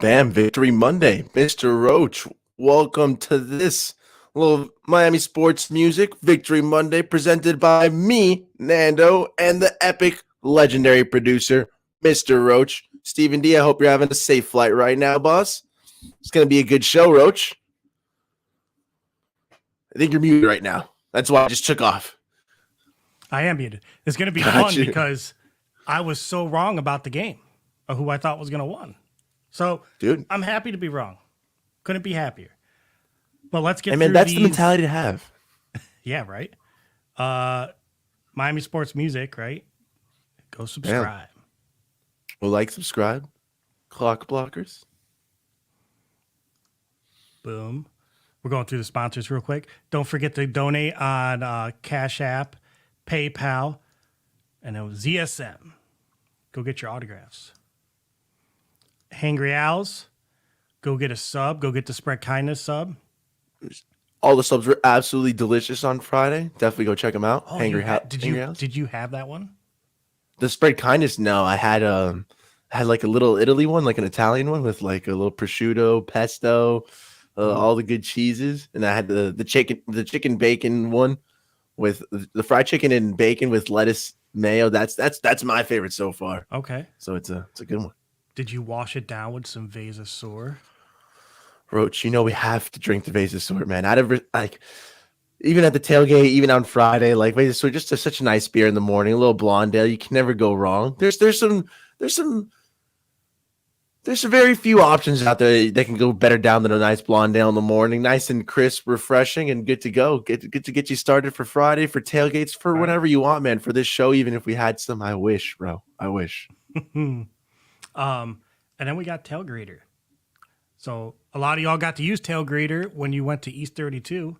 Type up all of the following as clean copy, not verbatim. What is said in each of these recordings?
Bam, Victory Monday. Mr. Roach, welcome to this little Miami sports music Victory Monday presented by me, Nando, and the epic legendary producer, Mr. Roach. Stephen D, I hope you're having a safe flight right now, boss. It's going to be a good show, Roach. I think you're muted right now. That's why I just took off. I am muted. It's going to be fun because I was so wrong about the game of who I thought was going to win. So, dude, I'm happy to be wrong. Couldn't be happier. But let's get through that's these. The mentality to have. Yeah, right? Miami sports music, right? Go subscribe. Yeah. Well, like, subscribe. Clock blockers. Boom. We're going through the sponsors real quick. Don't forget to donate on Cash App, PayPal, and it was ZSM. Go get your autographs. Hangry Owls, go get a sub. Go get the Spread Kindness sub. All the subs were absolutely delicious on Friday. Definitely go check them out. Oh, did you have that one? The Spread Kindness? No, I had like a little Italy one, like an Italian one with like a little prosciutto, pesto, all the good cheeses, and I had the chicken bacon one with the fried chicken and bacon with lettuce, mayo. That's my favorite so far. Okay, so it's a good one. Did you wash it down with some Vasour? Roach, you know we have to drink the Vasour, man. Even at the tailgate, even on Friday, like Vasour, just such a nice beer in the morning. A little Blondale, you can never go wrong. There's some very few options out there that can go better down than a nice Blondale in the morning. Nice and crisp, refreshing, and good to go. Good to get you started for Friday, for tailgates, for whatever you want, man. For this show, even if we had some, I wish, bro. I wish. And then we got Tailgater. So a lot of y'all got to use Tailgater when you went to East 32,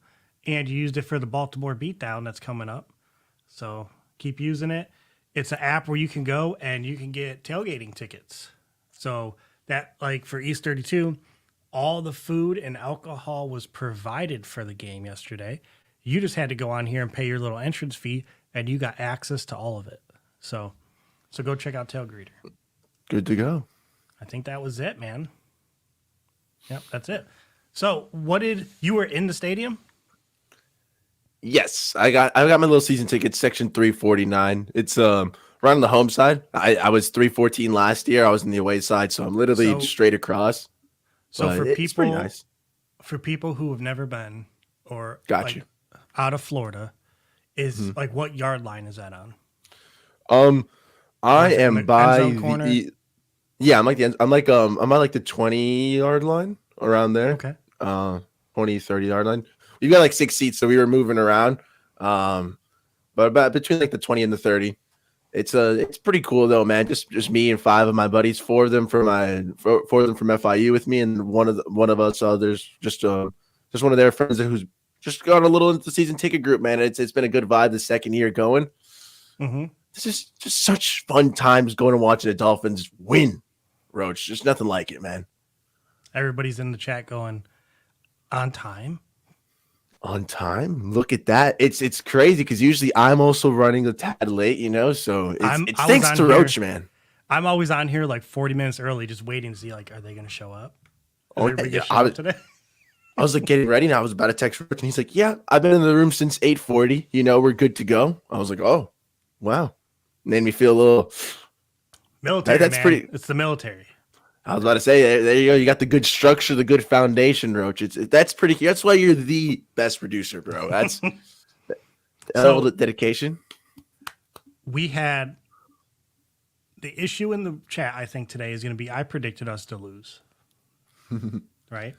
and you used it for the Baltimore beatdown that's coming up. So keep using it. It's an app where you can go and you can get tailgating tickets. So that, like for East 32, all the food and alcohol was provided for the game yesterday. You just had to go on here and pay your little entrance fee, and you got access to all of it. So go check out Tailgater. Good to go. I think that was it, man. Yep, that's it. So, you were in the stadium? Yes, I got my little season ticket, section 349. It's right on the home side. I was 314 last year. I was in the away side, so I'm literally straight across. So for people who have never been or out of Florida, is like what yard line is that on? I am by the I'm like I'm at the 20-yard line around there. Okay. 20, 30-yard line. We've got like 6 seats, so we were moving around. But about between like the 20 and the 30. It's pretty cool though, man. Just me and 5 of my buddies, 4 of them from FIU with me, and one of us there's just one of their friends who's just got a little into the season ticket group, man. It's been a good vibe the second year going. Mm-hmm. This is just such fun times going and watching the Dolphins win, Roach. Just nothing like it, man. Everybody's in the chat going, on time? On time? Look at that. It's crazy because usually I'm also running a tad late, so it's thanks to Roach, man. I'm always on here like 40 minutes early just waiting to see, like, are they going to show up? Today? I was like getting ready and I was about to text Roach and he's like, yeah, I've been in the room since 8:40. We're good to go. I was like, oh, wow. Made me feel a little military. That's man. Pretty. It's the military. I was about to say, there you go. You got the good structure, the good foundation, Roach. That's pretty. That's why you're the best producer, bro. That's all the dedication. We had the issue in the chat. I think today is going to be. I predicted us to lose, right?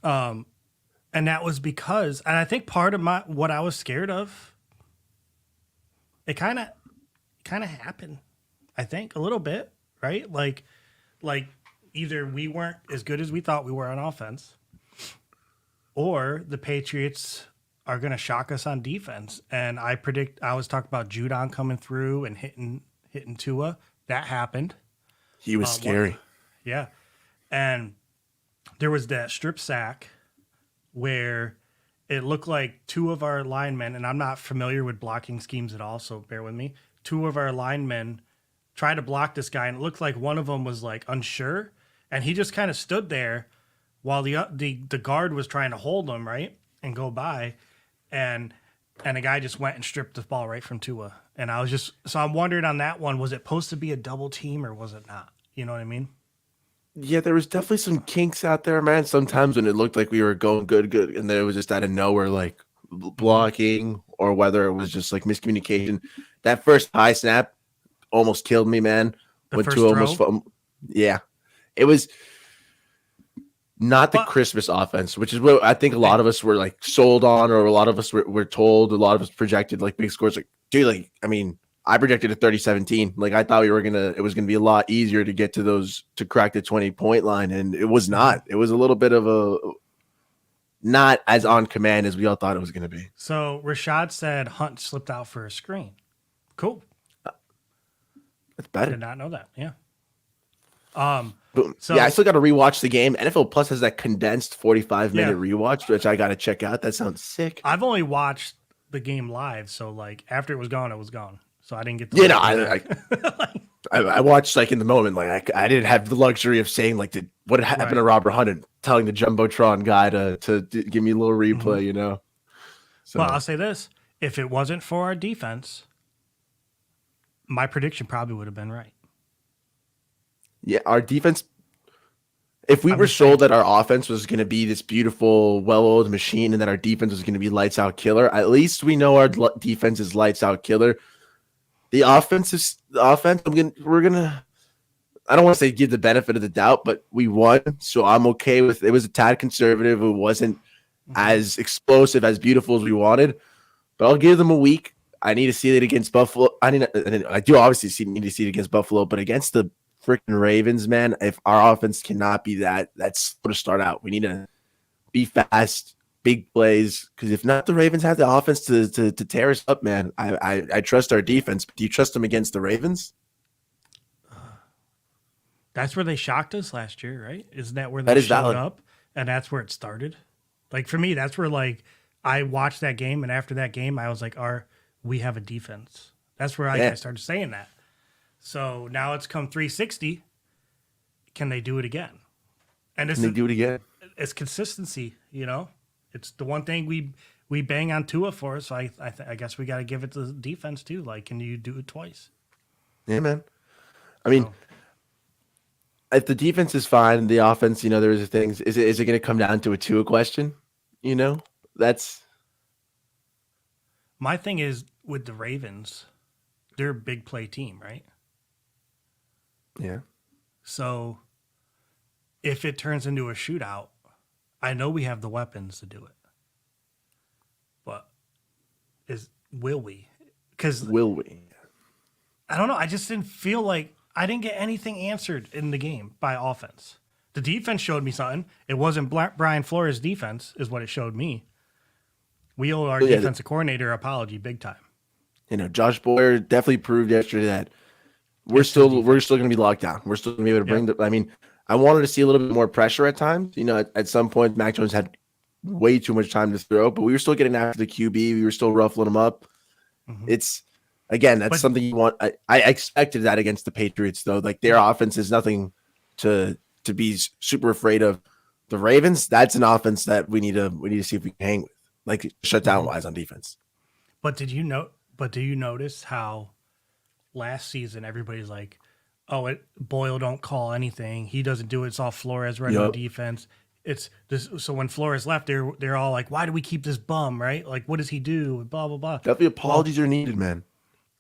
And that was because, and I think part of what I was scared of, it kind of happened. I think a little bit, right? Like either we weren't as good as we thought we were on offense, or the Patriots are going to shock us on defense. And I was talking about Judon coming through and hitting Tua. That happened. He was scary. Yeah. And there was that strip sack where it looked like 2 of our linemen, and I'm not familiar with blocking schemes at all, so bear with me. 2 of our linemen tried to block this guy, and it looked like one of them was like unsure, and he just kind of stood there while the guard was trying to hold him, right, and go by, and the guy just went and stripped the ball right from Tua. And I was just so I'm wondering on that one, was it supposed to be a double team or was it not? You know what I mean? Yeah, there was definitely some kinks out there, man. Sometimes when it looked like we were going good, and then it was just out of nowhere, like blocking, or whether it was just like miscommunication. That first high snap almost killed me, man. The When first two almost, throw? yeah, it was not the But Christmas offense, which is what I think a lot of us were like sold on, or a lot of us were told. A lot of us projected like big scores. Like, dude, like I mean, I projected a 30-17. Like it was gonna be a lot easier to get to those to crack the 20-point line, and it was not. It was a little bit of a not as on command as we all thought it was gonna be. so Rashad said Hunt slipped out for a screen. Cool. That's I better. did not know that. Yeah. Boom. So Yeah, I still got to rewatch the game. NFL Plus has that condensed 45-minute Yeah. rewatch, which I got to check out. That sounds sick. I've only watched the game live, so like after it was gone, it was gone. So I didn't get to. You know, I watched like in the moment. Like I didn't have the luxury of saying like what happened to Robert Hunt and telling the jumbotron guy to give me a little replay. You know. So Well, I'll say this: if it wasn't for our defense, my prediction probably would have been right. yeah, our defense. If we were sold that our offense was going to be this beautiful, well-oiled machine, and that our defense was going to be lights out killer, at least we know our defense is lights out killer. The offense. We're gonna. I don't want to say give the benefit of the doubt, but we won, so I'm okay with it. Was a tad conservative. It wasn't as explosive, as beautiful as we wanted, but I'll give them a week. I need to see it against Buffalo. I do obviously need to see it against Buffalo, but against the freaking Ravens, man, if our offense cannot be that's slow to start out. We need to be fast, big plays, because if not, the Ravens have the offense to tear us up, man. I trust our defense, but do you trust them against the Ravens? That's where they shocked us last year, right? Isn't that where That they is showed valid. up? And that's where it started. Like for me, that's where like I watched that game, and after that game, I was like, we have a defense. That's where I started saying that. So now it's come 360. Can they do it again? And Can they do it again? it's consistency, you know? It's the one thing we bang on Tua for, so I guess we got to give it to the defense too. Like, can you do it twice? Yeah, man. I mean, if the defense is fine, the offense, you know, there's things. Is it going to come down to a Tua question? You know, that's My thing is with the Ravens, they're a big play team, right? yeah. So if it turns into a shootout, I know we have the weapons to do it. But will we? Because Will we? I don't know. I just didn't feel like I didn't get anything answered in the game by offense. The defense showed me something. It wasn't Brian Flores' defense, is what it showed me. We owe our defensive coordinator apology big time. You know, Josh Boyer definitely proved yesterday that we're still going to be locked down. We're still going to be able to bring the. I mean, I wanted to see a little bit more pressure at times. You know, at some point, Mac Jones had way too much time to throw, but we were still getting after the QB. We were still ruffling him up. It's again, that's something you want. I expected that against the Patriots, though. Like their offense is nothing to be super afraid of. The Ravens, that's an offense that we need to see if we can hang with, like shutdown wise on defense. But do you notice how last season everybody's like, oh, Boyle don't call anything. He doesn't do it. It's all Flores running on defense. It's this. So when Flores left, they're all like, why do we keep this bum, right? Like, what does he do? Blah, blah, blah. Definitely apologies are needed, man.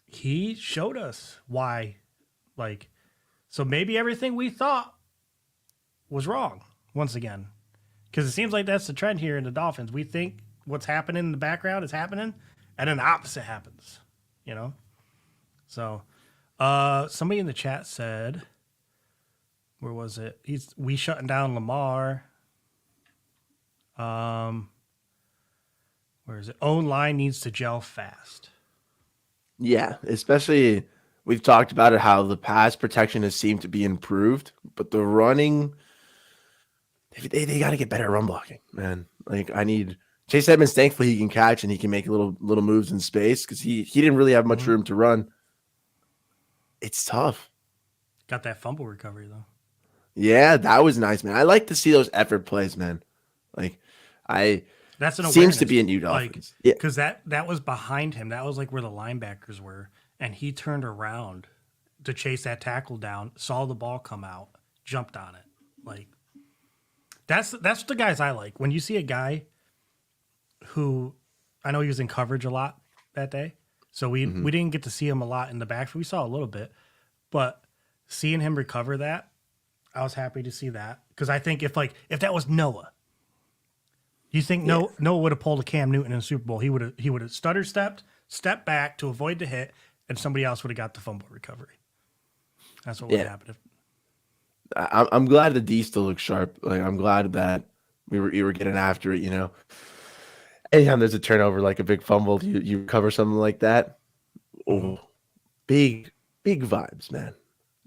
He showed us why. Like, so maybe everything we thought was wrong once again. Because it seems like that's the trend here in the Dolphins. We think what's happening in the background is happening, and then the opposite happens, you know? So somebody in the chat said, where was it? We shutting down Lamar. Where is it? Own line needs to gel fast. Yeah, especially we've talked about it, how the pass protection has seemed to be improved, but the running, they got to get better at run blocking, man. Like I need Chase Edmonds. Thankfully, he can catch and he can make little moves in space because he didn't really have much room to run. It's tough. Got that fumble recovery though. Yeah, that was nice, man. I like to see those effort plays, man. Like, I That's an seems to awareness, be a new like Dolphins. Yeah, because that was behind him. That was like where the linebackers were, and he turned around to chase that tackle down, saw the ball come out, jumped on it. Like that's the guys I like. When you see a guy who I know he was in coverage a lot that day, so we didn't get to see him a lot in the backfield. We saw a little bit, but seeing him recover that, I was happy to see that because I think if that was Noah. You think Noah would have pulled a Cam Newton in the Super Bowl? He would have stepped back to avoid the hit, and somebody else would have got the fumble recovery. That's what would happen. I'm glad the D still looks sharp. Like, I'm glad that you were getting after it. Anytime there's a turnover, like a big fumble, you recover something like that. Oh, big vibes, man.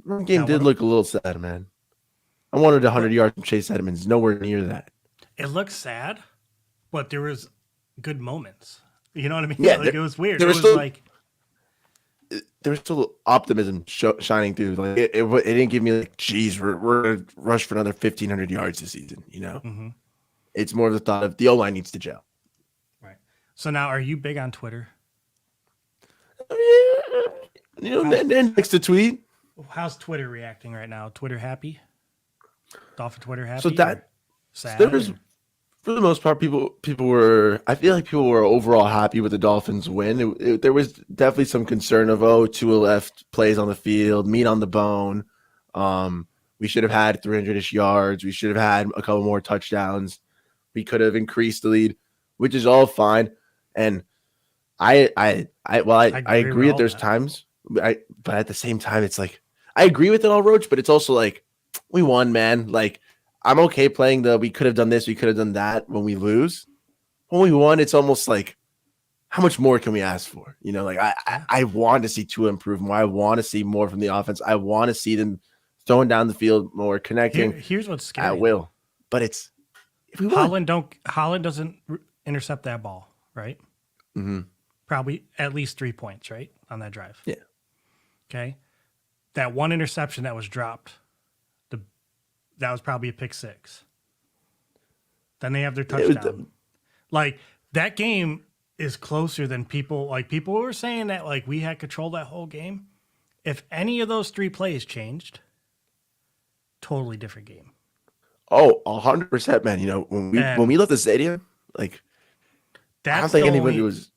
The game did look a little sad, man. I wanted 100 yards from Chase Edmonds. Nowhere near that. It looked sad, but there was good moments. You know what I mean? Yeah, it was weird. There was like still optimism shining through. Like it didn't give me like, geez, we're gonna rush for another 1,500 yards this season. It's more of the thought of the O-line needs to gel. Right. So now, are you big on Twitter? Next to tweet. How's Twitter reacting right now? Twitter happy? Dolphin Twitter happy? So that sad? There was, for the most part, people were. I feel like people were overall happy with the Dolphins' win. There was definitely some concern of Tua left plays on the field, meat on the bone. We should have had 300-ish yards. We should have had a couple more touchdowns. We could have increased the lead, which is all fine. And I agree that there's times, but at the same time, it's like I agree with it all, Roach. But it's also like we won, man. Like. I'm okay playing we could have done this, we could have done that when we lose. When we won, it's almost like, how much more can we ask for? I want to see Tua improve more. I want to see more from the offense. I want to see them throwing down the field more, connecting. Here's what's scary. At will. But it's if we Holland doesn't intercept that ball, right? Mm-hmm. Probably at least 3 points, right? On that drive. Yeah. Okay. That one interception that was dropped. That was probably a pick six. Then they have their touchdown. Like that game is closer than people were saying that like we had control that whole game. If any of those 3 plays changed, totally different game. Oh, 100%, man. When we left the stadium, like I don't think anybody was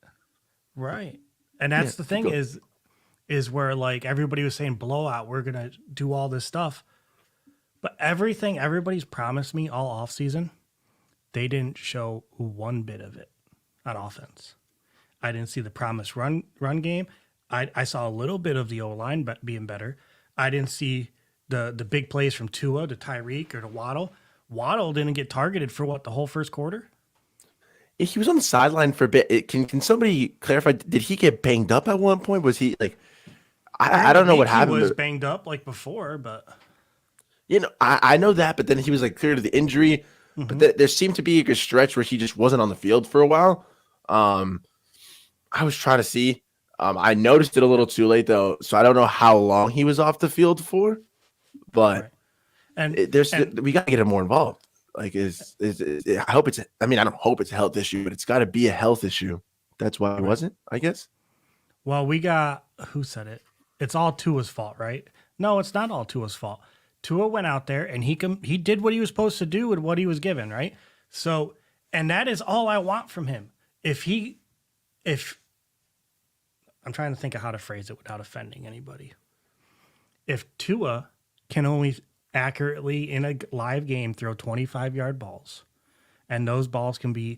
right. And that's the thing is where like everybody was saying blowout, we're gonna do all this stuff. But everything everybody's promised me all offseason, they didn't show one bit of it on offense. I didn't see the promised run game. I saw a little bit of the O-line being better. I didn't see the big plays from Tua to Tyreek or to Waddle. Waddle didn't get targeted for the whole first quarter? He was on the sideline for a bit. Can somebody clarify, did he get banged up at one point? Was he like I don't know what happened. He was banged up like before, but... I know that, but then he was like clear to the injury. Mm-hmm. But there seemed to be a stretch where he just wasn't on the field for a while. I was trying to see. I noticed it a little too late though, so I don't know how long he was off the field for. But we got to get him more involved. Like, I hope it's. I mean, I don't hope it's a health issue, but it's got to be a health issue. That's why he wasn't, I guess. Well, we got who said it? It's all Tua's fault, right? No, it's not all Tua's fault. Tua went out there and he did what he was supposed to do with what he was given, right? So, and that is all I want from him. If I'm trying to think of how to phrase it without offending anybody. If Tua can only accurately in a live game throw 25-yard balls, and those balls can be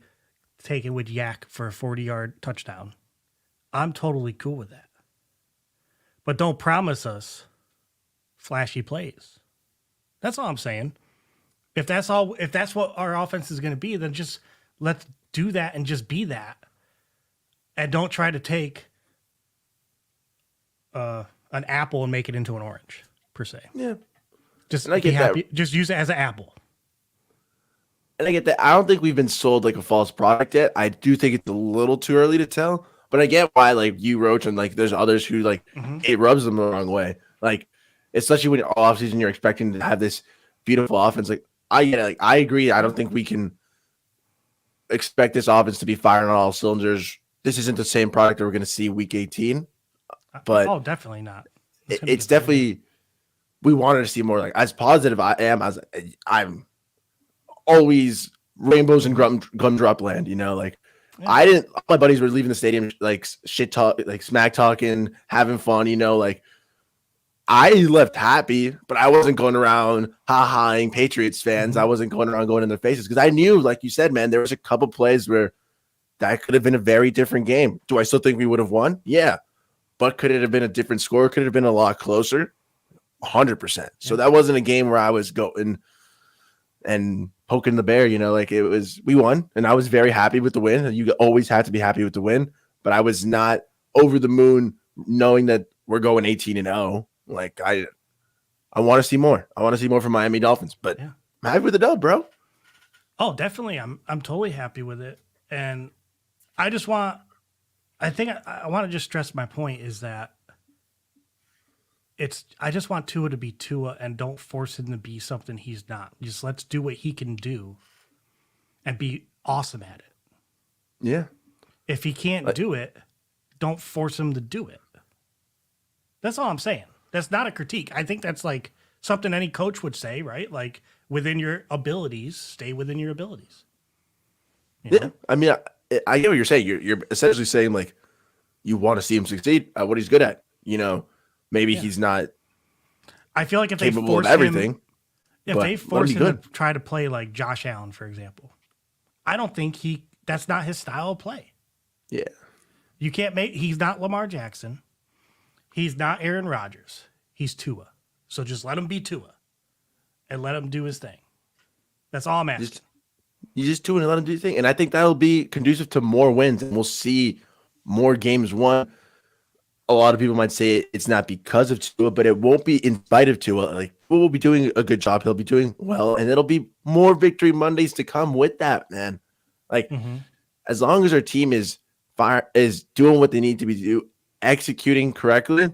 taken with yak for a 40-yard touchdown, I'm totally cool with that. But don't promise us flashy plays. That's all I'm saying. If that's what our offense is going to be, then just let's do that and just be that. And don't try to take an apple and make it into an orange, per se. Yeah. Just be happy. Just use it as an apple. And I get that. I don't think we've been sold like a false product yet. I do think it's a little too early to tell. But I get why, like you, Roach, and like there's others who like it rubs them the wrong way. Like, especially when all offseason you're expecting to have this beautiful offense. Like I get it. Like I agree. I don't think we can expect this offense to be firing on all cylinders. This isn't the same product that we're going to see week 18, but oh, definitely not. it's definitely we wanted to see more. Like as positive I am as I'm always rainbows and gumdrop land. You know, like Yeah. I didn't. My buddies were leaving the stadium like shit talk, like smack talking, having fun. You know, like I left happy, but I wasn't going around ha-haing Patriots fans. I wasn't going around going in their faces because I knew, like you said, man, there was a couple plays where that could have been a very different game. Do I still think we would have won? Yeah. But could it have been a different score? Could it have been a lot closer? 100%. So that wasn't a game where I was going and poking the bear, you know, like it was, we won and I was very happy with the win. You always have to be happy with the win, but I was not over the moon knowing that we're going 18-0. Like I want to see more. I want to see more from Miami Dolphins, but I'm happy with the dub, bro. Oh, definitely. I'm totally happy with it. And I just want, I want to just stress my point is that I just want Tua to be Tua and don't force him to be something he's not. Just let's do what he can do and be awesome at it. Yeah. If he can't do it, don't force him to do it. That's all I'm saying. That's not a critique. I think that's like something any coach would say, right? Like within your abilities, stay within your abilities. You know? I mean, I get what you're saying. You're essentially saying like you want to see him succeed at what he's good at. You know, maybe he's not. I feel like if they capable force of everything, if they force him to try to play like Josh Allen, for example, I don't think that's not his style of play. Yeah, you can't make. He's not Lamar Jackson. He's not Aaron Rodgers. He's Tua. So just let him be Tua, and let him do his thing. That's all I'm asking. You just do it and let him do his thing, and I think that'll be conducive to more wins, and we'll see more games won. A lot of people might say it's not because of Tua, but it won't be in spite of Tua. Like Tua will be doing a good job. He'll be doing well, and it'll be more victory Mondays to come with that, man. Like as long as our team is doing what they need to be do, executing correctly,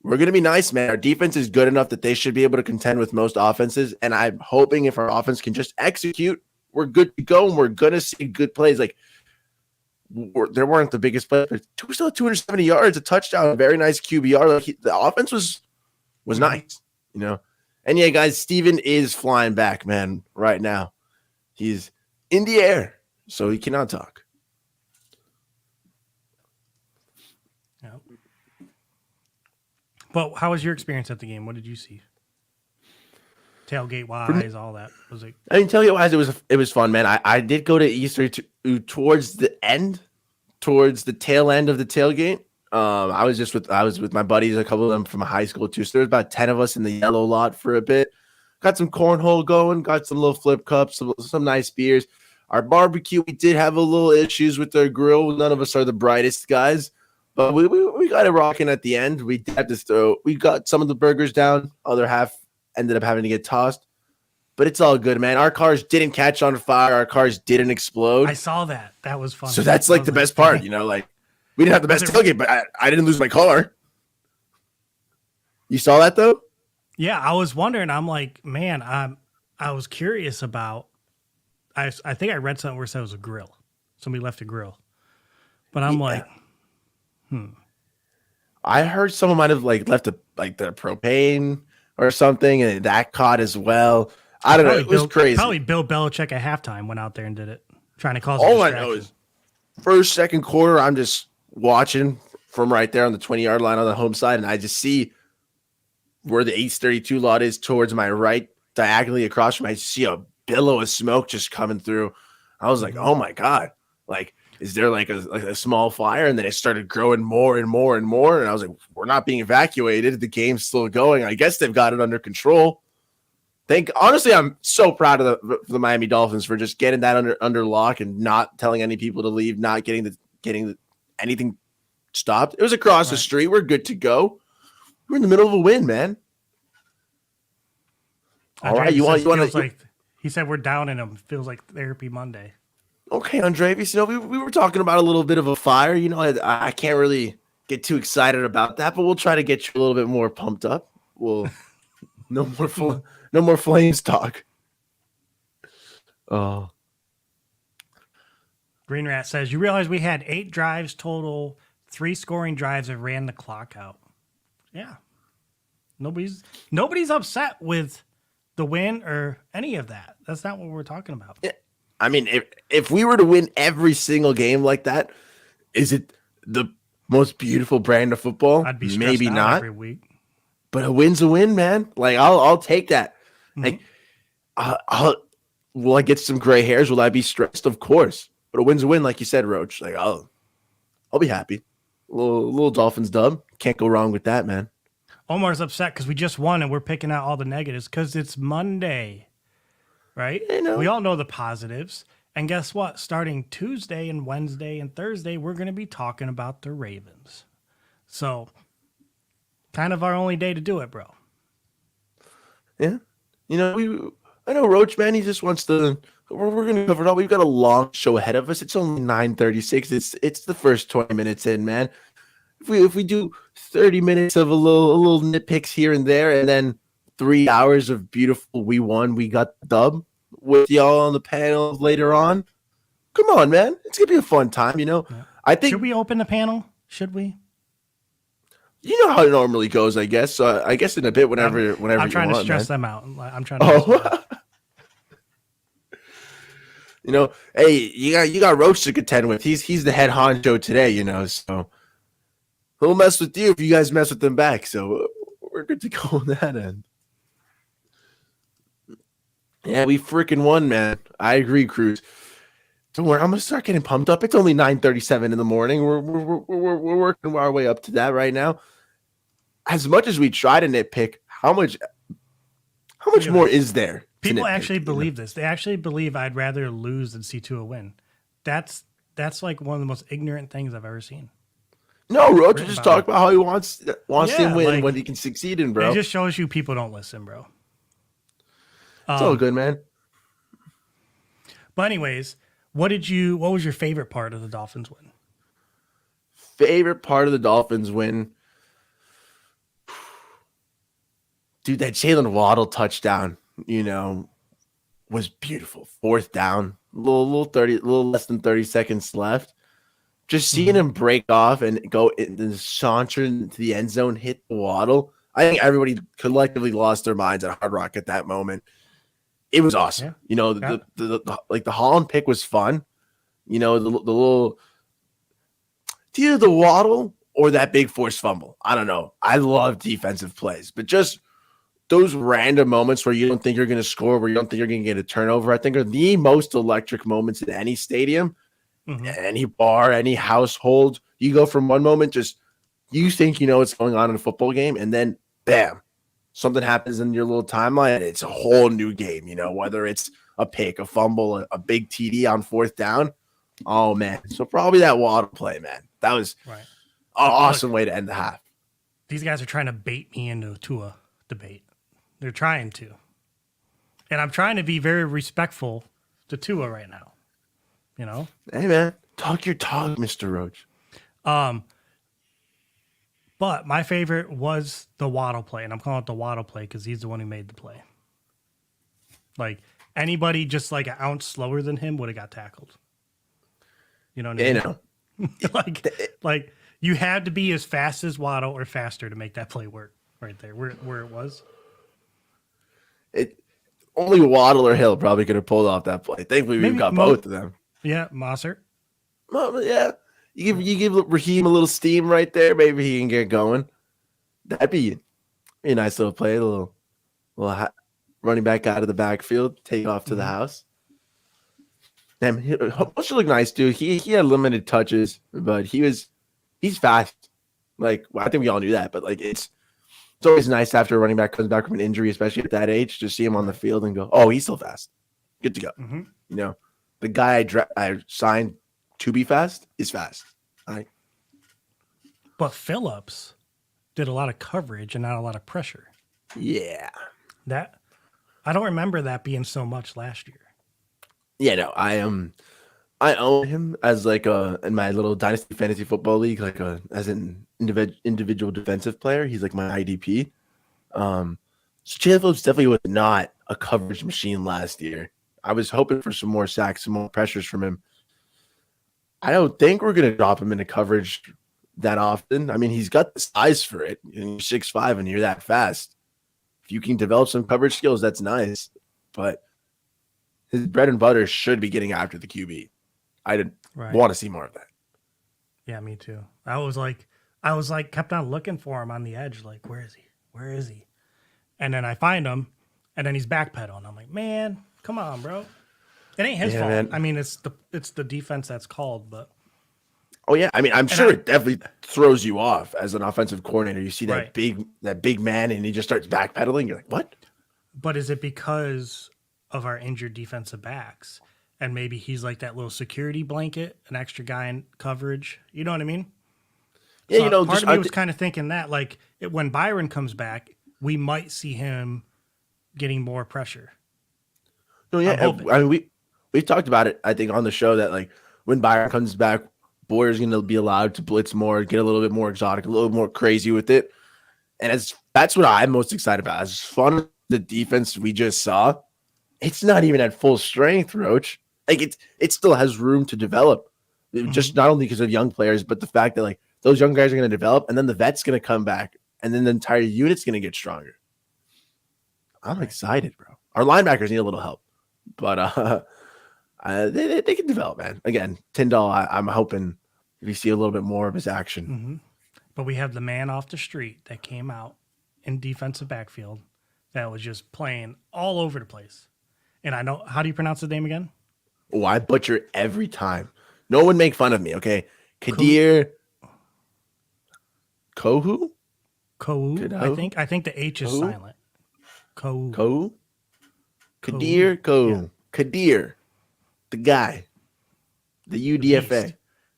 we're gonna be nice, man. Our defense is good enough that they should be able to contend with most offenses, and I'm hoping if our offense can just execute, we're good to go, and we're gonna see good plays. Like there weren't the biggest plays, but still 270 yards, a touchdown, a very nice QBR. Like the offense was nice, you know. And yeah, guys, Steven is flying back, man. Right now, he's in the air, so he cannot talk. Yeah. But how was your experience at the game? What did you see? Tailgate wise, all that was it? I mean, tailgate wise, it was fun, man. I did go to Easter towards the tail end of the tailgate. I was with my buddies, a couple of them from high school too. So there was about 10 of us in the yellow lot for a bit. Got some cornhole going, got some little flip cups, some nice beers. Our barbecue, we did have a little issues with our grill. None of us are the brightest guys, but we got it rocking at the end. We got some of the burgers down, other half ended up having to get tossed, but it's all good, man. Our cars didn't catch on fire. Our cars didn't explode. I saw that. That was fun. So that's like the best part, you know, like we didn't have the best tailgate, but I didn't lose my car. You saw that though? Yeah. I was wondering, I'm like, man, I was curious about, I think I read something where it said it was a grill. Somebody left a grill, but I'm like, I heard someone might have like left the propane or something, and that caught as well. I don't know. It was crazy. Probably Bill Belichick at halftime went out there and did it, trying to cause. All I know is first, second quarter, I'm just watching from right there on the 20-yard line on the home side, and I just see where the 832 lot is towards my right, diagonally across from me. I see a billow of smoke just coming through. I was like, oh my God. Like, is there like a small fire? And then it started growing more and more and more. And I was like, we're not being evacuated. The game's still going. I guess they've got it under control. Honestly, I'm so proud of the Miami Dolphins for just getting that under lock and not telling any people to leave, not getting anything stopped. It was across the street. We're good to go. We're in the middle of a win, man. All right, you want to like he said we're down in him. Feels like therapy Monday. Okay, Andrevis, you know, we were talking about a little bit of a fire. You know, I can't really get too excited about that, but we'll try to get you a little bit more pumped up. We'll No more Flames talk. Oh, Green Rat says, you realize we had 8 drives total, 3 scoring drives that ran the clock out. Yeah. Nobody's upset with the win or any of that. That's not what we're talking about. yeah. I mean, if we were to win every single game like that, is it the most beautiful brand of football? I'd be stressed Maybe out not. every week. But a win's a win, man. Like I'll take that. Mm-hmm. Like, will I get some gray hairs? Will I be stressed? Of course. But a win's a win, like you said, Roach. Like I'll be happy. Little Dolphins dub. Can't go wrong with that, man. Omar's upset because we just won and we're picking out all the negatives because it's Monday, right? I know. We all know the positives. And guess what? Starting Tuesday and Wednesday and Thursday, we're going to be talking about the Ravens. So, kind of our only day to do it, bro. Yeah. I know Roach, man, he just wants to we're gonna cover it all. We've got a long show ahead of us. It's only 9:36. It's the first 20 minutes in, man. If we do 30 minutes of a little nitpicks here and there, and then 3 hours of beautiful we won, we got the dub with y'all on the panel later on. Come on, man. It's gonna be a fun time, Yeah. I think Should we open the panel? Should we? you know how it normally goes, I guess. So I guess in a bit whenever I'm trying you to want, stress man. them out. I'm trying to Hey, you got Roach to contend with. He's the head honcho today, so he'll mess with you if you guys mess with him back. So we're good to go on that end. Yeah, we freaking won, man. I agree, Cruz. Don't worry, I'm gonna start getting pumped up. It's only 9:37 in the morning. We're working our way up to that right now. As much as we try to nitpick, how much more is there? People actually believe this. They actually believe I'd rather lose than see Tua win. That's like one of the most ignorant things I've ever seen. No, Roach just talk about how he wants to win like, what he can succeed in, bro. It just shows you people don't listen, bro. It's all good, man. But anyways, what was your favorite part of the Dolphins win? Favorite part of the Dolphins win? Dude, that Jalen Waddle touchdown, was beautiful. 4th down, little less than 30 seconds left. Just seeing him break off and go and saunter into the end zone, hit the Waddle. I think everybody collectively lost their minds at Hard Rock at that moment. It was awesome. Yeah. The Holland pick was fun. The little, either the Waddle or that big forced fumble. I don't know. I love defensive plays, but just those random moments where you don't think you're going to score, where you don't think you're going to get a turnover, I think are the most electric moments in any stadium, any bar, any household. You go from one moment, just you think you know what's going on in a football game, and then bam, something happens in your little timeline, and it's a whole new game, whether it's a pick, a fumble, a big TD on 4th down. Oh, man. So probably that Waddle play, man. That was an awesome way to end the half. These guys are trying to bait me into a Tua debate. They're trying to. And I'm trying to be very respectful to Tua right now. Hey, man. Talk your talk, Mr. Roach. But my favorite was the Waddle play, and I'm calling it the Waddle play because he's the one who made the play. Like, anybody just like an ounce slower than him would have got tackled. You know what I mean? like you had to be as fast as Waddle or faster to make that play work right there where it was. Only Waddle or Hill probably could have pulled off that play. Thankfully, we've got both of them. Yeah, Mossert. Well, yeah. You give Raheem a little steam right there. Maybe he can get going. That'd be a nice little play. A little running back out of the backfield, take off to the house. Damn, he should look nice, dude. He had limited touches, but he's fast. Like, well, I think we all knew that, but like it's always nice after a running back comes back from an injury, especially at that age, to see him on the field and go, oh, he's still fast. Good to go. The guy I signed to be fast is fast. But Phillips did a lot of coverage and not a lot of pressure. Yeah. That I don't remember that being so much last year. Yeah, no, I own him as like in my little dynasty fantasy football league, as an individual defensive player. He's like my IDP. So Jalen Phillips definitely was not a coverage machine last year. I was hoping for some more sacks, some more pressures from him. I don't think we're going to drop him into coverage that often. I mean, he's got the size for it. And you're 6'5" and you're that fast. If you can develop some coverage skills, that's nice. But his bread and butter should be getting after the QB. I didn't want to see more of that. Yeah, me too. I was like, kept on looking for him on the edge. Like, where is he? Where is he? And then I find him, and then he's backpedaling. I'm like, man, come on, bro. It ain't his fault. Man. I mean, it's the defense that's called, but. Oh yeah, I mean, I'm sure it definitely throws you off as an offensive coordinator. You see that big man, and he just starts backpedaling. You're like, what? But is it because of our injured defensive backs, and maybe he's like that little security blanket, an extra guy in coverage? You know what I mean? Yeah, so part of me was kind of thinking that, like, when Byron comes back, we might see him getting more pressure. No, yeah, I mean, we talked about it. I think on the show that like when Byron comes back, Boyer's going to be allowed to blitz more, get a little bit more exotic, a little more crazy with it. And that's what I'm most excited about. As fun as the defense we just saw, it's not even at full strength, Roach. Like it still has room to develop. Just not only because of young players, but the fact that like those young guys are going to develop, and then the vet's going to come back, and then the entire unit's going to get stronger. I'm excited, bro. Our linebackers need a little help, but they can develop, man. Again, Tyndall, I'm hoping we see a little bit more of his action. Mm-hmm. But we have the man off the street that came out in defensive backfield that was just playing all over the place. And I know, how do you pronounce his name again? Oh, I butcher it every time. No one make fun of me, okay? Kadir Kohu? Kohu, I think the H is silent. Kohu? Kadir Kohu. Yeah. Kadir. The guy. The UDFA.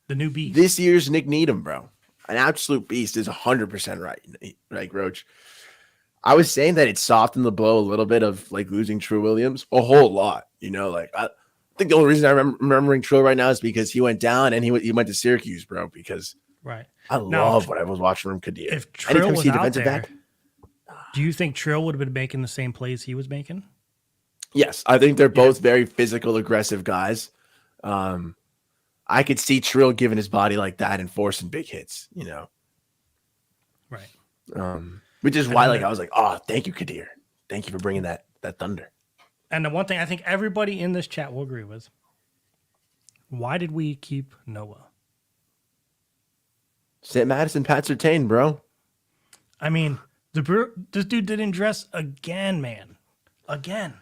The new beast. This year's Nick Needham, bro. An absolute beast is 100% right, Roach. I was saying that it softened the blow a little bit of like losing True Williams. A whole lot, you know, like I think the only reason I'm remembering Trill right now is because he went down and he went to Syracuse, bro, because I love what I was watching from Kadir. If Trill was out there, do you think Trill would have been making the same plays he was making? Yes, I think they're both very physical, aggressive guys. I could see Trill giving his body like that and forcing big hits, you know. Right. Which is why, like, I was like, oh, thank you, Kadir. Thank you for bringing that thunder. And the one thing I think everybody in this chat will agree with, why did we keep Noah? St. Madison, Pat Surtain, bro. I mean, this dude didn't dress again, man. Again.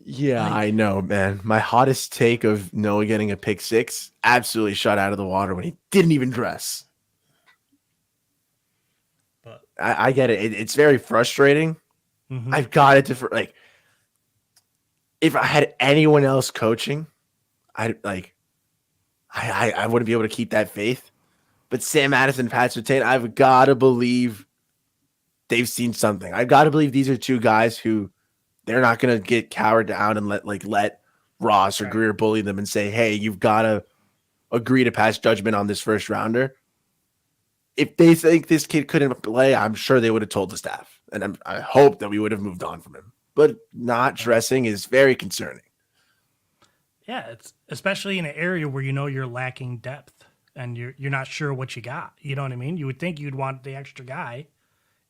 Yeah, I know, man. My hottest take of Noah getting a pick six absolutely shot out of the water when he didn't even dress. But I get it. It's very frustrating. Mm-hmm. I've got it to like. If I had anyone else coaching, I wouldn't be able to keep that faith. But Sam Madison, Pat Surtain, I've got to believe they've seen something. I've got to believe these are two guys who they're not going to get cowered down and let Ross or Greer bully them and say, hey, you've got to agree to pass judgment on this first rounder. If they think this kid couldn't play, I'm sure they would have told the staff. And I hope that we would have moved on from him. But not dressing is very concerning. Yeah, it's especially in an area where you know you're lacking depth and you're not sure what you got. You know what I mean? You would think you'd want the extra guy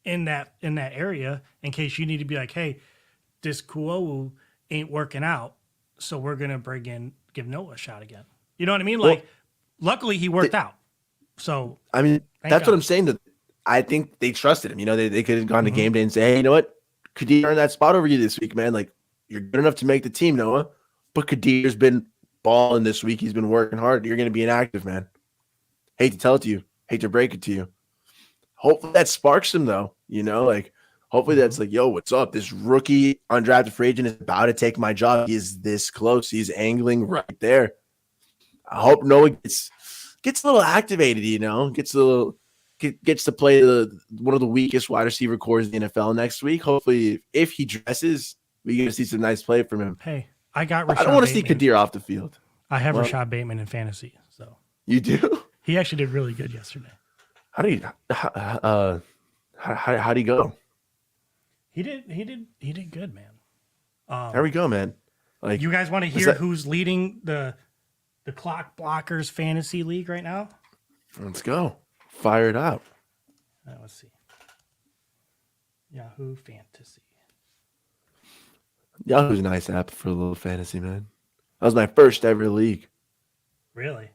in that area in case you need to be like, hey, this Kuowu ain't working out, so we're gonna give Noah a shot again. You know what I mean? Like, luckily he worked out. So I mean, that's what I'm saying. That I think they trusted him. You know, they could have gone to game day and say, hey, you know what? Kadir earned that spot over you this week, man. Like, you're good enough to make the team, Noah. But Kadir's been balling this week. He's been working hard. You're going to be inactive, man. Hate to tell it to you. Hate to break it to you. Hopefully that sparks him, though. You know, like, hopefully that's like, yo, what's up? This rookie undrafted free agent is about to take my job. He is this close. He's angling right there. I hope Noah gets a little activated, you know, gets to play one of the weakest wide receiver cores in the NFL next week. Hopefully, if he dresses, we get to see some nice play from him. Hey, I got Rashad I don't want to Bateman. see Kadir off the field. I have Rashad Bateman in fantasy. So you do? He actually did really good yesterday. How'd he go? He did good, man. There we go, man. Like, You guys want to hear who's leading the Clock Blockers Fantasy League right now? let's go. Fire it up. Let's see. Yahoo Fantasy. Yahoo's a nice app for a little fantasy, man. That was my first ever league. Really?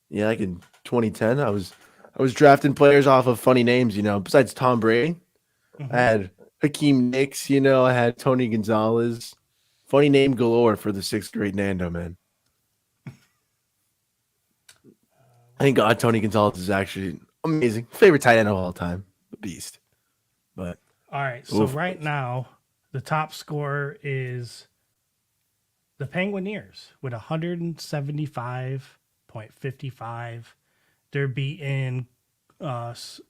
Yeah, like in 2010, I was drafting players off of funny names, besides Tom Brady. Mm-hmm. I had Hakeem Nicks, I had Tony Gonzalez. Funny name galore for the 6th grade Nando, man. Thank God Tony Gonzalez is actually amazing. Favorite tight end of all time. The beast. But all right, so right now, the top scorer is the Penguineers with 175.55. They're beating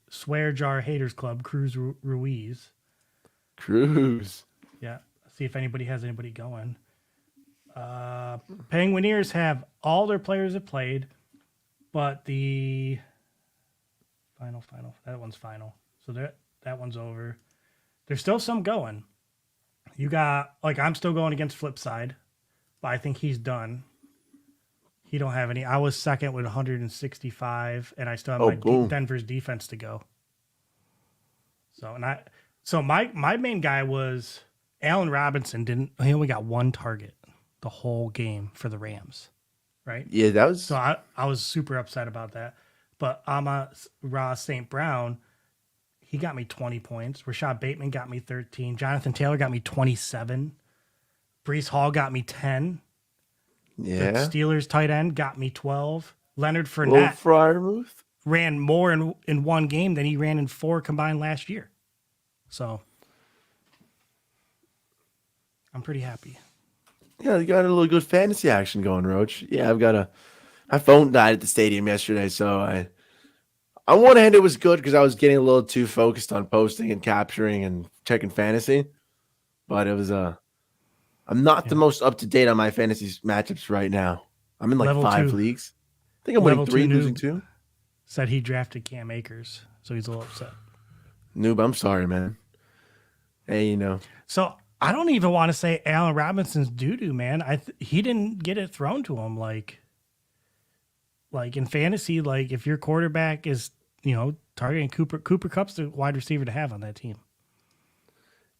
Swear Jar Haters Club, Cruz Ruiz. Cruz. Yeah, see if anybody has anybody going. Penguineers have all their players have played, but the final, that one's final. So that one's over. There's still some going. You got, I'm still going against Flipside, but I think he's done. He don't have any. I was second with 165, and I still have my Denver's defense to go. So my main guy was Allen Robinson. He only got one target the whole game for the Rams, right? Yeah, that was. So I was super upset about that. But Amon-Ra St. Brown, he got me 20 points. Rashad Bateman got me 13. Jonathan Taylor got me 27. Breece Hall got me 10. Yeah. The Steelers tight end got me 12. Leonard Fournette ran more in one game than he ran in 4 combined last year. So I'm pretty happy. Yeah, you got a little good fantasy action going, Roach. Yeah, my phone died at the stadium yesterday, so on one hand it was good because I was getting a little too focused on posting and capturing and checking fantasy, but it was I'm not the most up to date on my fantasy matchups right now. I'm in Level 5 2. league. I think I'm winning 3, losing 2. Said he drafted Cam Akers, so he's a little upset. Noob, I'm sorry, man. Hey, So I don't even want to say Allen Robinson's doo-doo, man. He didn't get it thrown to him like in fantasy. Like if your quarterback is targeting Cooper Kupp's the wide receiver to have on that team.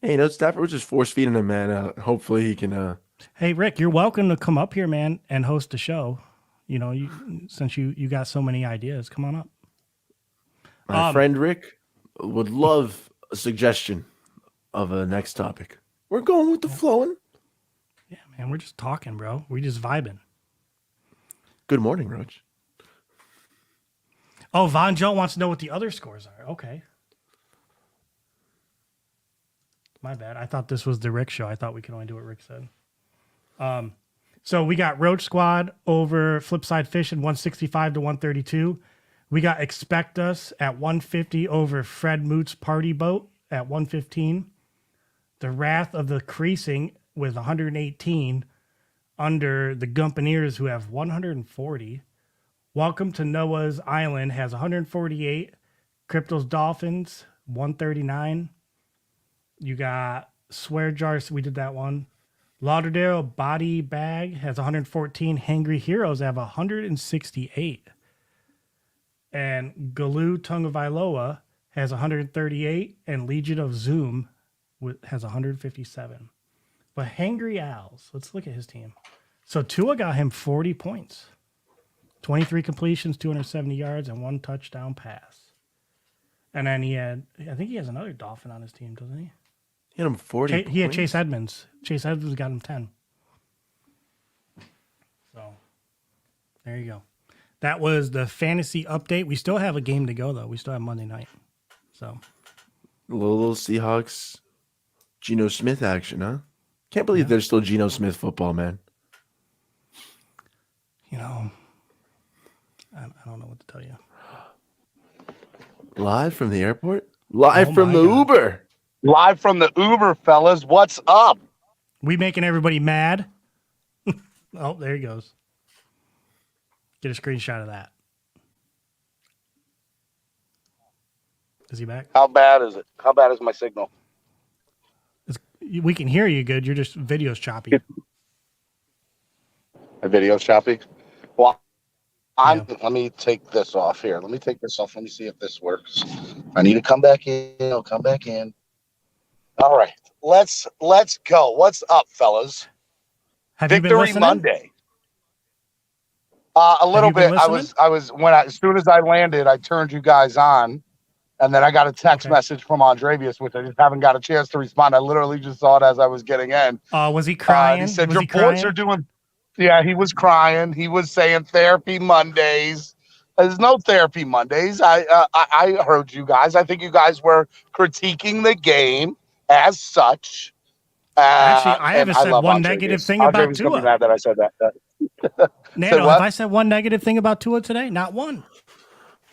Hey, Stafford was just force feeding him, man. Hopefully he can. Hey, Rick, you're welcome to come up here, man, and host the show. Since you got so many ideas, come on up. My friend Rick would love a suggestion of a next topic. We're going with the flowing. Yeah, man, we're just talking, bro. We just vibing. Good morning, Roach. Oh, Von Joe wants to know what the other scores are. Okay. My bad. I thought this was the Rick show. I thought we could only do what Rick said. So we got Roach Squad over Flipside Fish at 165 to 132. We got Expect Us at 150 over Fred Moot's Party Boat at 115. The Wrath of the Creasing with 118 under the Gumpineers, who have 140. Welcome to Noah's Island has 148. Crypto's Dolphins 139. You got Swear Jars. We did that one. Lauderdale Body Bag has 114. Hangry Heroes have 168. And Galoo Tongue of Iloa has 138. And Legion of Zoom has 157. But Hangry Owls, let's look at his team. So Tua got him 40 points. 23 completions, 270 yards, and 1 touchdown pass. And then I think he has another Dolphin on his team, doesn't he? He had him 40 He had Chase Edmonds. Chase Edmonds got him 10. So, there you go. That was the fantasy update. We still have a game to go, though. We still have Monday night. So, little Seahawks, Geno Smith action, huh? Can't believe there's still Geno Smith football, man. I don't know what to tell you. Live from the airport? Live from the God. Uber. Live from the Uber, fellas. What's up? We making everybody mad? Oh, there he goes. Get a screenshot of that. Is he back? How bad is it? How bad is my signal? We can hear you good. You're just video's choppy. A video choppy. Well, Yeah. let me take this off here. Let me take this off. Let me see if this works. I need to come back in. I'll come back in. All right. Let's go. What's up, fellas? Have you been Victory listening? Monday. A little you been bit. As soon as I landed, I turned you guys on, and then I got a text message from Andrevius, which I just haven't got a chance to respond. I literally just saw it as I was getting in. Was he crying? He said, was "Your he boys crying? are doing." Yeah, he was crying. He was saying therapy Mondays. There's no therapy Mondays. I heard you guys. I think you guys were critiquing the game as such. Actually, I haven't said one Andrevius. negative thing about Andrevius gonna be Tua. mad that I said that. Nando, have I said one negative thing about Tua today? Not one.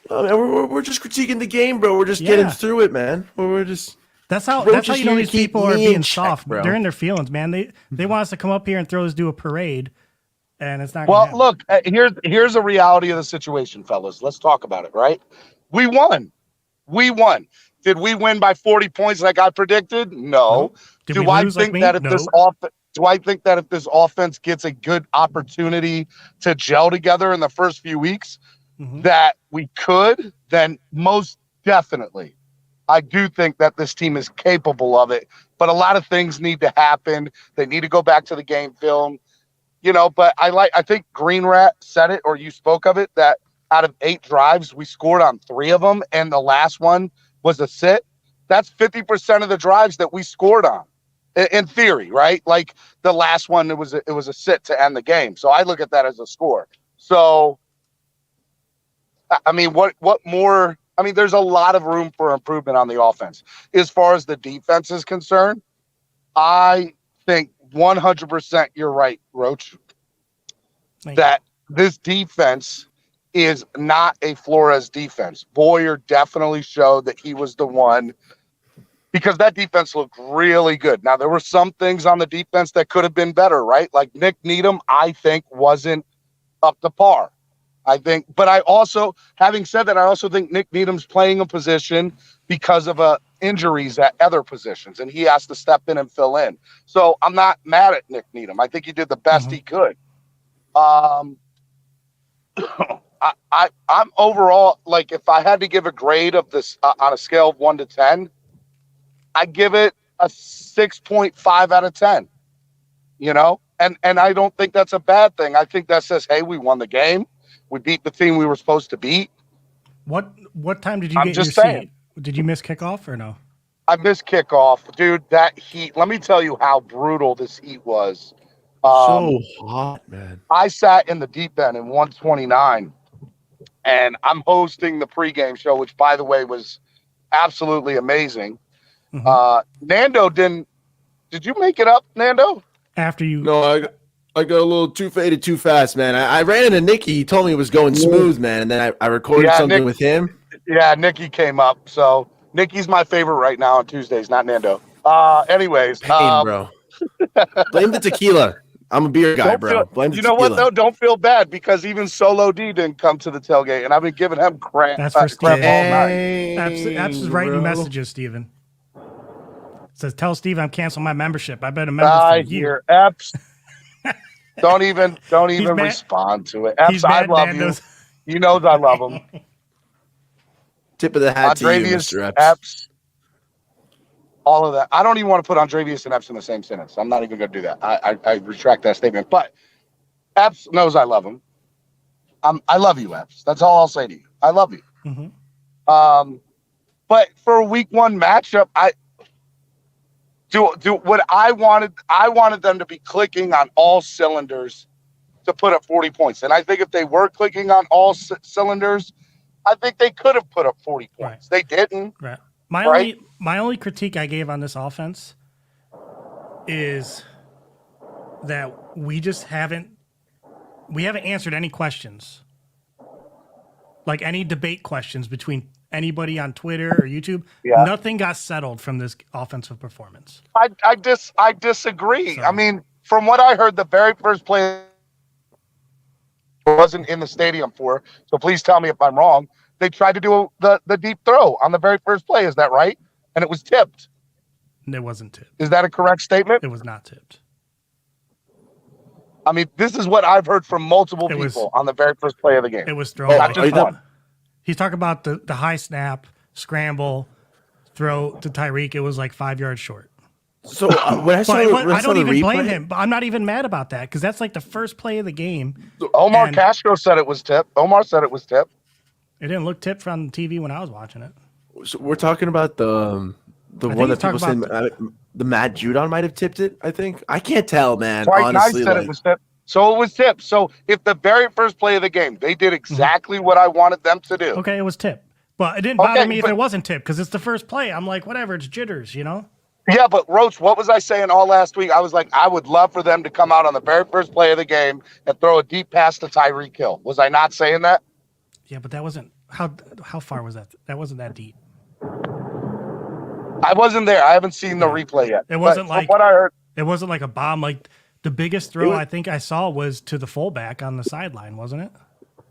Oh, man, we're just critiquing the game, bro. We're just getting through it, man. We're just. That's how Roach you is know here to these keep people are me in being check, soft. bro. They're in their feelings, man. They want us to come up here and throw us do a parade, and it's not. Well, look, here's a reality of the situation, fellas. Let's talk about it, right? We won. Did we win by 40 points like I predicted? No. Did we lose like me? No. Do I think that if this offense gets a good opportunity to gel together in the first few weeks, that we could? Then most definitely. I do think that this team is capable of it, but a lot of things need to happen. They need to go back to the game film, but I think Green Rat said it, or you spoke of it, that out of 8 drives, we scored on 3 of them, and the last one was a sit. That's 50% of the drives that we scored on, in theory, right? Like the last one, it was a sit to end the game. So I look at that as a score. So, I mean, what more? I mean, there's a lot of room for improvement on the offense. As far as the defense is concerned, I think 100% you're right, Roach, that this defense is not a Flores defense. Boyer definitely showed that he was the one, because that defense looked really good. Now, there were some things on the defense that could have been better, right? Like Nick Needham, I think, wasn't up to par. But I also, having said that, I also think Nick Needham's playing a position because of injuries at other positions, and he has to step in and fill in. So I'm not mad at Nick Needham. I think he did the best he could. I'm overall, like, if I had to give a grade of this on a scale of 1 to 10, I give it a 6.5 out of 10. And I don't think that's a bad thing. I think that says, hey, we won the game. We beat the team we were supposed to beat. What time did you get your seat? Did you miss kickoff or no? I missed kickoff. Dude, that heat. Let me tell you how brutal this heat was. So hot, man. I sat in the deep end in 129, and I'm hosting the pregame show, which, by the way, was absolutely amazing. Nando did you make it up, Nando? After you. No, I got a little too faded too fast, man. I ran into Nicky. He told me it was going smooth, man. And then I recorded something with him. Yeah, Nicky came up. So Nicky's my favorite right now on Tuesdays, not Nando. Anyways. Pain, bro. Blame the tequila. I'm a beer guy, bro. Blame the tequila. What, though? Don't feel bad, because even Solo D didn't come to the tailgate, and I've been giving him crap. That's for Steve. Crap all night. Apps is writing messages, Steven. Says, tell Steve I'm canceling my membership. I've been a member for a year. Epps. Don't even respond to it. Epps, I love you. You know I love him. Tip of the hat to you, Mr. Epps. All of that. I don't even want to put Andrevius and Epps in the same sentence. I'm not even going to do that. I retract that statement. But Epps knows I love him. I love you, Epps. That's all I'll say to you. I love you. But for a week 1 matchup, I wanted them to be clicking on all cylinders to put up 40 points. And I think if they were clicking on all cylinders, I think they could have put up 40 points. They didn't. Right. My only critique I gave on this offense is that we haven't answered any questions. Like any debate questions between anybody on Twitter or YouTube. Yeah. Nothing got settled from this offensive performance. I disagree. So, I mean, from what I heard, the very first play wasn't in the stadium for, so please tell me if I'm wrong. They tried to do the deep throw on the very first play. Is that right? And it was tipped. It wasn't tipped. Is that a correct statement? It was not tipped. I mean, this is what I've heard from multiple people on the very first play of the game. It was thrown. Not just one. He's talking about the high snap, scramble, throw to Tyreek. It was like 5 yards short. So when I saw I don't even replay, blame him. But I'm not even mad about that because that's like the first play of the game. Omar Castro said it was tipped. Omar said it was tipped. It didn't look tipped from the TV when I was watching it. So we're talking about the one that people say the Matt Judon might have tipped it. I think I can't tell, man. Dwight honestly, said it was tipped. So it was tipped. So if the very first play of the game, they did exactly what I wanted them to do. Okay, it was tipped. But it didn't bother me if it wasn't tipped because it's the first play. I'm like, whatever, it's jitters, you know? Yeah, but Roach, what was I saying all last week? I was like, I would love for them to come out on the very first play of the game and throw a deep pass to Tyreek Hill. Was I not saying that? Yeah, but that wasn't how far was that? That wasn't that deep. I wasn't there. I haven't seen the replay yet. It wasn't like what I heard. It wasn't like a bomb. Like the biggest throw I think I saw was to the fullback on the sideline, wasn't it?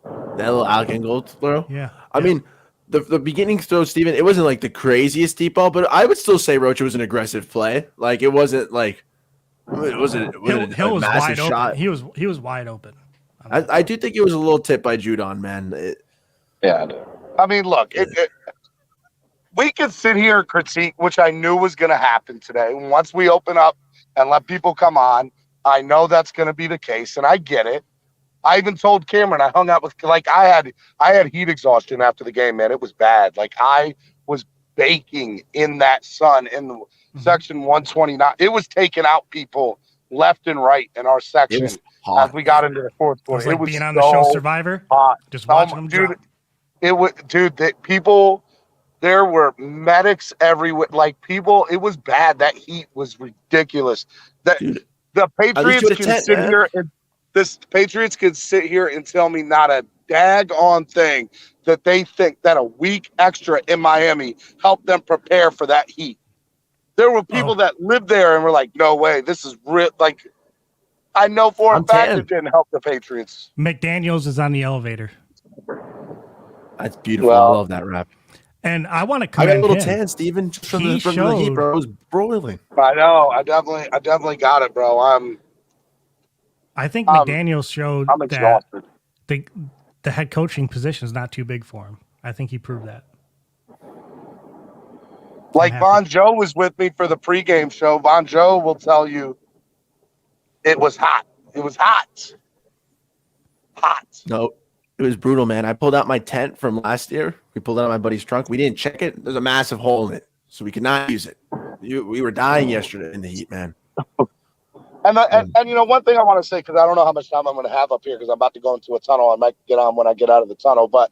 That little Alec Ingold throw. Yeah. I mean, the beginning throw, Steven, it wasn't like the craziest deep ball, but I would still say Roach was an aggressive play. Like it wasn't like Hill was wide shot. open. He was wide open. I do think it was a little tip by Judon, man. Yeah. I mean, look, we could sit here and critique, which I knew was going to happen today. Once we open up and let people come on, I know that's going to be the case, and I get it. I even told Cameron, I hung out with, like, I had heat exhaustion after the game, man. It was bad. Like, I was baking in that sun in the section 129. It was taking out people left and right in our section as we got into the fourth quarter. It was being on the show Survivor, just watching them drop. There were medics everywhere. Like, people, it was bad. That heat was ridiculous. The Patriots can sit here and Patriots could sit here and tell me not a daggone thing that they think that a week extra in Miami helped them prepare for that heat. There were people that lived there and were like, no way, this is real. Like, I know for a fact it didn't help the Patriots. McDaniels is on the elevator. That's beautiful. I love that rap. And I want to commend I got a little him. tan, Steven, just from the heat, bro. It was broiling. I know. I definitely got it, bro. I think McDaniels showed I'm exhausted. that the head coaching position is not too big for him. I think he proved that. Like Von Joe was with me for the pregame show. Von Joe will tell you it was hot. It was hot. Hot. No, it was brutal, man. I pulled out my tent from last year. We pulled it out of my buddy's trunk. We didn't check it. There's a massive hole in it, so we could not use it. We were dying yesterday in the heat, man. And you know, one thing I want to say, because I don't know how much time I'm going to have up here because I'm about to go into a tunnel. I might get on when I get out of the tunnel. But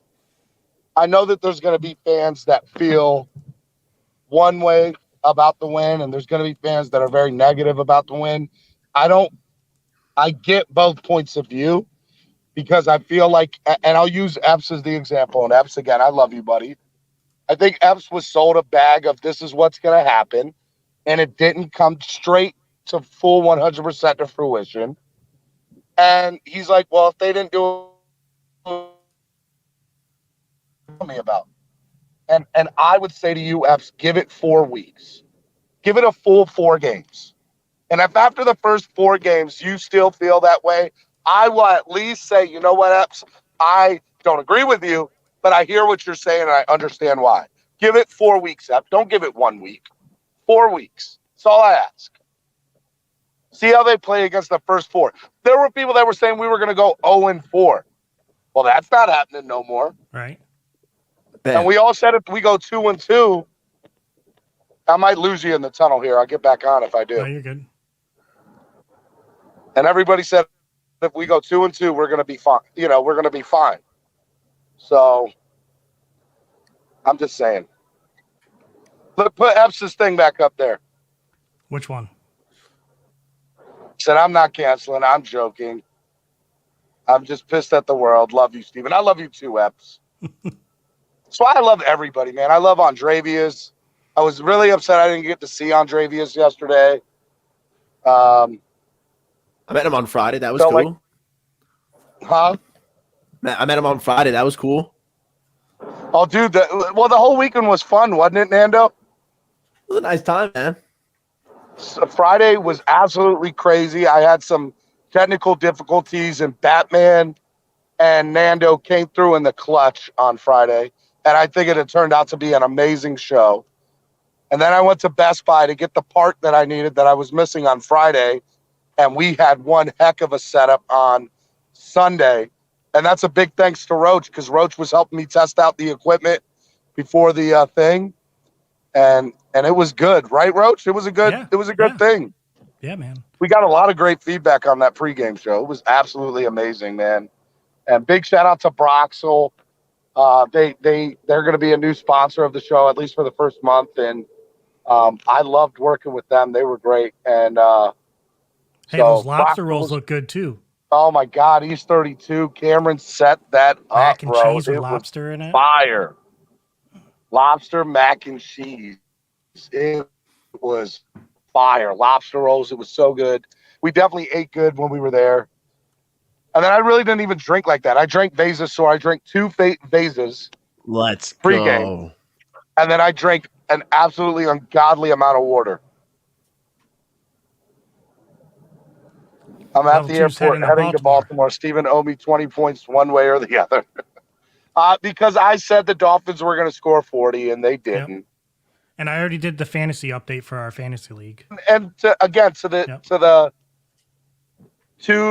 I know that there's going to be fans that feel one way about the win, and there's going to be fans that are very negative about the win. I get both points of view because I feel like, and I'll use Epps as the example. And Epps, again, I love you, buddy. I think Epps was sold a bag of this is what's going to happen, and it didn't come straight to full 100% to fruition. And he's like, well, if they didn't do it, tell me about. And I would say to you, Epps, give it 4 weeks. Give it a full 4 games. And if after the first 4 games you still feel that way, I will at least say, you know what, Epps, I don't agree with you, but I hear what you're saying and I understand why. Give it 4 weeks, Epps. Don't give it 1 week. 4 weeks. That's all I ask. See how they play against the first 4. There were people that were saying we were going to go 0-4. Well, that's not happening no more. Right. And we all said if we go 2-2, I might lose you in the tunnel here. I'll get back on if I do. No, you're good. And everybody said if we go 2-2, we're going to be fine. You know, we're going to be fine. So I'm just saying. Look, put Epps' thing back up there. Which one? Said, I'm not canceling. I'm joking. I'm just pissed at the world. Love you, Steven. I love you too, Epps. That's why I love everybody, man. I love Andrevius. I was really upset I didn't get to see Andrevius yesterday. I met him on Friday. That was cool. Huh? I met him on Friday. That was cool. Oh, dude. The whole weekend was fun, wasn't it, Nando? It was a nice time, man. Friday was absolutely crazy. I had some technical difficulties, and Batman and Nando came through in the clutch on Friday, and I think it had turned out to be an amazing show. And then I went to Best Buy to get the part that I needed that I was missing on Friday, and we had one heck of a setup on Sunday. And that's a big thanks to Roach, because Roach was helping me test out the equipment before the thing, and it was good, right, Roach? It was a good thing. Yeah, man. We got a lot of great feedback on that pregame show. It was absolutely amazing, man. And big shout out to Broxel. They're going to be a new sponsor of the show, at least for the first month, and I loved working with them. They were great. And hey, those lobster rolls look good too. Oh my God, East 32. Cameron set that mac up, and bro. Cheese with lobster in it. Fire. Lobster, mac and cheese. It was fire. Lobster rolls. It was so good. We definitely ate good when we were there. And then I really didn't even drink like that. I drank Vasas, so I drank 2 Vasas. Let's pregame, go. And then I drank an absolutely ungodly amount of water. I'm at the airport heading to Baltimore. Steven owed me 20 points one way or the other. Because I said the Dolphins were going to score 40, and they didn't. Yep. And I already did the fantasy update for our fantasy league. And to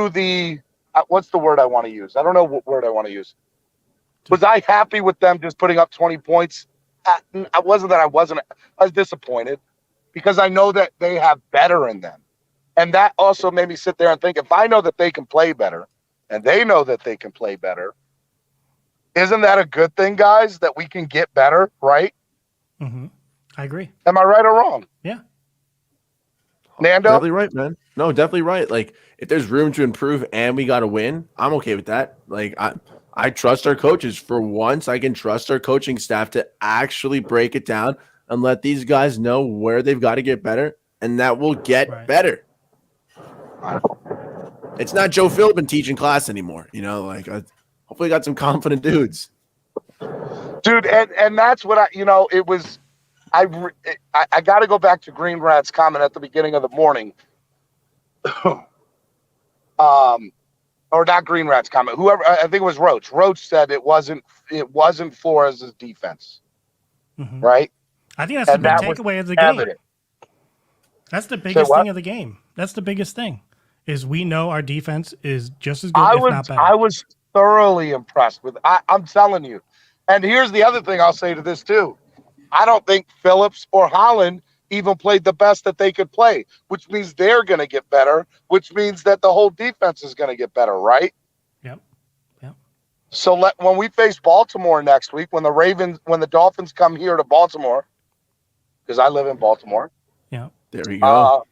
the what's the word I want to use? I don't know what word I want to use. Was I happy with them just putting up 20 points? I wasn't. I was disappointed, because I know that they have better in them. And that also made me sit there and think, if I know that they can play better, and they know that they can play better, isn't that a good thing, guys, that we can get better, right? Mm-hmm. I agree. Am I right or wrong? Yeah. Nando? Definitely right, man. No, definitely right. Like, if there's room to improve and we got to win, I'm okay with that. Like, I trust our coaches. For once, I can trust our coaching staff to actually break it down and let these guys know where they've got to get better, and that will get better. It's not Joe Philbin teaching class anymore, like hopefully got some confident dudes. Dude, and that's what it was. I got to go back to Green Rat's comment at the beginning of the morning. Or not Green Rat's comment. Whoever, I think it was Roach. Roach said it wasn't Flores' defense. Mm-hmm. Right? I think that's the big takeaway of the game. That's the biggest thing of the game. That's the biggest thing. Is we know our defense is just as good, if not better. I was thoroughly impressed with. I'm telling you. And here's the other thing I'll say to this too. I don't think Phillips or Holland even played the best that they could play, which means they're going to get better, which means that the whole defense is going to get better, right? Yep. So when we face Baltimore next week, when the Dolphins come here to Baltimore, because I live in Baltimore. Yeah. There we go.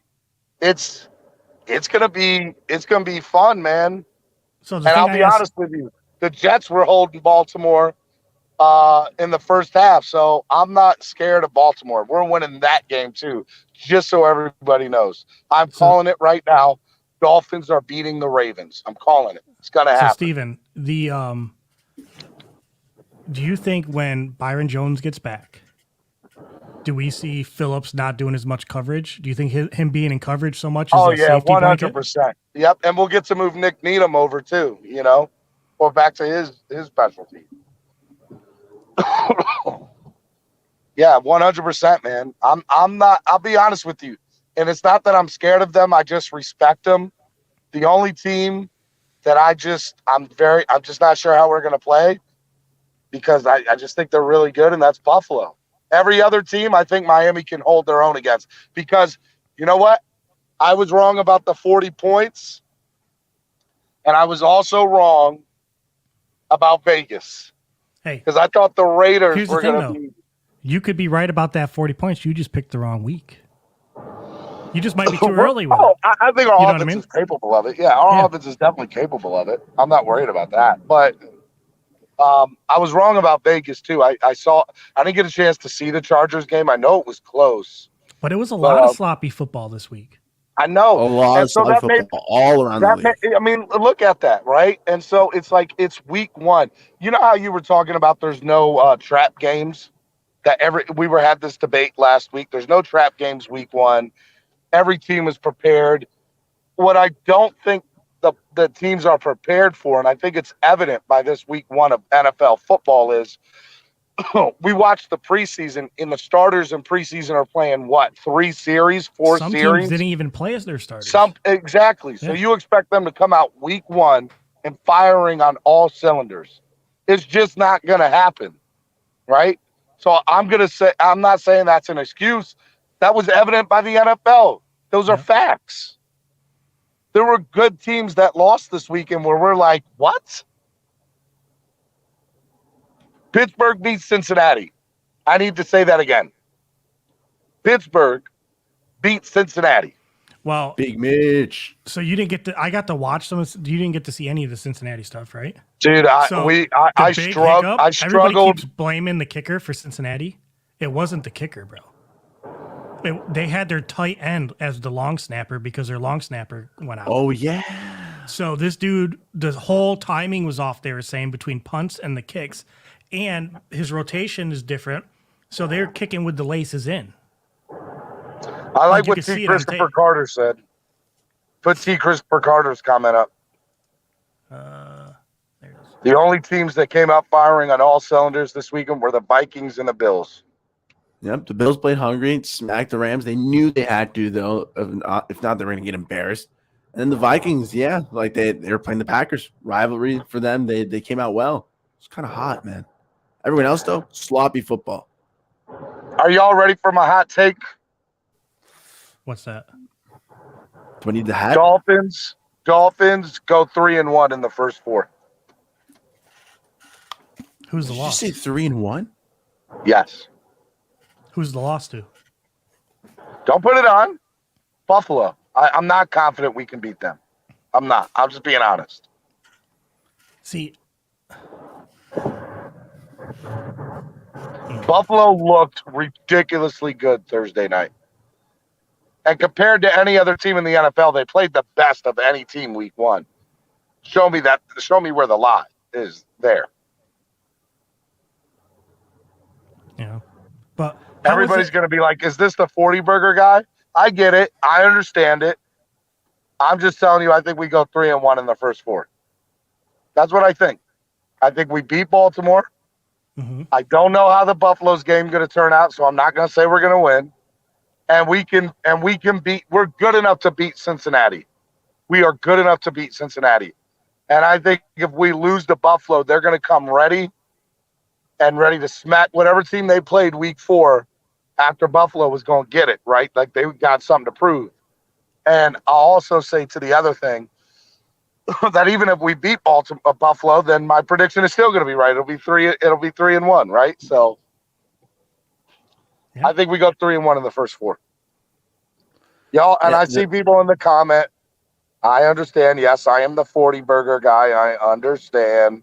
It's gonna be fun, man. So I'll be honest with you, the Jets were holding Baltimore in the first half, so I'm not scared of Baltimore. We're winning that game too, just so everybody knows. I'm calling it right now. Dolphins are beating the Ravens. I'm calling it. It's gonna happen. So Steven, do you think when Byron Jones gets back, do we see Phillips not doing as much coverage? Do you think him being in coverage so much is a safety 100%. Yep, and we'll get to move Nick Needham over too, or back to his specialty. Yeah, 100%, man. I'm not. I'll be honest with you, and it's not that I'm scared of them. I just respect them. The only team that I'm just not sure how we're gonna play, because I just think they're really good, and that's Buffalo. Every other team, I think Miami can hold their own against, because you know what? I was wrong about the 40 points, and I was also wrong about Vegas. Hey, because I thought the Raiders were going to be. You could be right about that 40 points. You just picked the wrong week. You just might be too early with it. I think our offense is capable of it. Yeah, our offense is definitely capable of it. I'm not worried about that. But I was wrong about Vegas too. I didn't get a chance to see the Chargers game. I know it was close, but it was a lot of sloppy football this week. I know a lot of sloppy football all around the league. I mean, look at that, right? And so it's like it's week one. You know how you were talking about there's no trap games. We had this debate last week. There's no trap games week one. Every team is prepared. What I don't think the teams are prepared for, and I think it's evident by this week 1 of NFL football, is we watched the preseason, and the starters in preseason are playing what, 3 series, 4 Some series? teams didn't even play as their starters. Exactly. So you expect them to come out week 1 and firing on all cylinders. It's just not going to happen, right? So I'm not saying that's an excuse. That was evident by the NFL. Those are facts. There were good teams that lost this weekend where we're like, what? Pittsburgh beat Cincinnati. I need to say that again. Pittsburgh beat Cincinnati. Well, Big Mitch. So you didn't get to. I got to watch some. You didn't get to see any of the Cincinnati stuff, right? Dude, I Everybody struggled. keeps blaming the kicker for Cincinnati. It wasn't the kicker, bro. They had their tight end as the long snapper because their long snapper went out. Oh, yeah. So this dude, the whole timing was off, they were saying, between punts and the kicks. And his rotation is different. So they're kicking with the laces in. I like what T. Christopher Carter said. Put T. Christopher Carter's comment up. There it is. The only teams that came out firing on all cylinders this weekend were the Vikings and the Bills. Yep, the Bills played hungry and smacked the Rams. They knew they had to, though. If not, they were going to get embarrassed. And then the Vikings, yeah, like they were playing the Packers. Rivalry for them. They came out well. It's kind of hot, man. Everyone else, though, sloppy football. Are y'all ready for my hot take? What's that? Do I need the hat? Dolphins go 3-1 in the first 4. Who's the Did loss? you say 3-1? Yes. Who's the loss to? Don't put it on. Buffalo. I'm not confident we can beat them. I'm not. I'm just being honest. See, Buffalo looked ridiculously good Thursday night. And compared to any other team in the NFL, they played the best of any team week 1. Show me where the lie is there. yeah. But Everybody's going to be like, is this the 40 burger guy? I get it. I understand it. I'm just telling you, I think we go 3-1 in the first 4. That's what I think. I think we beat Baltimore. Mm-hmm. I don't know how the Buffalo's game is going to turn out, so I'm not going to say we're going to win. And we're good enough to beat Cincinnati. We are good enough to beat Cincinnati. And I think if we lose to Buffalo, they're going to come ready to smack whatever team they played week 4 after Buffalo was going to get it, right? Like they got something to prove. And I'll also say to the other thing that even if we beat Buffalo, then my prediction is still going to be right. It'll be 3-1, right? So yeah. I think we go 3-1 in the first 4. Y'all, and I see people in the comment. I understand. Yes, I am the 40 burger guy. I understand.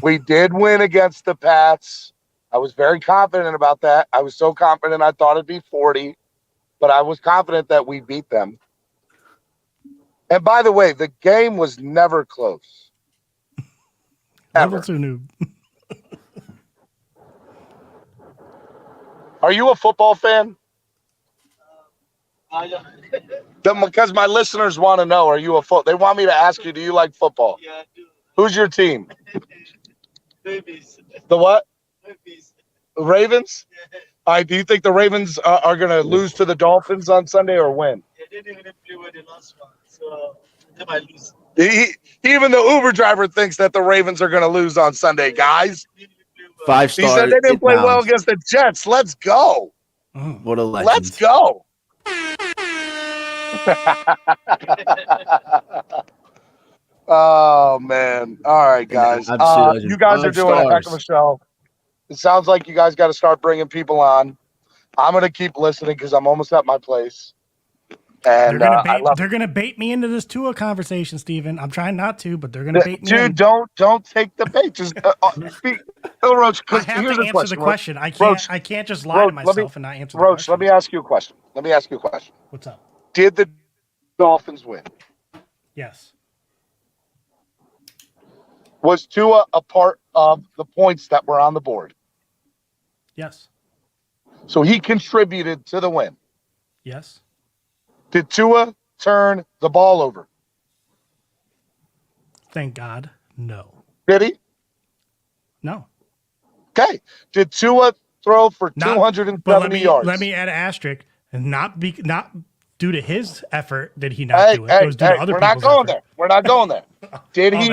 We did win against the Pats. I was very confident about that. I was so confident I thought it'd be 40, but I was confident that we beat them. And by the way, the game was never close. Level 2 noob. Are you a football fan? Because my listeners want to know, are you a they want me to ask you, do you like football? Yeah, I do. Who's your team? Babies. The what? Babies. Ravens? Yeah. All right, do you think the Ravens are going to lose to the Dolphins on Sunday or win? Yeah, they didn't even play well the last one, so they might lose. Even the Uber driver thinks that the Ravens are going to lose on Sunday, guys. 5-star. He said they didn't play well against the Jets. Let's go. What a legend. Let's go. Oh, man. All right, guys. You guys are doing a heck of a show. It sounds like you guys got to start bringing people on. I'm going to keep listening because I'm almost at my place. And they're gonna bait me into this Tua conversation, Steven. I'm trying not to, but they're gonna bait me. Dude, don't take the bait. Just speak, Roach. I have to answer the question. I can't just lie to myself and not answer. Roach, let me ask you a question. What's up? Did the Dolphins win? Yes. Was Tua a part of the points that were on the board? Yes. So he contributed to the win. Yes. Did Tua turn the ball over? Thank God, no. Did he? No. Okay. Did Tua throw for Not, 270 yards? Let me add an asterisk, and not due to his effort did he not do it. It was due to other we're not people's going effort. there. We're not going there. Did he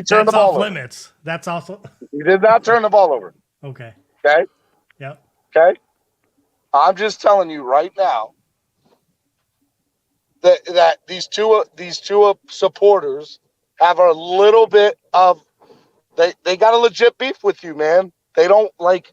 turn the ball over? Limits. That's also He did not turn the ball over. okay. Okay. Yep. Okay. I'm just telling you right now that these two supporters have a little bit of they got a legit beef with you, man. They don't like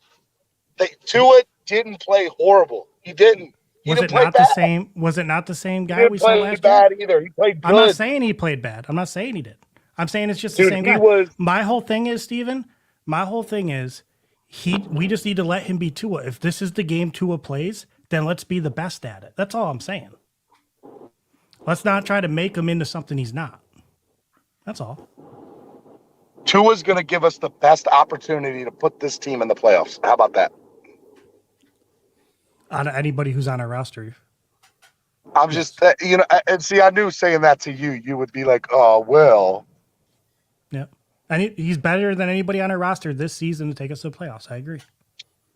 Tua didn't play horrible. He didn't. He didn't play bad. Was it not the same guy He didn't we saw play last bad year? either. He played good. I'm not saying he played bad. I'm not saying he did. I'm saying it's just the same guy. My whole thing is, Steven, we just need to let him be Tua. If this is the game Tua plays, then let's be the best at it. That's all I'm saying. Let's not try to make him into something he's not. That's all. Tua's going to give us the best opportunity to put this team in the playoffs. How about that? On anybody who's on our roster. I'm just, and see, I knew saying that to you, you would be like, oh, well. Yeah. And he's better than anybody on our roster this season to take us to the playoffs. I agree.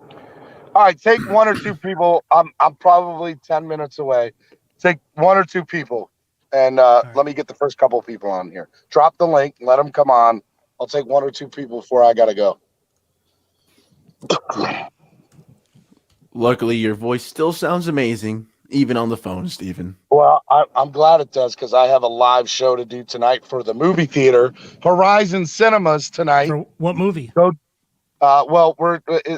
All right, take one or two people. I'm probably 10 minutes away. Take one or two people, and let me get the first couple of people on here. Drop the link. Let them come on. I'll take one or two people before I got to go. Luckily, your voice still sounds amazing, even on the phone, Steven. Well, I'm glad it does because I have a live show to do tonight for the movie theater, Horizon Cinemas tonight. For what movie? So,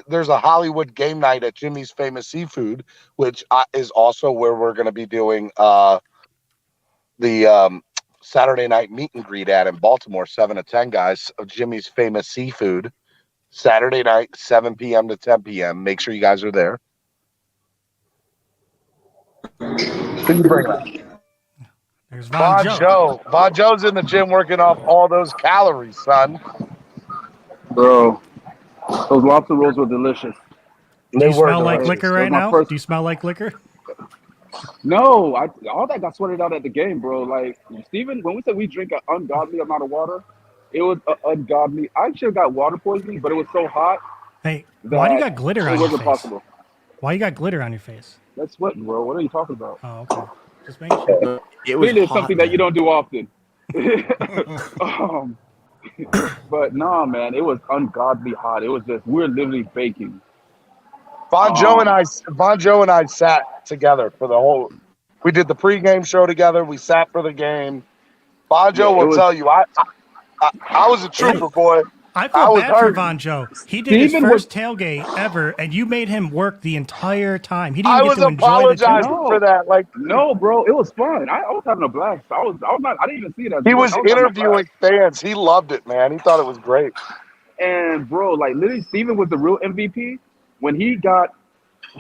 there's a Hollywood game night at Jimmy's Famous Seafood, which is also where we're going to be doing the Saturday night meet and greet in Baltimore, 7 to 10 guys of Jimmy's Famous Seafood. Saturday night, 7 p.m. to 10 p.m. Make sure you guys are there. Can you bring it up? There's Von Joe. Von Joe's in the gym working off all those calories, son. Bro, those lobster rolls were delicious. Do you smell like liquor right now? Do you smell like liquor? No, all that got sweated out at the game, bro. Like, Steven, when we said we drink an ungodly amount of water, it was ungodly. I should have got water poisoning, but it was so hot. Hey, why do you got glitter on your face? It wasn't possible. Why you got glitter on your face? That's sweating, bro. What are you talking about? Oh, okay. Just making sure. Clearly, it's something that you don't do often. But no, man, it was ungodly hot. It was just, we're literally baking. Von Joe and I sat together for the whole. We did the pregame show together. We sat for the game. Von Joe will tell you, I was a trooper, boy. I feel bad for Von Joe. He did his first tailgate ever, and you made him work the entire time. He didn't get to enjoy the tailgate. For that. Like, no, bro, it was fun. I was having a blast. I didn't even see it as he was interviewing fans. He loved it, man. He thought it was great. And bro, like literally, Steven was the real MVP when he got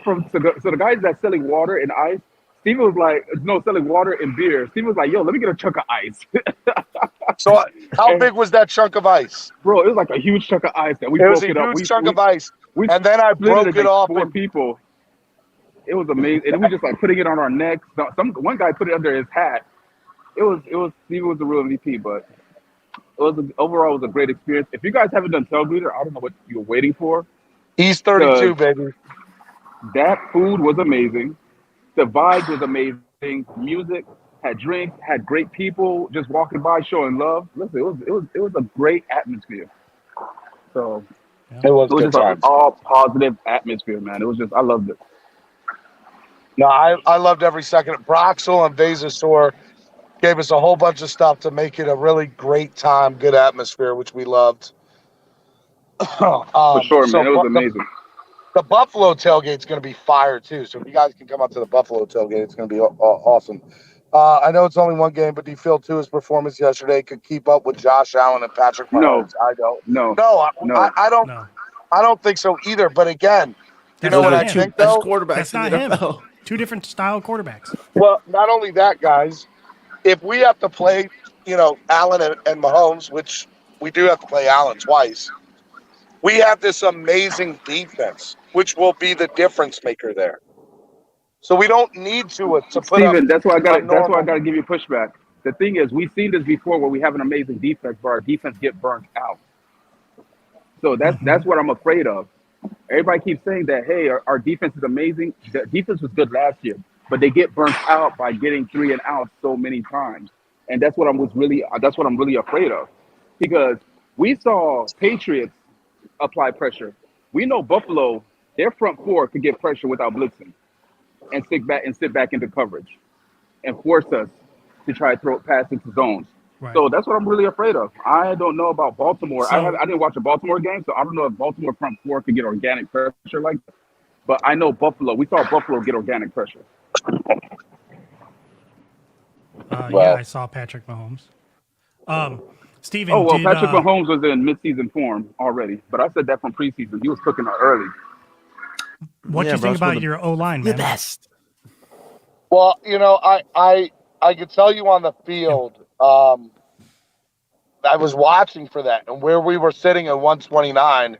so the guys that selling water and ice. Steven was like, no, selling water and beer. Steven was like, yo, let me get a chunk of ice. So how big was that chunk of ice? Bro, it was like a huge chunk of ice that we broke it up. It was a huge chunk of ice. And then I broke it off. 4 people. It was amazing. And we just like putting it on our necks. One guy put it under his hat. Steven was the real MVP, but overall it was a great experience. If you guys haven't done Tailgater, I don't know what you're waiting for. He's 32, baby. That food was amazing. The vibe was amazing. Music, had drinks, had great people just walking by showing love. Listen, it was a great atmosphere. So it was just an all positive atmosphere, man. It was just, I loved it. No, I loved every second. Broxel and Vasasaur gave us a whole bunch of stuff to make it a really great time, good atmosphere, which we loved. For sure, man. It was amazing. The Buffalo tailgate's going to be fire, too. So if you guys can come up to the Buffalo tailgate, it's going to be awesome. I know it's only one game, but do you feel, too, his performance yesterday could keep up with Josh Allen and Patrick Mahomes? No. I don't. No. I don't. No. I don't think so either. But again, you know what I think, though? That's not him. Two different style quarterbacks. Well, not only that, guys, if we have to play, Allen and Mahomes, which we do have to play Allen twice, we have this amazing defense, which will be the difference maker there. So we don't need to put up Steven, that's why I a got that's why I normal. got to give you pushback. The thing is, we've seen this before where we have an amazing defense, but our defense get burnt out. So that's what I'm afraid of. Everybody keeps saying that, hey, our defense is amazing. The defense was good last year, but they get burnt out by getting 3 and out so many times, and that's what I'm really afraid of, because we saw Patriots apply pressure. We know Buffalo, their front four could get pressure without blitzing and sit back into coverage and force us to try to throw pass into zones. Right. So that's what I'm really afraid of. I don't know about Baltimore. So- I didn't watch a Baltimore game, so I don't know if Baltimore front four could get organic pressure like that. But I know Buffalo. We saw Buffalo get organic pressure. Yeah, I saw Patrick Mahomes. Steven, Oh, well, did, Patrick Mahomes was in midseason form already, but I said that from preseason. He was cooking out early. what do Yeah, you bro, think it's one about of your O-line, the man? best. Well, I could tell you on the field. I was watching for that, and where we were sitting at 129.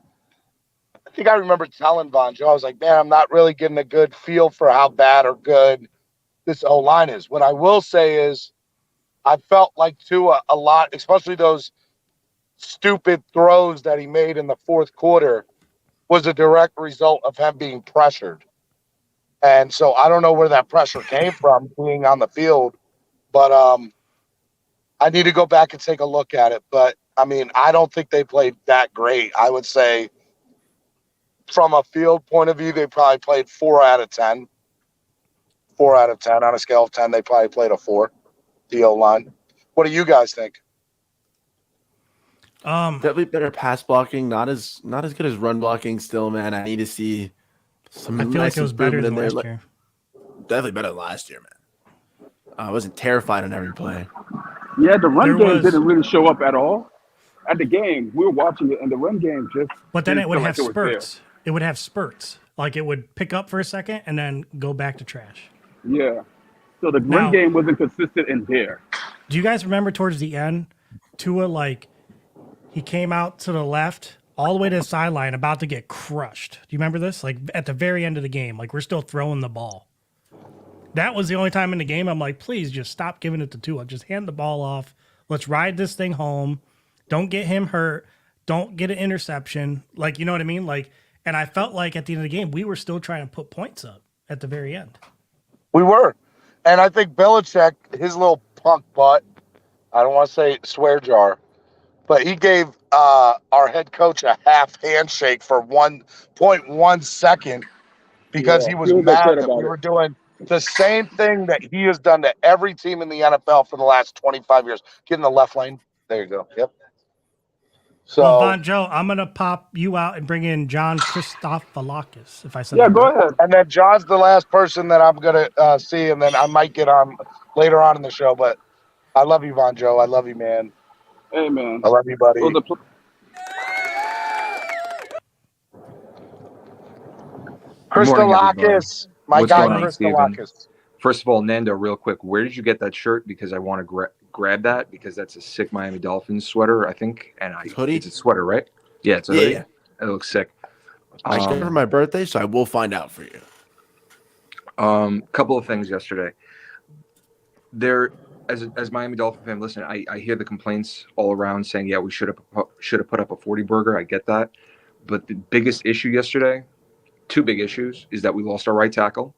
I think I remember telling Von Joe, I was like, man, I'm not really getting a good feel for how bad or good this O line is. What I will say is, I felt like Tua a lot, especially those stupid throws that he made in the fourth quarter, was a direct result of him being pressured. And so I don't know where that pressure came from being on the field, but I need to go back and take a look at it. But I mean, I don't think they played that great. I would say from a field point of view, they probably played 4 out of 10. 4 out of 10 on a scale of 10. They probably played a 4, the O line. What do you guys think? Definitely better pass blocking, not as good as run blocking still, man. I need to see some I feel nice like it was better improvement than in there. last year. Definitely better than last year, man. I wasn't terrified on every play. Yeah, the run There game was- didn't really show up at all. At the game, we were watching it, and the run game just. But then didn't it would feel have like was there. spurts. It would have spurts. Like it would pick up for a second and then go back to trash. Yeah. So the Now- run game wasn't consistent in there. Do you guys remember towards the end, Tua, like, he came out to the left all the way to the sideline about to get crushed? Do you remember this? Like at the very end of the game, like we're still throwing the ball. That was the only time in the game I'm like, please just stop giving it to Tua. Just hand the ball off. Let's ride this thing home. Don't get him hurt. Don't get an interception. Like, you know what I mean? Like, and I felt like at the end of the game, we were still trying to put points up at the very end. We were. And I think Belichick, his little punk butt, I don't want to say swear jar, but he gave our head coach a half handshake for 1.1 second because Yeah, he was he was mad upset that about we it. were doing the same thing that he has done to every team in the NFL for the last 25 years. Get in the left lane. There you go. Yep. So, Well, Von Joe, I'm going to pop you out and bring in John Christophilakis, if I said Yeah, that go right. ahead. and then John's the last person that I'm going to see, and then I might get on later on in the show. But I love you, Von Joe. I love you, man. Hey, man. I love you, buddy. It was a pl- Christolakis, my What's guy, going on, Steven? Christolakis. First of all, Nando, real quick, where did you get that shirt? Because I want to grab that because that's a sick Miami Dolphins sweater, I think. And Hoodie? it's a sweater, right? Yeah, it's a hoodie. Yeah. It looks sick. I got it for my birthday, so I will find out for you. Couple of things yesterday. There, as Miami Dolphin fan, listen, I hear the complaints all around saying, yeah, we should have put up a 40 burger. I get that, but the biggest issue yesterday, two big issues, is that we lost our right tackle.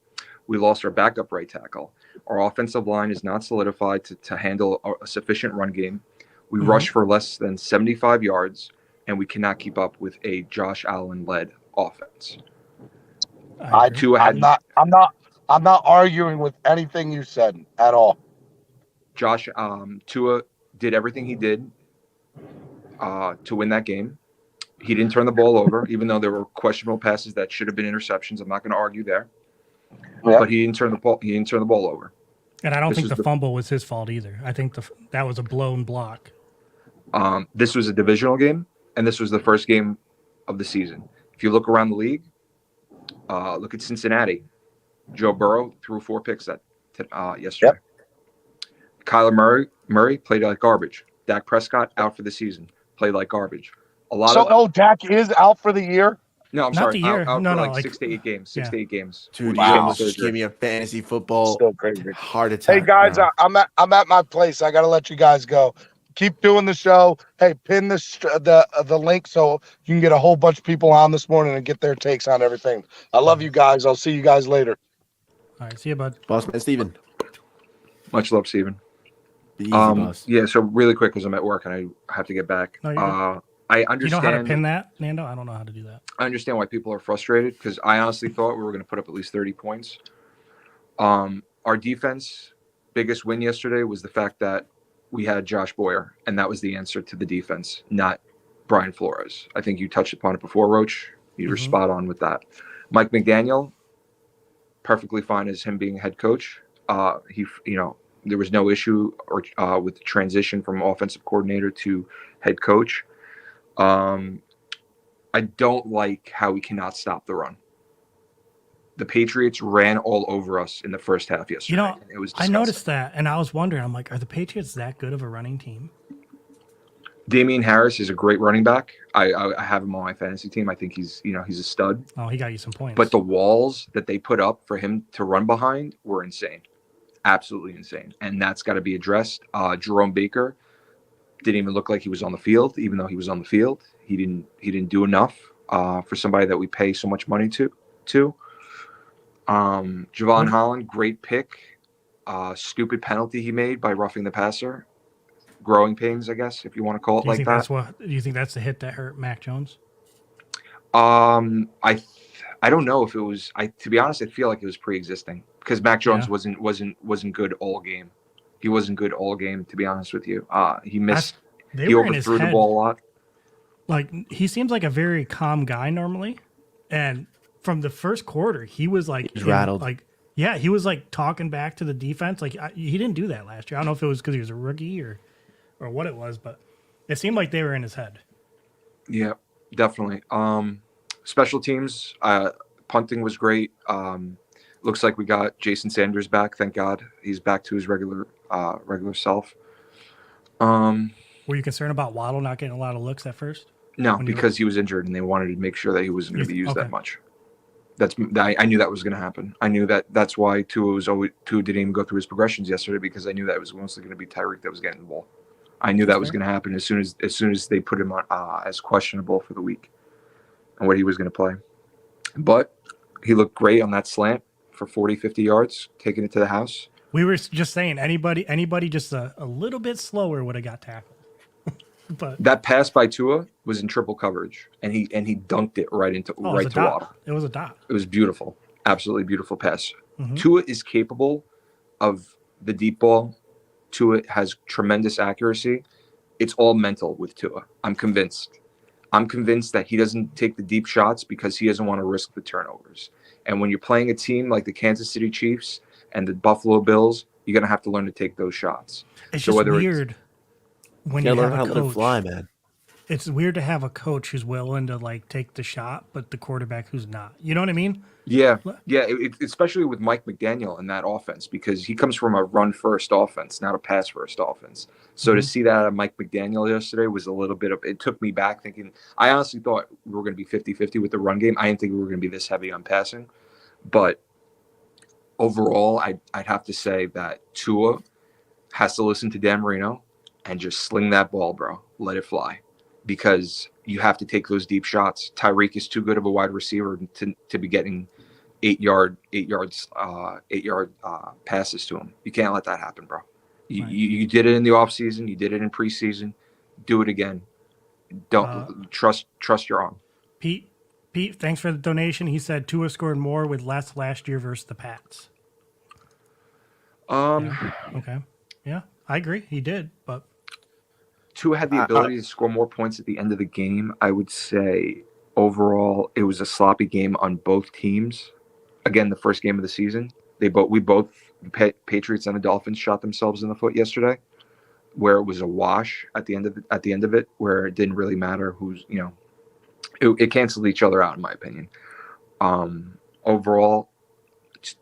We lost our backup right tackle. Our offensive line is not solidified to handle a sufficient run game. We rush for less than 75 yards, and we cannot keep up with a Josh Allen-led offense. I agree. Tua had I'm not arguing with anything you said at all. Tua did everything he did to win that game. He didn't turn the ball over, even though there were questionable passes that should have been interceptions. I'm not going to argue there, but he didn't turn the ball. He didn't turn the ball over. And I don't This think was the fumble was his fault either. I think that was a blown block. This was a divisional game, and this was the first game of the season. If you look around the league, look at Cincinnati. Joe Burrow threw 4 picks yesterday. Yep. Kyler Murray played like garbage. Dak Prescott out for the season, played like garbage. Dak is out for the year. No, I'm Not sorry. the year. Out No, for no, like like 6 to 8 games. 6 yeah. to 8 games. Dude, He's you getting Wow. almost just surgery. gave me a fantasy football Still crazy. heart attack. Hey guys, bro. I'm at my place. I gotta let you guys go. Keep doing the show. Hey, pin the link so you can get a whole bunch of people on this morning and get their takes on everything. I love you guys. I'll see you guys later. All right, see you, bud. Boss man Steven. Much love, Steven. Be easy, boss. Yeah, so really quick because I'm at work and I have to get back. No, you're good. I Do you know how to understand. pin that, Nando? I don't know how to do that. I understand why people are frustrated because I honestly thought we were going to put up at least 30 points. Our defense, biggest win yesterday was the fact that we had Josh Boyer, and that was the answer to the defense, not Brian Flores. I think you touched upon it before, Roach. You were spot on with that. Mike McDaniel, perfectly fine as him being head coach. There was no issue with the transition from offensive coordinator to head coach. I don't like how we cannot stop the run. The Patriots ran all over us in the first half yesterday. You know, It was I disgusting. noticed that, and I was wondering. I'm like, are the Patriots that good of a running team? Damian Harris is a great running back. I have him on my fantasy team. I think he's a stud. Oh, he got you some points. But the walls that they put up for him to run behind were insane. Absolutely insane. And that's got to be addressed. Jerome Baker didn't even look like he was on the field, even though he was on the field. He didn't do enough for somebody that we pay so much money to. Javon Holland, great pick. Stupid penalty he made by roughing the passer. Growing pains, I guess, if you want to call it like that. Do you think that's the hit that hurt Mac Jones? I don't know if it was. To be honest, I feel like it was pre-existing because Mac Jones wasn't good all game. He wasn't good all game, to be honest with you. He missed. He overthrew the ball a lot. Like, he seems like a very calm guy normally, and from the first quarter, he was like rattled. Like, yeah, he was like talking back to the defense. Like, he didn't do that last year. I don't know if it was because he was a rookie or what it was, but it seemed like they were in his head. Yeah, definitely. Special teams, punting was great. Looks like we got Jason Sanders back. Thank God, he's back to his regular self. Were you concerned about Waddle not getting a lot of looks at first? No, because he was injured, and they wanted to make sure that he wasn't going to be used that much. I knew that was going to happen. I knew that's why Tua didn't even go through his progressions yesterday, because I knew that it was mostly going to be Tyreek that was getting the ball. I knew that was going to happen as soon as they put him on as questionable for the week and what he was going to play. But he looked great on that slant for 40, 50 yards, taking it to the house. We were just saying anybody just a little bit slower would have got tackled. But that pass by Tua was in triple coverage, and he dunked it right to Waddle. It was a dot. It was beautiful, absolutely beautiful pass. Mm-hmm. Tua is capable of the deep ball. Tua has tremendous accuracy. It's all mental with Tua. I'm convinced that he doesn't take the deep shots because he doesn't want to risk the turnovers. And when you're playing a team like the Kansas City Chiefs and the Buffalo Bills, you're going to have to learn to take those shots. It's just weird when you have a coach. Fly, man. It's weird to have a coach who's willing to like take the shot, but the quarterback who's not. You know what I mean? Yeah. Especially with Mike McDaniel in that offense, because he comes from a run-first offense, not a pass-first offense. So to see that out of Mike McDaniel yesterday was a little bit of – it took me back thinking – I honestly thought we were going to be 50-50 with the run game. I didn't think we were going to be this heavy on passing. But overall, I'd have to say that Tua has to listen to Dan Marino and just sling that ball, bro. Let it fly. Because you have to take those deep shots. Tyreek is too good of a wide receiver to be getting 8 yard passes to him. You can't let that happen, bro. You did it in the offseason. You did it in preseason. Do it again. Don't trust your arm. Pete, thanks for the donation. He said Tua scored more with less last year versus the Pats. Yeah. Okay. Yeah, I agree. He did, but Tua had the ability to score more points at the end of the game. I would say overall it was a sloppy game on both teams. Again, the first game of the season, the Patriots and the Dolphins shot themselves in the foot yesterday, where it was a wash at the end of it, where it didn't really matter who's, it canceled each other out in my opinion. Overall,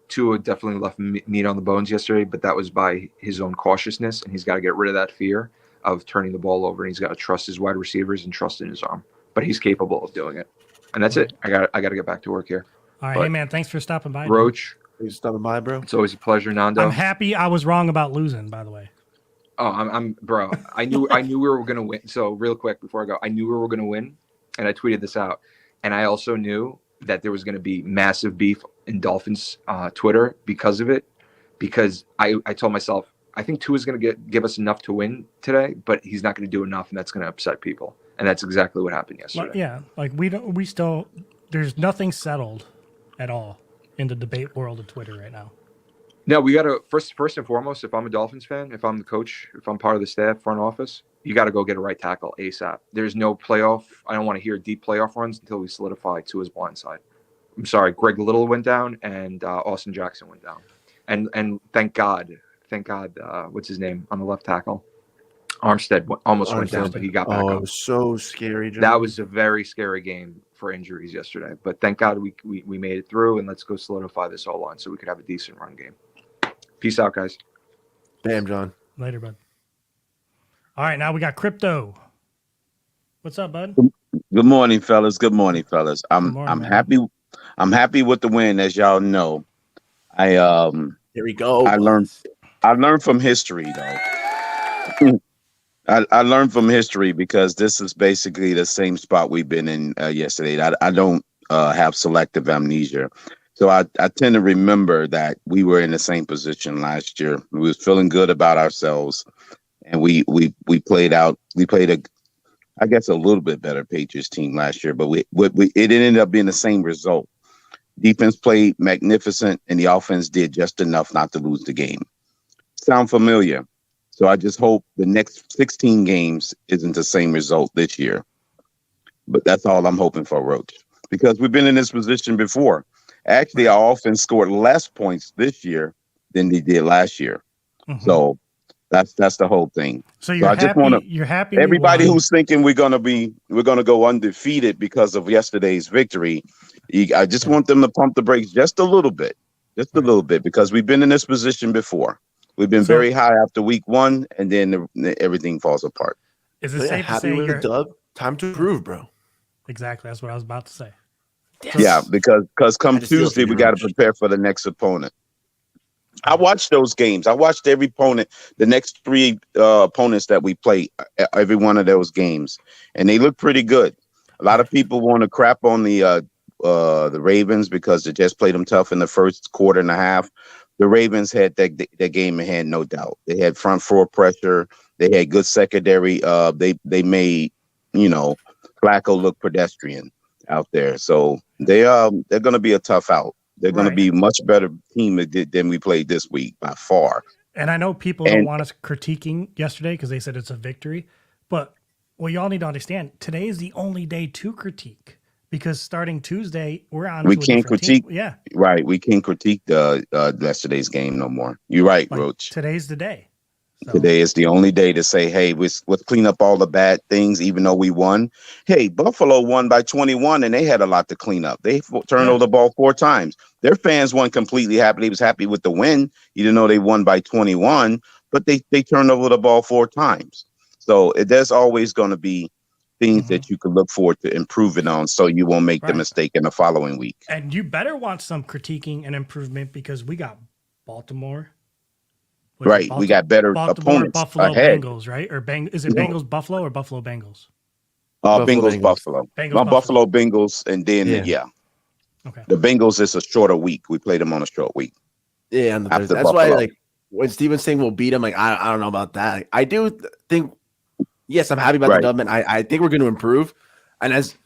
Tua definitely left meat on the bones yesterday, but that was by his own cautiousness, and he's got to get rid of that fear of turning the ball over, and he's got to trust his wide receivers and trust in his arm. But he's capable of doing it. And that's it. I got to get back to work here. All right, But hey man, thanks for stopping by. dude. Roach, Thanks for stopping by, bro. it's always a pleasure, Nando. I'm happy I was wrong about losing. By the way, Oh, I'm bro. I knew we were gonna win. So real quick before I go, I knew we were gonna win, and I tweeted this out. And I also knew that there was gonna be massive beef in Dolphins Twitter because of it. Because I told myself I think Tua is gonna give us enough to win today, but he's not gonna do enough, and that's gonna upset people. And that's exactly what happened yesterday. yeah, like we still there's nothing settled at all in the debate world of Twitter right now. No, we got to first and foremost. If I'm a Dolphins fan, if I'm the coach, if I'm part of the staff, front office, you got to go get a right tackle ASAP. There's no playoff. I don't want to hear deep playoff runs until we solidify Tua's blind side. I'm sorry, Greg Little went down and Austin Jackson went down, and thank God, what's his name on the left tackle? Armstead almost went down, but he got back Oh, up. it was so scary, John. That was a very scary game for injuries yesterday. But thank God we made it through, and let's go solidify this all line so we could have a decent run game. Peace out, guys. Damn, John. Later, bud. All right, now we got Crypto. What's up, bud? Good morning, fellas. Good morning, fellas. I'm morning, man. happy. I'm happy with the win, as y'all know. Here we go. I learned from history, though. I learned from history because this is basically the same spot we've been in yesterday. I don't have selective amnesia. So I tend to remember that we were in the same position last year. We was feeling good about ourselves, and we played out. We played I guess a little bit better Patriots team last year, but it ended up being the same result. Defense played magnificent, and the offense did just enough not to lose the game. Sound familiar? So I just hope the next 16 games isn't the same result this year. But that's all I'm hoping for, Roach, because we've been in this position before. Actually, our offense scored less points this year than they did last year. Mm-hmm. So that's the whole thing. So you're happy. You're happy. Everybody who's thinking we're gonna go undefeated because of yesterday's victory, I just want them to pump the brakes just a little bit, because we've been in this position before. We've been very high after week one, and then everything falls apart. Is it safe to say you're dub? Time to improve, bro. Exactly. That's what I was about to say. Yeah, because come Tuesday, we got to prepare for the next opponent. I watched those games. I watched every opponent, the next three opponents that we play, every one of those games, and they look pretty good. A lot of people want to crap on the Ravens because they just played them tough in the first quarter and a half. The Ravens had that game in hand, no doubt. They had front four pressure. They had good secondary. They made, Flacco look pedestrian out there. So they're going to be a tough out. They're going to be a much better team than we played this week by far. And I know people don't want us critiquing yesterday because they said it's a victory. But what y'all need to understand, today is the only day to critique because starting Tuesday, we're on. We can't critique. Team. Yeah. Right. We can't critique yesterday's game no more. You're right, Roach. Today's the day. So. Today is the only day to say, hey, let's clean up all the bad things, even though we won. Hey, Buffalo won by 21, and they had a lot to clean up. They turned over the ball 4 times. Their fans weren't completely happy. They was happy with the win, even though they won by 21, but they turned over the ball 4 times. So there's always going to be things that you can look forward to improving on so you won't make the mistake in the following week. And you better want some critiquing and improvement because we got Baltimore. Right, we got better opponents Buffalo ahead. Bengals, right? Or is it Bengals Buffalo or Buffalo Bengals? Bengals Buffalo. Buffalo Bengals, and then Okay. The Bengals is a shorter week. We played them on a short week. Yeah, on the Thursday. That's why, when Steven's saying we'll beat them, I don't know about that. I do think, yes, I'm happy about the dub, and I think we're going to improve. And as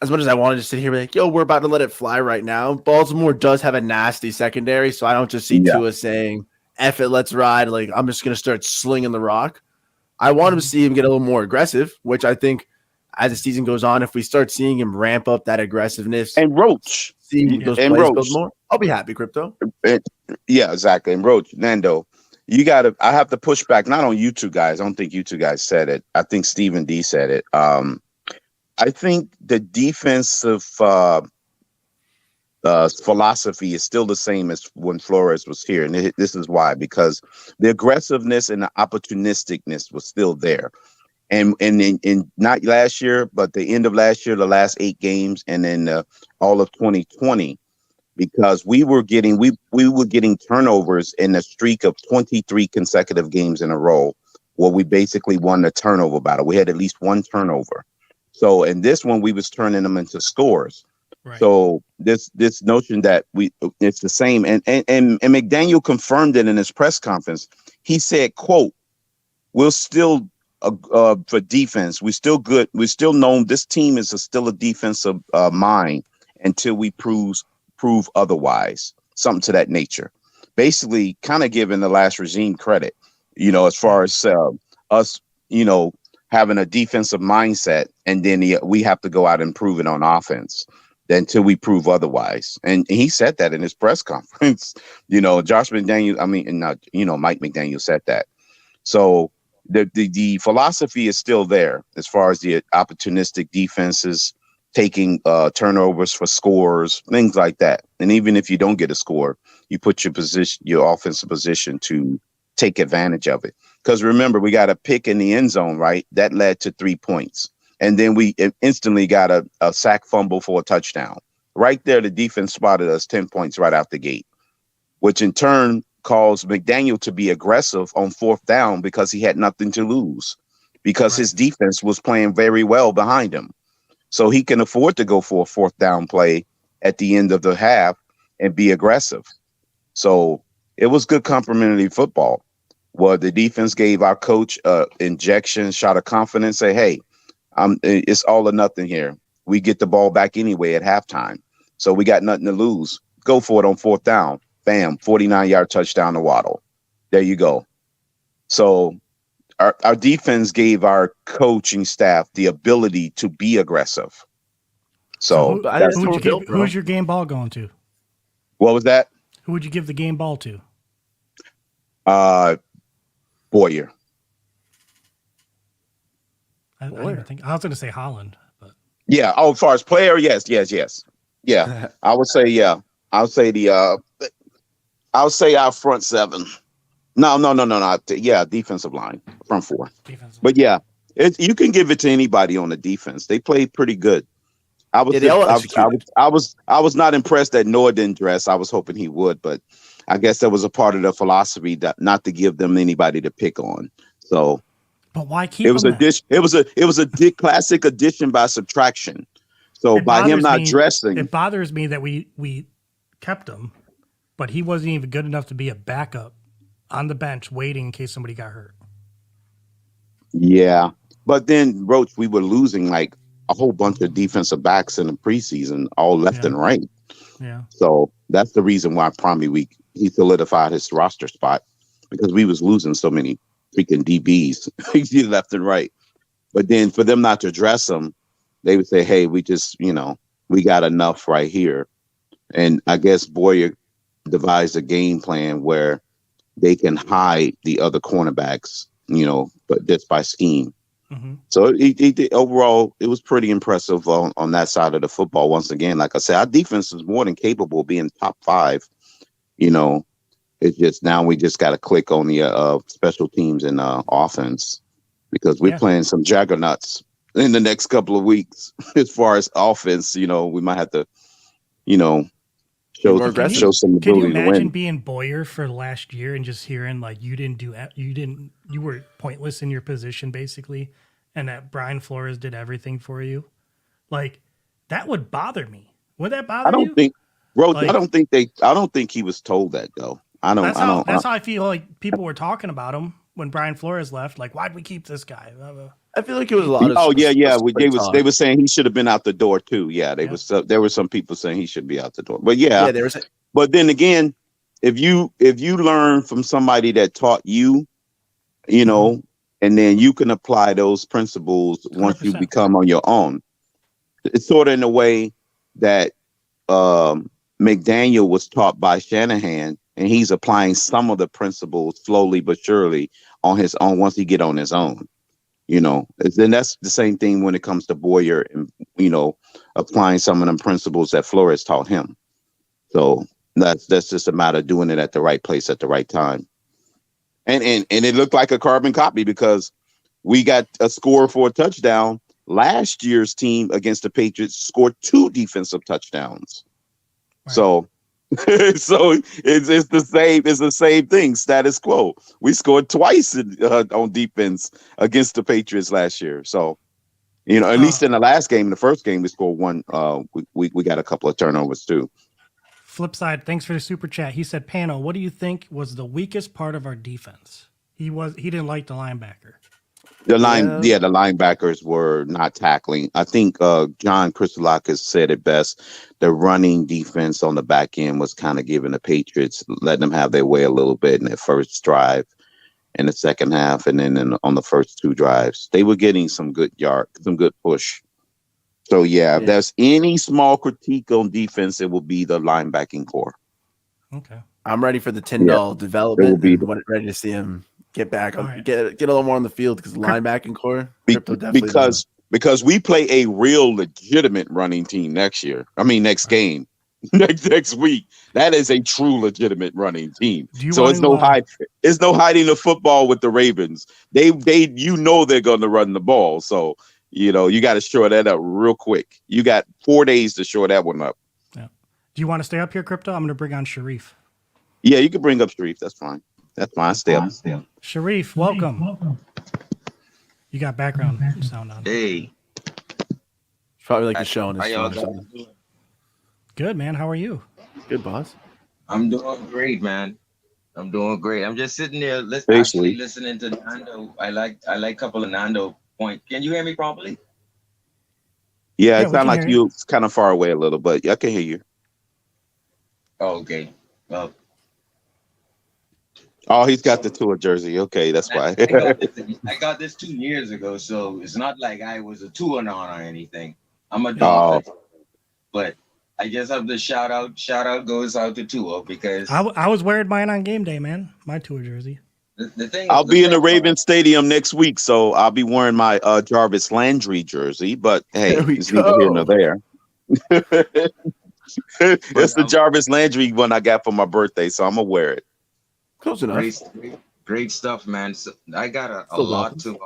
much as I wanted to sit here and be like, yo, we're about to let it fly right now, Baltimore does have a nasty secondary, so I don't just see Tua saying, F it, let's ride. Like, I'm just going to start slinging the rock. I want him to see him get a little more aggressive, which I think as the season goes on, if we start seeing him ramp up that aggressiveness and Roach, see those plays build more, I'll be happy, Crypto. Yeah, exactly. And Roach, Nando, I have to push back, not on you two guys. I don't think you two guys said it. I think Stephen D said it. I think the defensive philosophy is still the same as when Flores was here. And this is why, because the aggressiveness and the opportunisticness was still there. and in not last year, but the end of last year, the last 8 games, and then all of 2020, because we were getting turnovers in a streak of 23 consecutive games in a row, where we basically won the turnover battle. We had at least one turnover. So in this one, we was turning them into scores. Right. So this notion that it's the same, and McDaniel confirmed it in his press conference. He said, "quote We'll still for defense, we still good. We still know this team is still a defensive mind until we prove otherwise." Something to that nature. Basically, kind of giving the last regime credit, as far as us, having a defensive mindset, and then we have to go out and prove it on offense until we prove otherwise. And he said that in his press conference. Josh McDaniel, Mike McDaniel said that. So the philosophy is still there as far as the opportunistic defenses, taking turnovers for scores, things like that. And even if you don't get a score, you put your offensive position to take advantage of it. Because remember, we got a pick in the end zone, right? That led to 3 points. And then we instantly got a sack fumble for a touchdown. Right there, the defense spotted us 10 points right out the gate, which in turn caused McDaniel to be aggressive on 4th down because he had nothing to lose, because his defense was playing very well behind him. So he can afford to go for a 4th down play at the end of the half and be aggressive. So it was good complementary football, where the defense gave our coach injection, shot of confidence, say, hey, it's all or nothing here. We get the ball back anyway at halftime. So we got nothing to lose. Go for it on 4th down. Bam, 49-yard touchdown to Waddle. There you go. So our defense gave our coaching staff the ability to be aggressive. So who's your game ball going to? What was that? Who would you give the game ball to? Boyer. I was going to say Holland, but yeah. Oh, as far as player, yes. Yeah, I would say I would say I'll say our front 7. No. Yeah, defensive line, front 4. But yeah, you can give it to anybody on the defense. They played pretty good. I was not impressed that Noah didn't dress. I was hoping he would, but I guess that was a part of the philosophy that not to give them anybody to pick on. So, but why keep it was it was a classic addition by subtraction. So by him not dressing, it bothers me that we kept him, but he wasn't even good enough to be a backup on the bench waiting in case somebody got hurt. Yeah, but then Roach, we were losing like a whole bunch of defensive backs in the preseason, all left and right. Yeah. So that's the reason why probably he solidified his roster spot, because we was losing so many freaking DBs left and right. But then for them not to dress them, they would say, hey, we just, we got enough right here. And I guess Boyer devised a game plan where they can hide the other cornerbacks, but just by scheme. Mm-hmm. So overall, it was pretty impressive on that side of the football. Once again, like I said, our defense is more than capable of being top 5. It's just now we just got to click on the special teams and offense, because we're playing some juggernauts in the next couple of weeks. As far as offense, we might have to, show some ability to win. Can you imagine being Boyer for last year and just hearing like you were pointless in your position basically, and that Brian Flores did everything for you? Like, that would bother me. Would that bother you? I don't think he was told that though. That's how I feel like people were talking about him when Brian Flores left. Like, why'd we keep this guy? I feel like it was a lot of. Oh yeah. They were saying he should have been out the door too. Yeah, there were some people saying he should be out the door. But but then again, if you learn from somebody that taught you, and then you can apply those principles once 100%. You become on your own. It's sort of in a way that McDaniel was taught by Shanahan, and he's applying some of the principles slowly but surely on his own once he get on his own. Then that's the same thing when it comes to Boyer and, applying some of them principles that Flores taught him. So that's just a matter of doing it at the right place at the right time. And it looked like a carbon copy, because we got a score for a touchdown. Last year's team against the Patriots scored 2 defensive touchdowns. Right. So it's the same thing. Status quo. We scored twice on defense against the Patriots last year. So, at least in the last game, the first game, we scored 1. We got a couple of turnovers too. Flip side, thanks for the super chat. He said, Pano, what do you think was the weakest part of our defense? He didn't like the linebacker. The linebackers were not tackling. I think John Christolakis said it best. The running defense on the back end was kind of giving the Patriots, letting them have their way a little bit in their first drive, in the second half, and then on the first 2 drives. They were getting some good push. So, if there's any small critique on defense, it will be the linebacking core. Okay. I'm ready for the Tyndall development. Ready to see him get back, get a little more on the field because the linebacking core. Because we play a real legitimate running team next game, next week. That is a true legitimate running team. So it's no hiding the football with the Ravens. They're going to run the ball. So you got to shore that up real quick. You got 4 days to shore that one up. Yeah. Do you want to stay up here, Crypto? I'm going to bring on Sharif. Yeah, you can bring up Sharif. That's fine. Stay up. Sharif, welcome. You got background sound on. Hey. It's probably like a show on his phone. Good, man. How are you? Good, boss. I'm doing great, man. I'm doing great. I'm just sitting there listening to Nando. I like a couple of Nando points. Can you hear me properly? Yeah, it sounds like you're kind of far away a little, but I can hear you. Oh, okay. Well. Oh, he's got the Tua jersey. Okay, that's why. I got this 2 years ago, so it's not like I was a Tua on or anything. I'm a Dolphin, but I just have the shout out. Shout out goes out to Tua because I was wearing mine on game day, man. My Tua jersey. The thing I'll be in the Ravens Stadium next week, so I'll be wearing my Jarvis Landry jersey. But hey, it's neither here nor there. It's the Jarvis Landry one I got for my birthday, so I'm gonna wear it. Close enough. Great stuff, man. So I got a lot to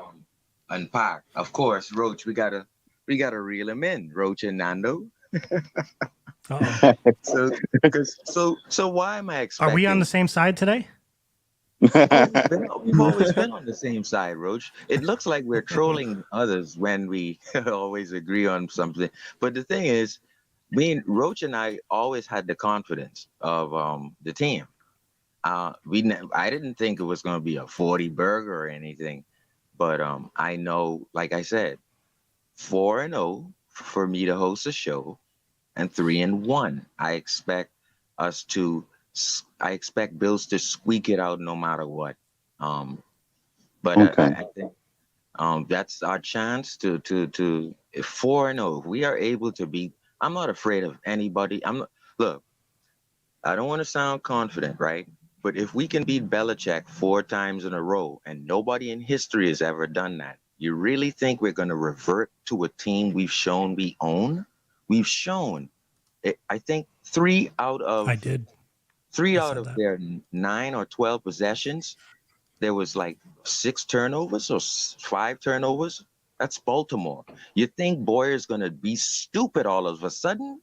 unpack. Of course, Roach, we gotta reel him in, Roach and Nando. So why am I expecting? Are we on the same side today? We've always been on the same side, Roach. It looks like we're trolling others when we always agree on something. But the thing is, Roach and I always had the confidence of the team. I didn't think it was going to be a 40 burger or anything, but I know, like I said, 4-0 for me to host a show, and 3-1. I expect Bills to squeak it out no matter what. But I think that's our chance to 4-0. If we are able to beat, I'm not afraid of anybody. Look, I don't want to sound confident, right? But if we can beat Belichick 4 times in a row, and nobody in history has ever done that, you really think we're going to revert to a team we've shown we own? We've shown, I think, 3 out of their 9 or 12 possessions, there was like 6 turnovers or 5 turnovers. That's Baltimore. You think Boyer's going to be stupid all of a sudden?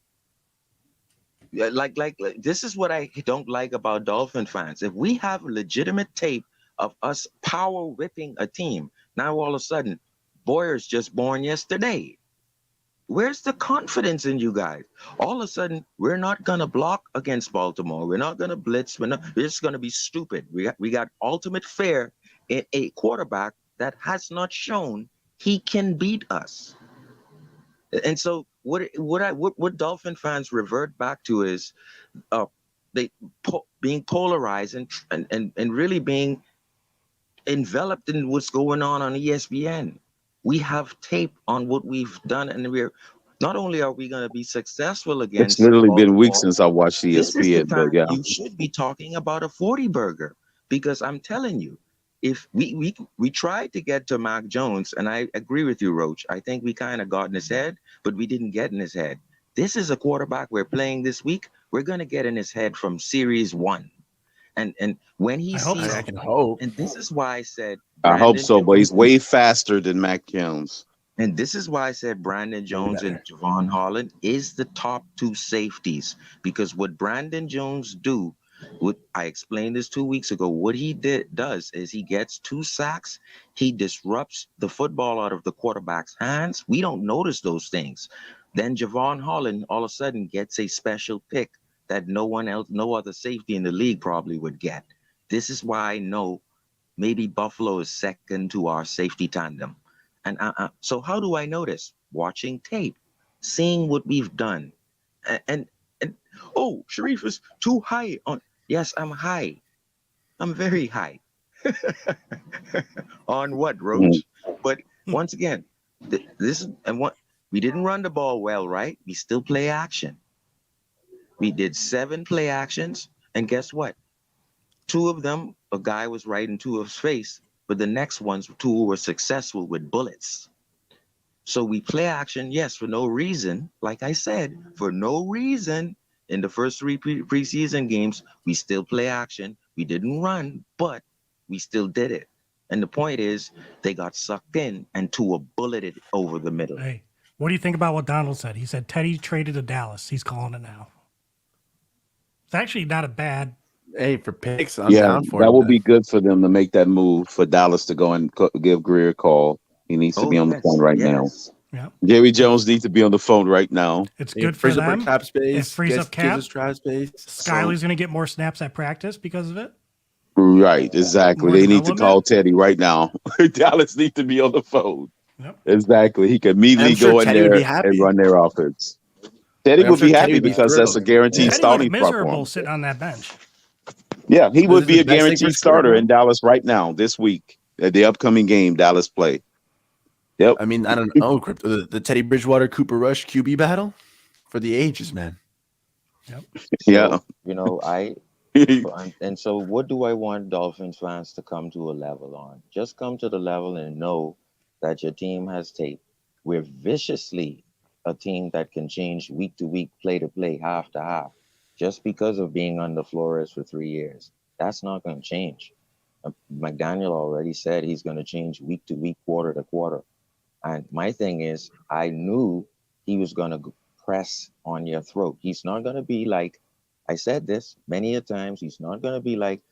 Like this is what I don't like about Dolphin fans. If we have legitimate tape of us power whipping a team, now all of a sudden Boyer's just born yesterday. Where's the confidence in you guys? All of a sudden we're not gonna block against Baltimore. We're not gonna blitz. We're just gonna be stupid. We got ultimate fair in a quarterback that has not shown he can beat us. And so what Dolphin fans revert back to is being polarized and really being enveloped in what's going on ESPN. We have tape on what we've done, and we're not only are we going to be successful against. It's literally been weeks since I watched ESPN. This is the time you should be talking about a 40 burger, because I'm telling you, if we tried to get to Mac Jones, and I agree with you, Roach. I think we kind of got in his head, but we didn't get in his head. This is a quarterback we're playing this week. We're going to get in his head from series 1. And when he sees, I can hope. and this is why I said I hope Brandon so, but he's Jones, way faster than Mac Jones. and this is why I said Brandon Jones and Javon Holland is the top two safeties, because what Brandon Jones do, what I explained this 2 weeks ago, what he does is he gets 2 sacks, he disrupts the football out of the quarterback's hands. We don't notice those things. Then Javon Holland all of a sudden gets a special pick that no one else, no other safety in the league probably would get. This is why I know maybe Buffalo is second to our safety tandem. And so how do I know this? Watching tape, seeing what we've done. And oh, Sharif is too high on. Yes, I'm high. I'm very high. On what, Roach? But once again, this is, and what, we didn't run the ball well, right? We still play action. We did 7 play actions, and guess what? 2 of them, a guy was right in 2 of his face, but the next ones, 2 were successful with bullets. So we play action, yes, for no reason. Like I said, for no reason. In the first 3 preseason games, we still play action. We didn't run, but we still did it. And the point is, they got sucked in, and Tua bulleted over the middle. Hey, what do you think about what Donald said? He said Teddy traded to Dallas. He's calling it now. It's actually not a bad. Hey, for picks, I'm down for it. That will be good for them to make that move for Dallas to go and give Greer a call. He needs to be on the phone right now. Yeah. Jerry Jones needs to be on the phone right now. It's good for them. Cap space. It frees up cap. Gives us cap space. Skyler's going to get more snaps at practice because of it. Right, exactly. They need to call Teddy right now. Dallas needs to be on the phone. Yep. Exactly. He could immediately go in there and run their offense. Teddy would be happy because that's a guaranteed starting spot for him. Miserable sitting on that bench. Yeah, he would be a guaranteed starter in Dallas right now, this week, at the upcoming game Dallas play. Yep. I mean, I don't know. The Teddy Bridgewater Cooper Rush QB battle for the ages, man. Yep. Yeah. And so what do I want Dolphins fans to come to a level on? Just come to the level and know that your team has tape. We're viciously a team that can change week to week, play to play, half to half, just because of being under Flores for 3 years. That's not going to change. McDaniel already said he's going to change week to week, quarter to quarter. And my thing is, I knew he was going to press on your throat. He's not going to be like, I said this many a times, he's not going to be like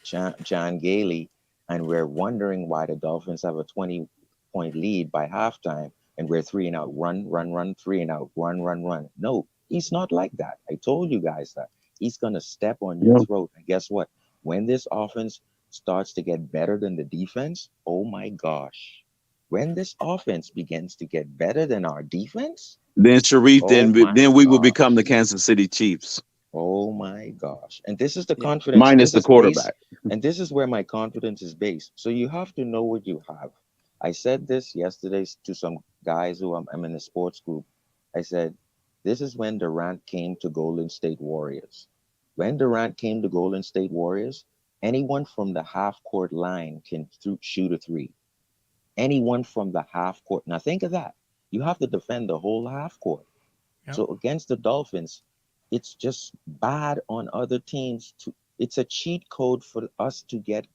John Gailey, and we're wondering why the Dolphins have a 20-point lead by halftime, and we're 3 and out, run, 3 and out, run. No, he's not like that. I told you guys that. He's going to step on your throat. And guess what? When this offense starts to get better than the defense, oh my gosh. When this offense begins to get better than our defense, then Sharif, then we will become the Kansas City Chiefs. Oh my gosh. And this is the confidence. Minus the quarterback. And this is where my confidence is based. So you have to know what you have. I said this yesterday to some guys who I'm in a sports group. I said, this is when Durant came to Golden State Warriors. When Durant came to Golden State Warriors, anyone from the half-court line can shoot a 3. Anyone from the half-court. Now think of that. You have to defend the whole half-court. Yep. So against the Dolphins, it's just bad on other teams. It's a cheat code for us to get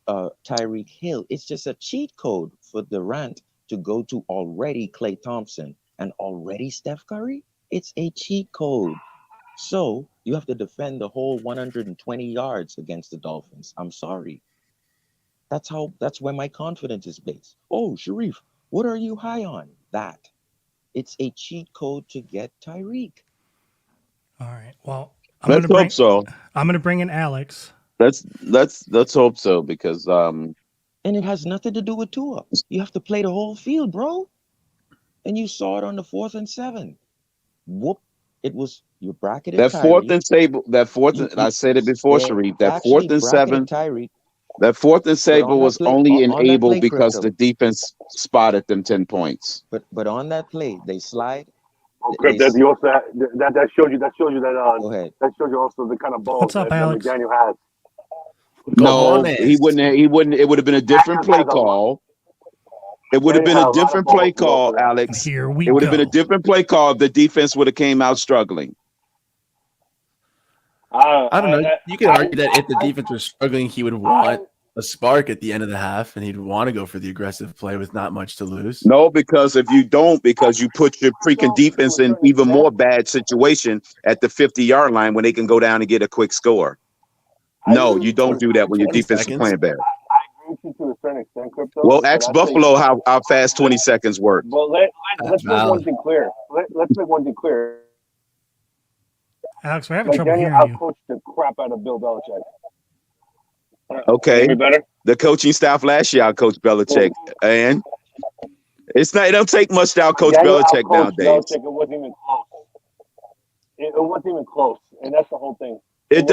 Tyreek Hill. It's just a cheat code for Durant to go to already Klay Thompson and already Steph Curry. It's a cheat code. So you have to defend the whole 120 yards against the Dolphins. I'm sorry. That's where my confidence is based. Oh, Sharif, what are you high on? That. It's a cheat code to get Tyreek. All right. Well, let's hope so. I'm going to bring in Alex. Let's hope so, because and it has nothing to do with Tua. You have to play the whole field, bro. And you saw it on the 4th and 7. Whoop! It was you bracketed that Tyreek. fourth. And I said it before, Sharif. That 4th and 7. Tyreek. That 4th and 7 was only enabled because the defense spotted them 10 points. But on that play, they slide. Oh, Chris, that shows you that go ahead. That shows you also the kind of ball What's up, Alex? McDaniel has. No, he wouldn't. It would have been a different play call. It would have been a different play call, Alex. Here we It would go. have been a different play call if the defense would have came out struggling. I don't know. You could argue that if the defense was struggling, he would want a spark at the end of the half, and he'd want to go for the aggressive play with not much to lose. No, because if you don't, because you put your freaking defense in even more bad situation at the 50-yard line when they can go down and get a quick score. No, you don't do that when your defense is playing bad. I agree with you to a certain extent, Crypto. Well, ask Buffalo how fast 20 seconds work. But let's make one thing clear. Let's make one thing clear. Alex, we're having trouble Daniel hearing you. outcoached the crap out of Bill Belichick. Okay. Any better? The coaching staff last year outcoached Belichick, and it don't take much to outcoach Daniel Belichick outcoached nowadays. Belichick, it wasn't even close. It wasn't even close, and that's the whole thing. It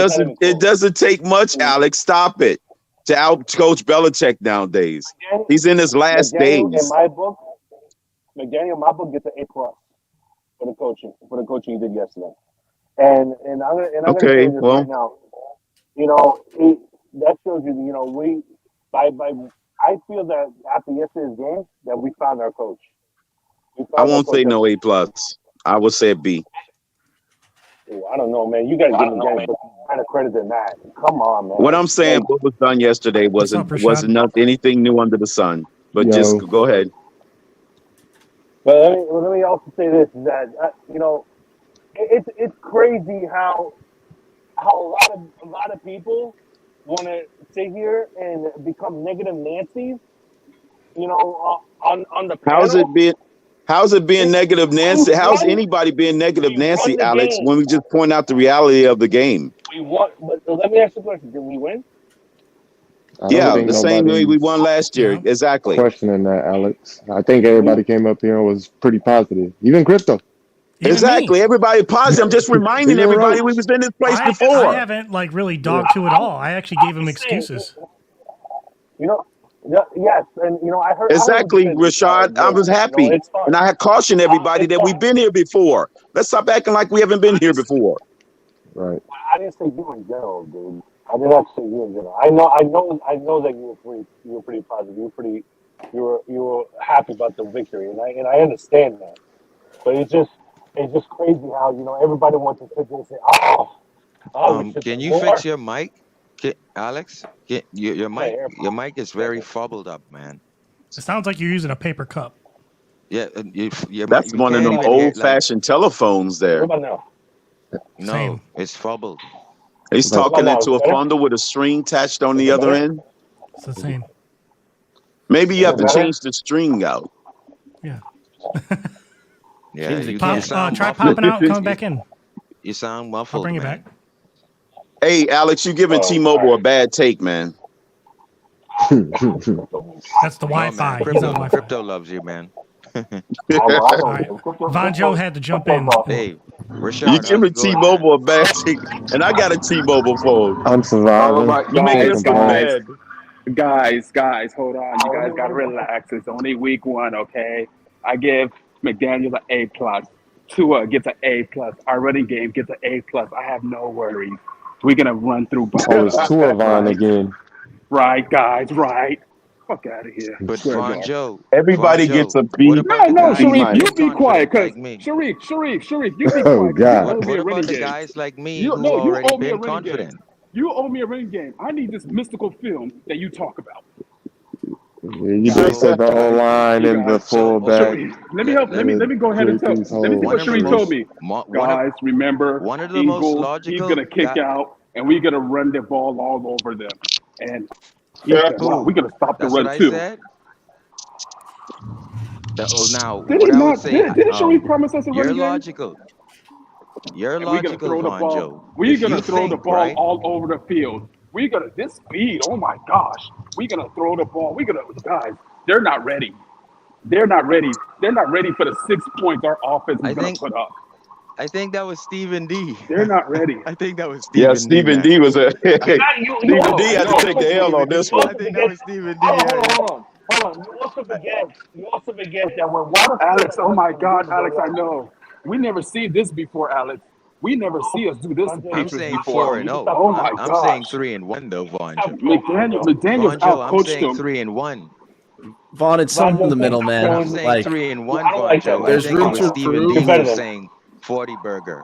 doesn't take much, Alex. Stop it. To outcoach Belichick nowadays. He's in his last days. In my book, McDaniel, my book gets an A+ for the coaching he did yesterday. And I'm gonna tell you this right now. You know, that shows you. I feel that after yesterday's game that we found our coach. I won't say no A+. I would say a B. I don't know, man. You got to give McDaniel some kind of credit than that. Come on, man. What I'm saying, what was done yesterday wasn't anything new under the sun. But just go ahead. But let me also say this: that it's crazy how a lot of people want to sit here and become negative Nancy's. On the panel. How's it being negative Nancy? How's anybody being negative Nancy, Alex, when we just point out the reality of the game? We won, but let me ask you a question. Did we win? Yeah, the same way we won last year. Exactly. Questioning that, Alex. I think everybody came up here and was pretty positive. Even Crypto. Exactly. Everybody positive. I'm just reminding everybody we was in this place before. I haven't really dogged to it all. I actually gave him excuses. Yes, and I heard exactly, Rashad. I was happy, and I had cautioned everybody that we've been here before. Let's stop acting like we haven't been here before. Right. I didn't say you in general, dude. I did not say you in general. I know that you were pretty positive. You were happy about the victory, and I understand that. But it's just crazy how everybody wants to sit there and say, can you fix your mic? Alex, your mic is very fubbled up, man. It sounds like you're using a paper cup. Yeah, that's one of them old-fashioned telephones there. What about now? No, Same. it's fumbled. He's talking into a bundle with a string attached on the other end. It's the same. Maybe you have to change the string out. Yeah. Yeah. Try popping out and coming back in. You sound muffled. I'll bring it man. back. Hey, Alex, you giving T-Mobile a bad take, man. That's the Wi-Fi. Crypto loves you, man. Right. Von Joe had to jump in. Hey, Rashad, you giving T-Mobile a bad take, and I got a T-Mobile phone. I'm surviving. You making us go mad. Guys, hold on. You guys got to relax. It's only week 1, okay? I give McDaniel an A+. Tua gets an A+. Our running game gets an A+. I have no worries. We're going to run through. Oh, it's Tua Von again. Right, guys, right. Fuck out of here. But Von Joe. Everybody gets a B. No, Sharif, you be quiet. Because Sharif, you be quiet. Oh, God. What about the guys like me who already been confident? You owe me a running game. I need this mystical film that you talk about. Yeah, you just said the whole line and the fullback. Let me help. Let me go ahead and tell. Let me see what Sharif told me. Guys, remember, one of the Eagles, most logical. He's gonna kick out, and we're gonna run the ball all over them. And we're gonna stop the run too. Now, didn't Sharif promise us a running game? Logical. You're logical, Von Joe. We're gonna throw the ball all over the field. We're gonna this speed. Oh my gosh. We're gonna throw the ball. Guys. They're not ready. They're not ready for the 6 points our offense is gonna put up. I think that was Stephen D. They're not ready. I think that was Stephen D. Yeah, Stephen D was a Stephen D had to take the L on this one. I think that was Stephen D. Hold on. You also forget that when Water. Alex, oh my God, Alex, I know. We never see this before, Alex. We never see us do this. I'm saying 4-0. Oh my God. I'm saying 3-1 though, Von Joe. McDaniel's outcoached him. 3-1. Vaughn, it's something in the middle, man. I'm saying 3-1, Von Joe. There's room to Stephen D was saying 40 burger.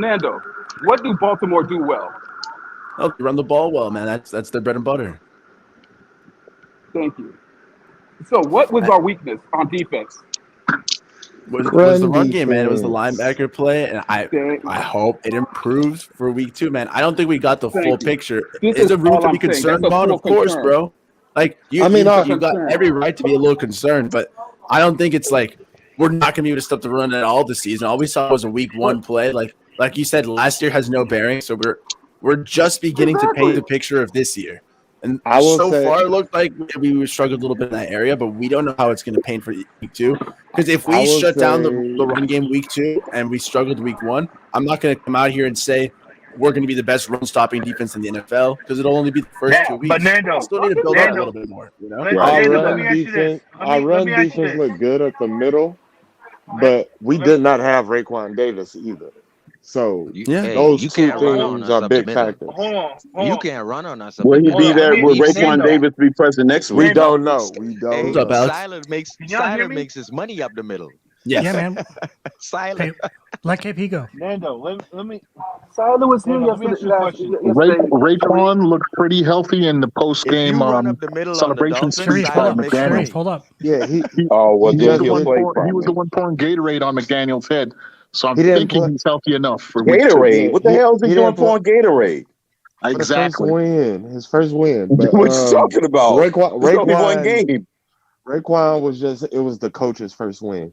Nando, what do Baltimore do well? Oh, they run the ball well, man. That's their bread and butter. Thank you. So, what was our weakness on defense? Was the run game, man. It was the linebacker play, and I hope it improves for week 2, man. I don't think we got the full picture. Is there room to be concerned about? Of course, bro. Like you got every right to be a little concerned, but I don't think it's like we're not gonna be able to stop the run at all this season. All we saw was a week 1 play. Like you said, last year has no bearing, so we're just beginning to paint the picture of this year. And I will so say, far, it looked like we struggled a little bit in that area, but we don't know how it's going to pain for week 2. Because if I we will shut down the say, run game week 2 and we struggled week 1, I'm not going to come out here and say we're going to be the best run stopping defense in the NFL because it'll only be the first 2 weeks. But Nando, We still need to build up a little bit more. You know, our Nando, let run me ask you this. defense, our run Let me ask you defense this. looked good at the middle, but we did not have Raekwon Davis either. So those you two can't run on things us are up the big middle. factors. You can't run on us up Will the he middle. be there? Will Raekwon Nando. Davis be present next We week? don't know. We don't Hey, know. What's up, Alex? Siler makes his money up the middle. Yes. Yeah, man. Siler. Hey, let KP go. Nando, let me. Siler was here Nando, let me ask you a question. Raekwon looked pretty healthy in the post If game you run up the middle on the celebration Dolphins, speech Sharif, by hold up. McDaniel. Sharif, hold up. Yeah, he Oh, He well, was, then he'll play he was the one pouring Gatorade on McDaniel's head. So I'm He didn't thinking play- he's healthy enough for week 2. Gatorade. What the hell is he doing didn't play- pouring Gatorade? for the first Exactly. win, his first win. But What you talking about? It's only one game. Raekwon was it was the coach's first win.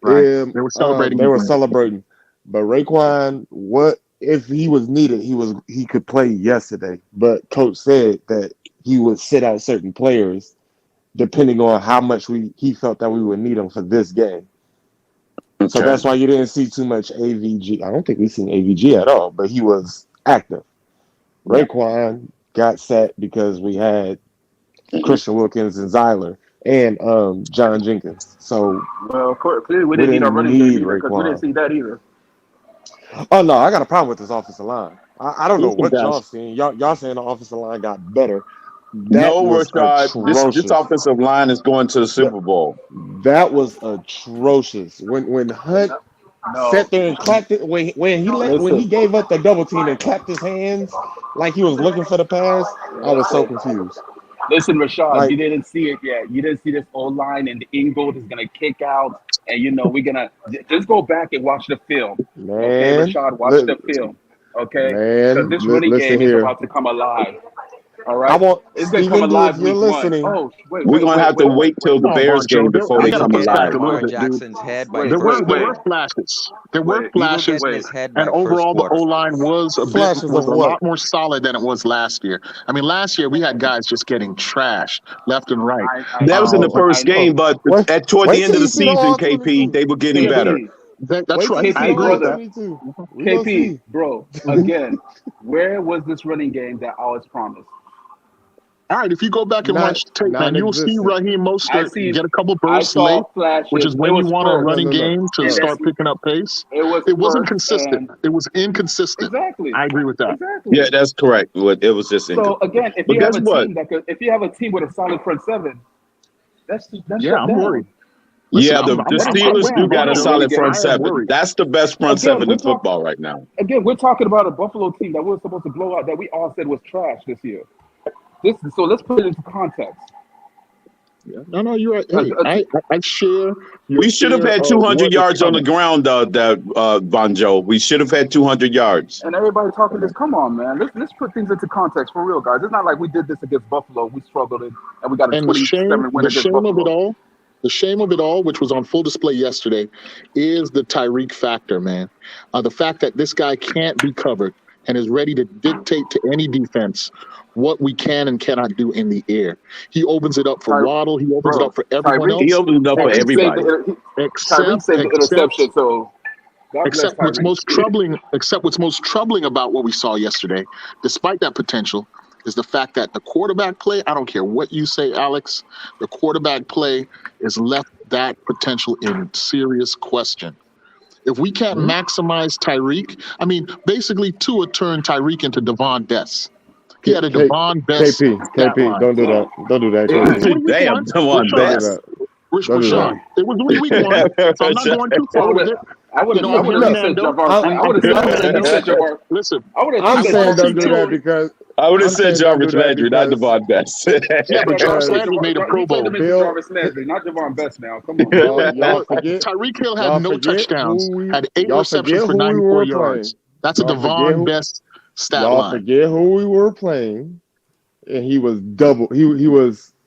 Right. They were celebrating. They were celebrating. But Raekwon, what if he was needed? He could play yesterday, but coach said that he would sit out certain players depending on how much he felt that we would need him for this game. Okay. So that's why you didn't see too much AVG. I don't think we seen AVG at all, but he was active. Raekwon got set because we had Christian Wilkins and Zyler and John Jenkins. So Well, clearly we didn't need our running game either because we didn't see that either. Oh no, I got a problem with this offensive line. I don't know Listen, what guys. y'all seen. Y'all saying the offensive line got better. No, was Rashad. This atrocious. offensive line is going to the Super Bowl. That was atrocious. When Hunt sat there and clapped it when he gave up the double team and clapped his hands like he was looking for the pass, I was so confused. Listen, Rashad, Like- you didn't see it yet. You didn't see this old line, and the Ingold is gonna kick out, and we're gonna just go back and watch the film. Man, Okay, Rashad, watch the film. Okay, man, because this running listen game is here. about to come alive. All right, I want it's gonna Stephen come D, alive if you're week listening. 1. Oh, wait, We're going to have to wait till the Come on, Bears Bonjo. game before I they gotta come push back alive. a little Lamar bit, dude. Jackson's head by There the were first there were quarter. flashes. There were Wait, He will flashes, get his head by and first overall the quarter. O line was a Flashes of a what? lot more solid than it was last year. I mean, last year we had guys just getting trashed left and right. That was in the I first know. game, but Wait- toward wait the end till of you the see the season, all KP, 22. they were getting KP, better. That's Wait till right. you see I the agree all with that. 22. We gonna KP, see. bro, again, where was this running game that I was promised? All right, if you go back and watch tape, man, you'll see Non-existent. Raheem Mostert get a couple I bursts saw late, flashes. which is when It you was want a spurts. running No. game to And start picking up pace. It wasn't spurts consistent. and- It was inconsistent. Exactly. I agree with that. Exactly. Yeah, that's correct. It was just So again, if But you have guess a what? team if you have a team with a solid front seven, that's Yeah, shut I'm down. worried. Listen, Yeah, the Steelers do got a solid front seven. That's the best front Again, seven we're in football right now. Again, we're talking about a Buffalo team that we're supposed to blow out that we all said was trash this year. So let's put it into context. No, you're right. Hey, I share. We should have had 200 yards on the ground, Bonjo. We should have had 200 yards. And everybody talking this, come on, man. Let's put things into context for real, guys. It's not like we did this against Buffalo. We struggled and we got a 27 win against Buffalo. The shame of it all, which was on full display yesterday, is the Tyreek factor, man. The fact that this guy can't be covered and is ready to dictate to any defense what we can and cannot do in the air. He opens it up for Waddle. He opens it up for everyone else. He opens it up for everybody. Tyreek saved the interception, so God bless Except what's Tyreek. what's most troubling about what we saw yesterday, despite that potential, is the fact that the quarterback play, I don't care what you say, Alex, the quarterback play has left that potential in serious question. If we can't maximize Tyreek, I mean, basically Tua turned Tyreek into Devon Bess. He had a Devon Bess. KP, don't do that. Don't do that, KP. Damn, Devon Bess. Rashad. It was week 1, so I'm not going too far with it. I would have said Javar. I would have said Javar. Listen, I'm saying don't do that because I would have said Jarvis Landry, not Devon Bess. Yeah, but Jarvis Landry made a Pro Bowl. Jarvis Landry, not Javon Best now. Come on. Y'all forget. Tyreek Hill had no touchdowns, had 8 y'all receptions forget for who we 94 were yards. playing. That's a Y'all forget Devon who- Best stat Y'all line. forget who we were playing, and he was double. He was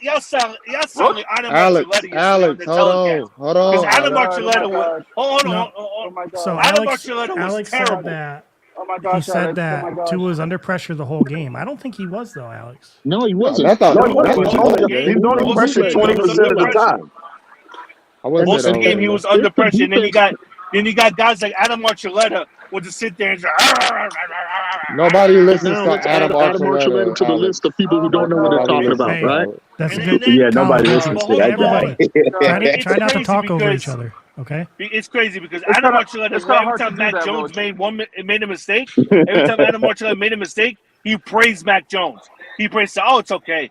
y'all sound like Adam Alex, Archuleta yesterday on the telecast. hold on. Because Adam Alex. Archuleta was. Hold on. Oh my God. So Adam Alex Archuleta was Alex terrible. said that Oh my he gosh, said Alex. that Oh my gosh. Tua was under pressure the whole game. I don't think he was though, Alex. No, he No, wasn't. that's not. No, he wasn't. That's He's not only, the he's game. only pressured He was 20% of the under time. I wouldn't Most say of the game he was though. under If the pressure, and then defense- you got guys like Adam Archuleta would just sit there and Nobody listens Now to let's add Adam Adam Archuleta to the Alex. list of people who don't know what they're Nobody talking listens about, to right? Alex. That's And good. then- Yeah, nobody Colin, listens But to hold that on, guy. everybody, try not to crazy talk over because- each other. Okay. It's crazy because It's Adam kinda- Archuleta, it's kinda every hard to time do Mac that, Jones Roach. made a mistake, every time Adam Archuleta made a mistake, he praised Mac Jones. He praised, oh, it's okay.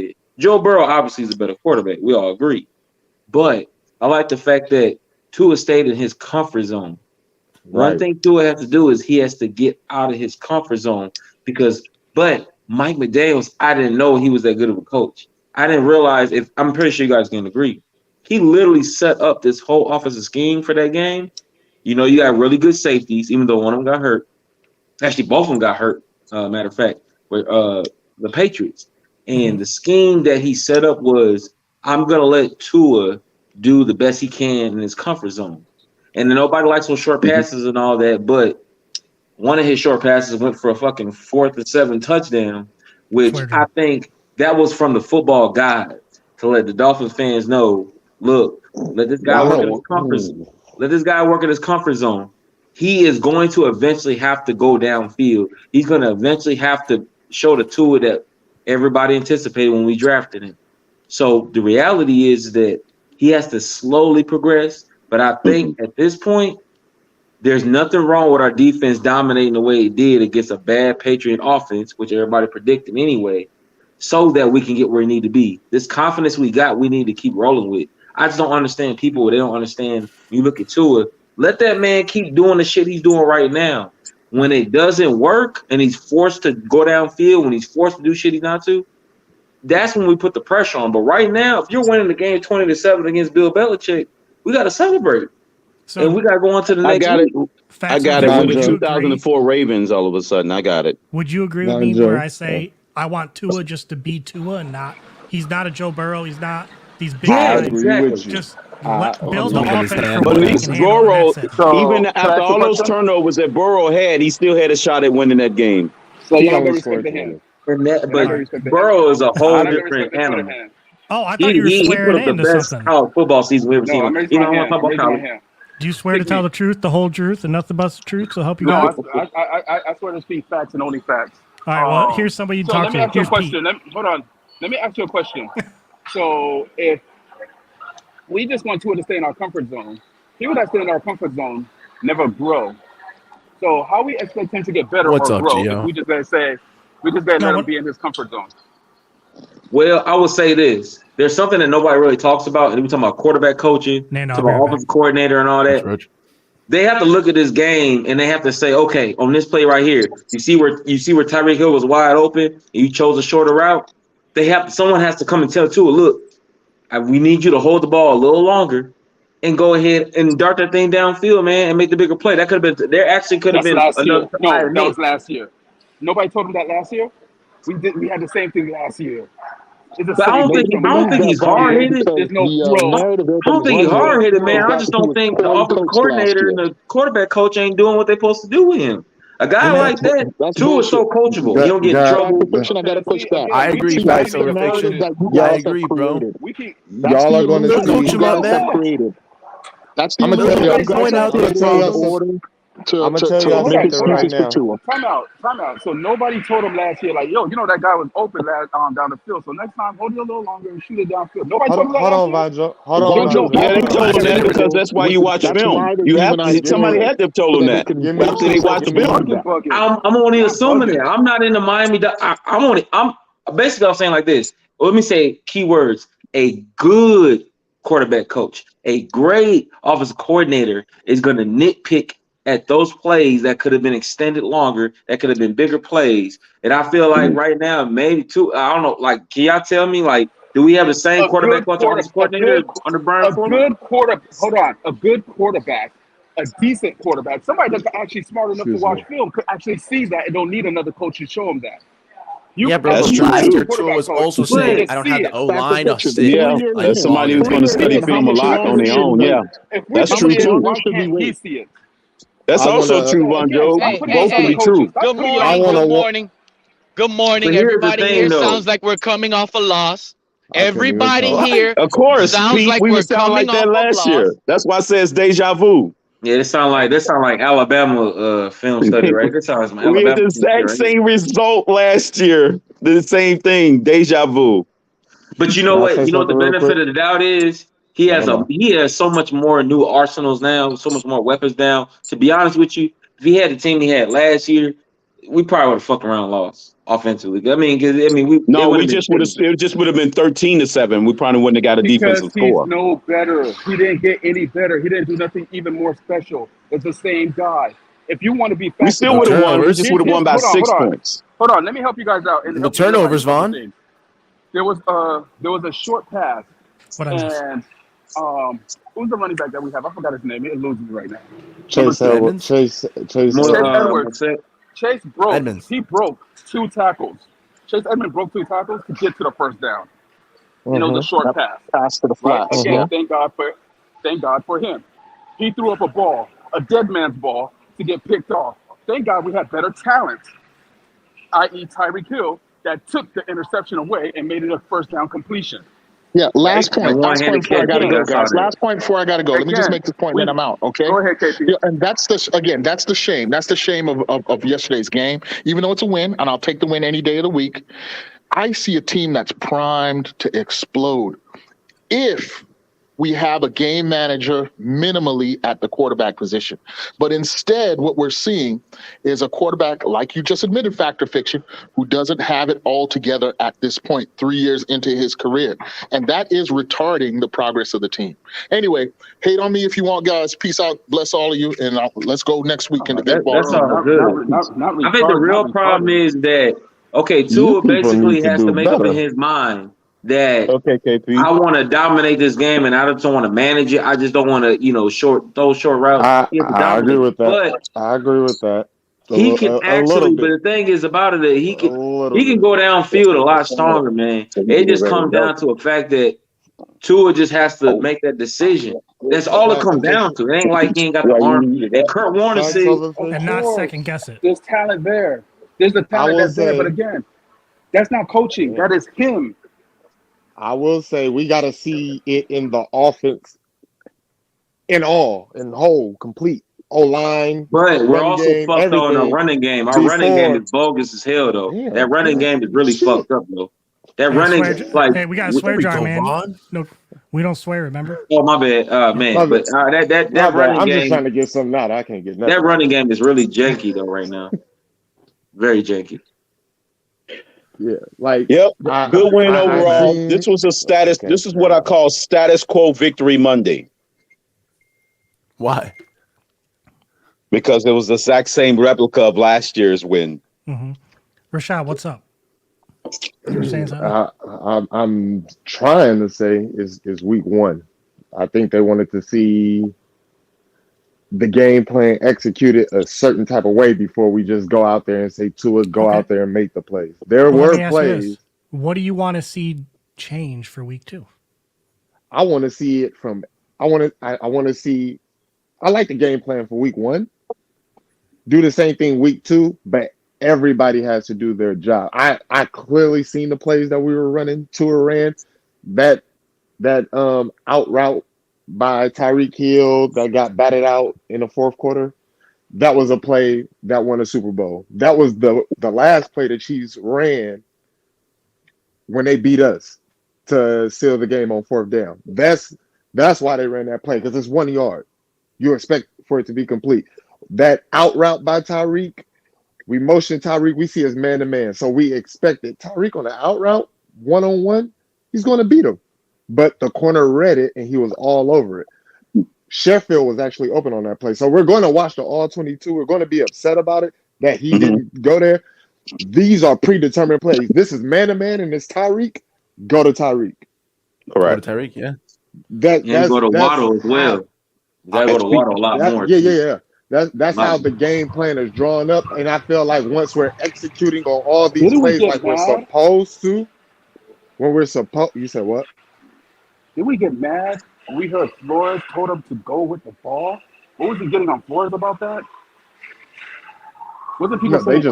did. Joe Burrow obviously is a better quarterback. We all agree. But I like the fact that Tua stayed in his comfort zone. One thing Tua has to do is he has to get out of his comfort zone but Mike McDaniels, I didn't know he was that good of a coach. I didn't realize I'm pretty sure you guys can agree. He literally set up this whole offensive scheme for that game. You know, you got really good safeties, even though one of them got hurt. Actually, both of them got hurt, matter of fact, with the Patriots. And the scheme that he set up was, I'm going to let Tua do the best he can in his comfort zone. And then nobody likes those short passes and all that, but one of his short passes went for a fucking 4th and 7 touchdown, which I think that was from the football guide to let the Dolphins fans know, look, let this guy work in his comfort zone. Let this guy work in his comfort zone. He is going to eventually have to go downfield. He's going to eventually have to show the Tua that everybody anticipated when we drafted him. So the reality is that he has to slowly progress. But I think at this point, there's nothing wrong with our defense dominating the way it did against a bad Patriot offense, which everybody predicted anyway, so that we can get where we need to be. This confidence we got, we need to keep rolling with. I just don't understand people. They don't understand. You look at Tua, let that man keep doing the shit he's doing right now. When it doesn't work and he's forced to go downfield, when he's forced to do shit he's not to, that's when we put the pressure on. But right now, if you're winning the game 20-7 against Bill Belichick, we got to celebrate. So, and we got to go on to the next week. I got it. With the 2004 Ravens, all of a sudden, I got it. Would you agree with me where I say I want Tua just to be Tua and not – he's not a Joe Burrow. He's not these big guys. Exactly. Just build the offense for but what they can Burrow, handle. even after all those turnovers that Burrow had, he still had a shot at winning that game. So y'all got respect to him. But Burrow is a whole different animal. Oh, I thought you were swearing into the best college football season we've ever seen. You don't want to talk about college. Do you swear to tell the truth, the whole truth, and nothing but the truth to help you out? No, I swear to speak facts and only facts. All right, well, here's somebody you talk to. Let me ask you a question. Hold on. Let me ask you a question. So if we just want Tua to stay in our comfort zone, people that stay in our comfort zone never grow. So how we expect him to get better or grow if we just let him be in his comfort zone? Well, I would say this. There's something that nobody really talks about, and we're talking about quarterback coaching, talking about offensive coordinator and all that. They have to look at this game and they have to say, okay, on this play right here, you see where Tyreek Hill was wide open and you chose a shorter route. Someone has to come and tell Tua, look, we need you to hold the ball a little longer and go ahead and dart that thing downfield, man, and make the bigger play. That could have been there. Actually, could have been another. No, that was last year. Nobody told him that last year. We had the same thing last year. But I don't think he's hard headed. There's no I don't think he's hard headed, man. I just don't think the offensive coordinator and the quarterback coach ain't doing what they're supposed to do with him. A guy like that, Tua is so coachable. He don't get in trouble. I got to push back. I agree, guys. Over fiction. I agree, bro. Y'all are going to coach him up, man. I'm gonna tell you. I'm going out to tell you. I'm gonna tell you something right now. Time out. So nobody told him last year, like, yo, that guy was open down the field. So next time, hold it a little longer and shoot it downfield. Nobody told him that. Hold on, Vanjo. Yeah, they told him that because that's why you watch film. You have to. Somebody had to have told him that. After they watch the film. I'm only assuming that. I'm not in the Miami. I'm basically saying like this. Let me say keywords: a good quarterback coach, a great offensive coordinator is going to nitpick at those plays that could have been extended longer, that could have been bigger plays. And I feel like right now, maybe I don't know, like, can y'all tell me, like, do we have the same quarterback coordinator under Brian Flores? A good quarterback, a decent quarterback, somebody that's actually smart enough to watch film could actually see that and don't need another coach to show him that. That's true. Last year, Tua was also saying, I don't have the O-line. Yeah, that's somebody who's going to study film a lot on their own. Yeah, that's true, too. That's also true, Vanjo. Both can be true. Good morning, everybody here. Sounds like we're coming off a loss. Everybody here, of course, sounds Pete, like we we're were sounding like that last year. That's why it says deja vu. Yeah, that sound like Alabama film study, right? That sounds like we had the exact same result last year. The same thing, deja vu. But you know what? You know what the benefit of the doubt is? He has so much more new arsenals now, so much more weapons now. To be honest with you, if he had the team he had last year, we probably would have fucked around and lost offensively. It just would have been 13-7. We probably wouldn't have got a defensive score. He's no better. He didn't get any better. He didn't do nothing even more special. It's the same guy. if you want to be We still would have won. We just would have won by 6 points. Hold on. Let me help you guys out. And the turnovers, Vaughn. There was a short pass, and who's the running back that we have? I forgot his name. It eludes me right now. Chase Edwards. Chase broke. Edmonds. He broke 2 tackles. Chase Edmonds broke 2 tackles to get to the first down. You know, the short pass to the flat. Right? Again, thank God for him. He threw up a dead man's ball, to get picked off. Thank God we had better talent, i.e. Tyreek Hill, that took the interception away and made it a first down completion. Yeah, last point before I gotta go, guys. Last point before I gotta go. Let me just make this point, then I'm out. Okay. Go ahead, KP. Yeah, and that's the shame. That's the shame of yesterday's game. Even though it's a win, and I'll take the win any day of the week. I see a team that's primed to explode if we have a game manager minimally at the quarterback position. But instead, what we're seeing is a quarterback, like you just admitted, Factor Fiction, who doesn't have it all together at this point, 3 years into his career. And that is retarding the progress of the team. Anyway, hate on me if you want, guys. Peace out. Bless all of you. And let's go next week in the big ball. That's all good. I think the real problem is that, Tua basically has to make up in his mind that KP. I want to dominate this game and I just don't want to manage it. I just don't want to, those short routes. I agree with that. I agree with that. He can actually, but the thing is about it that he can go downfield a lot stronger, man. It just comes down to a fact that Tua just has to make that decision. That's all it comes down to. It ain't like he ain't got the arm. And Kurt Warner said, and not second guess it. There's talent there. There's the talent that's there, but again, that's not coaching. That is him. I will say we got to see it in the offense, in whole, complete O-line. But we're also fucked on our running game. Our running game is bogus as hell, though. Yeah, that running game is really fucked up, though. That running, hey, we got to swear jar, man. No, we don't swear. Remember? Oh, my bad, man. But that running I'm game. just trying to get something out. I can't get nothing. That running game is really janky, though, right now. Very janky. Yeah, like good win overall. This was a status. This is what I call status quo victory Monday. Why? Because it was the exact same replica of last year's win. Mm-hmm. Rashad, what's up? You're saying something? I'm trying to say is week 1. I think they wanted to see the game plan executed a certain type of way before we just go out there and say Tua, go out there and make the plays. There were plays. What do you want to see change for week 2? I want to see it from. I want to see. I like the game plan for week 1. Do the same thing week 2, but everybody has to do their job. I clearly seen the plays that we were running. Tua ran that out route by Tyreek Hill that got batted out in the 4th quarter. That was a play that won a Super Bowl. That was the last play the Chiefs ran when they beat us to seal the game on 4th down. That's why they ran that play, because it's 1 yard. You expect for it to be complete. That out route by Tyreek, we motion Tyreek, we see as man-to-man. So we expected Tyreek on the out route, one-on-one, he's going to beat him. But the corner read it, and he was all over it. Sheffield was actually open on that play. So we're going to watch the all-22. We're going to be upset about it that he didn't go there. These are predetermined plays. This is man-to-man, and it's Tyreek. Go to Tyreek. Correct. Go to Tyreek, yeah. Go to Waddle as well. You got to go to Waddle a lot more. Yeah. That's how the game plan is drawn up. And I feel like once we're executing on all these plays like we're supposed to, when we're supposed, you said what? Did we get mad when we heard Flores told him to go with the ball? What was he getting on Flores about that? Wasn't people saying,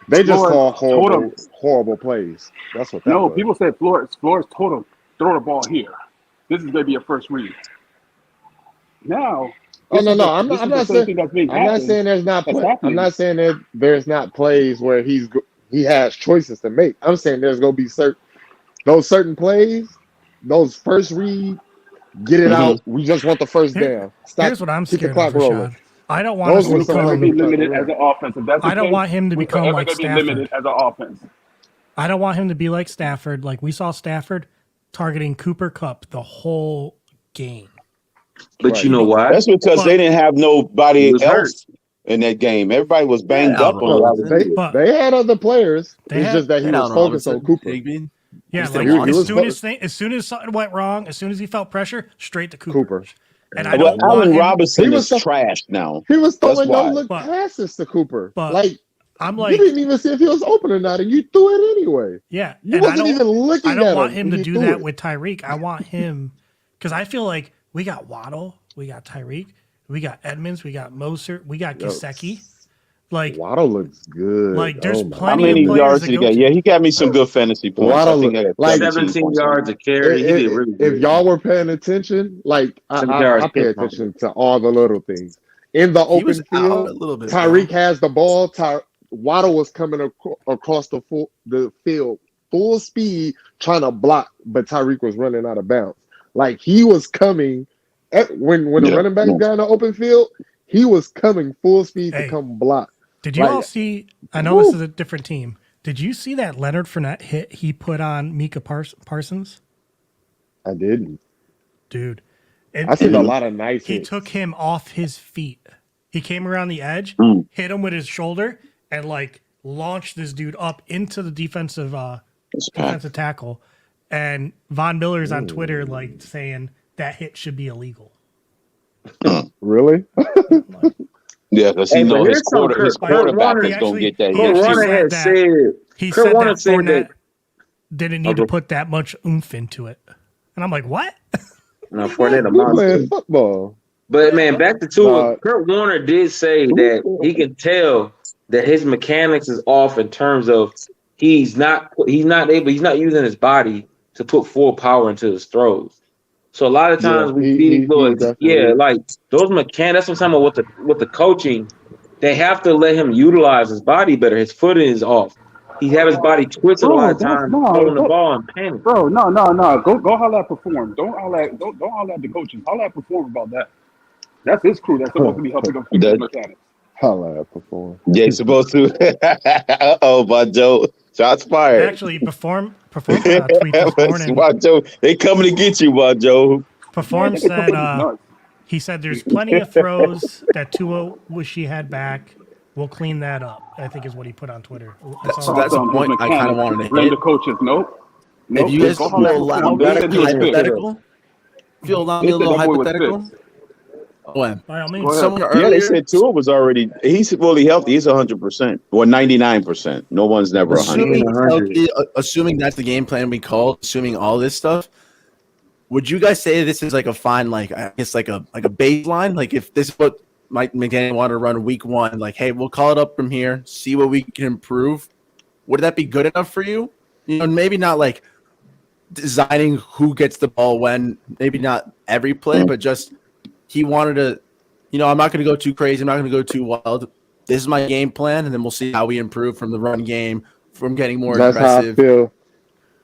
they just call horrible plays. That's what that was. People said Flores told him, throw the ball here. This is going to be a first read. Now, I'm not saying there's not plays where he has choices to make. I'm saying there's going to be certain plays, those first read, get it out. We just want the first down. Here's what I'm scared of, Rashad. I don't want him to be limited as an offense. I don't want him to become like Stafford. Limited as an offense. I don't want him to be like Stafford. Like we saw Stafford targeting Cooper Kupp the whole game. But you know why? That's because they didn't have nobody else. in that game. Everybody was banged up on They had other players. It's just that he was focused on Cooper. Yeah, like as soon as something went wrong, as soon as he felt pressure, straight to Cooper. And I don't Allen want Robinson is trash now. He was throwing no-look passes to Cooper. Like I'm like, you didn't even see if he was open or not, and you threw it anyway. Yeah, you wasn't even looking at him. I don't want him to do that with Tyreek. I want him because I feel like we got Waddle, we got Tyreek, we got Edmonds, we got Moser, we got Gesicki. Like Waddle looks good. Like there's my plenty How many of players yards that did he go get? to. Yeah, he got me some good fantasy points. Waddle I think I got like 17 yards a carry. He did really good. If y'all were paying attention, like I pay attention to all the little things. In the open field, Tyreek has the ball. Waddle was coming across the field full speed trying to block, but Tyreek was running out of bounds. Like he was coming when the running back got in the open field, he was coming full speed to come block. Did you all see? I know this is a different team. Did you see that Leonard Fournette hit he put on Micah Parsons? I didn't, dude. I seen a lot of nice. He took him off his feet. He came around the edge, hit him with his shoulder, and like launched this dude up into the defensive tackle. And Von Miller's on Twitter like saying that hit should be illegal. Really? Yeah, because he knows his quarterback is going to get that hit. He said that Fournette didn't need to put that much oomph into it. And I'm like, what? No, Fournette playing football. But man, back to Tua. Kurt Warner did say that he can tell that his mechanics is off in terms of he's not using his body to put full power into his throws. So a lot of times we see these little, like those mechanics. That's what I'm talking about with the coaching. They have to let him utilize his body better. His footing is off. He have his body twitch a lot of times, holding the ball and panic. Bro, no. Go holler at Perform. Don't holler at the coaches. Holler at Perform about that. That's his crew. That's supposed to be helping them fix the mechanics. Holler at Perform. Yeah, he's supposed to. But Joe, shots fired. Actually, Perform put out a tweet this morning. Joe, they coming to get you, Joe. Perform said he said there's plenty of throws that Tua wish he had back. We'll clean that up, I think is what he put on Twitter. So that's the point I kind of wanted to Blame hit. the coaches. Nope. If you guys will allow me a hypothetical, if you'll allow me a little hypothetical. By all means. Yeah, they said Tua was already, he's fully healthy. He's 100%. Or 99%. No one's never 100%. Assuming that's the game plan we called, assuming all this stuff, would you guys say this is like a fine, like I guess like a baseline? Like if this is what Mike McDaniel wanted to run week one, like, hey, we'll call it up from here, see what we can improve. Would that be good enough for you? You know, maybe not like designing who gets the ball when, maybe not every play, but just he wanted to, you know, I'm not going to go too crazy. I'm not going to go too wild. This is my game plan, and then we'll see how we improve from the run game, from getting more aggressive. How I feel.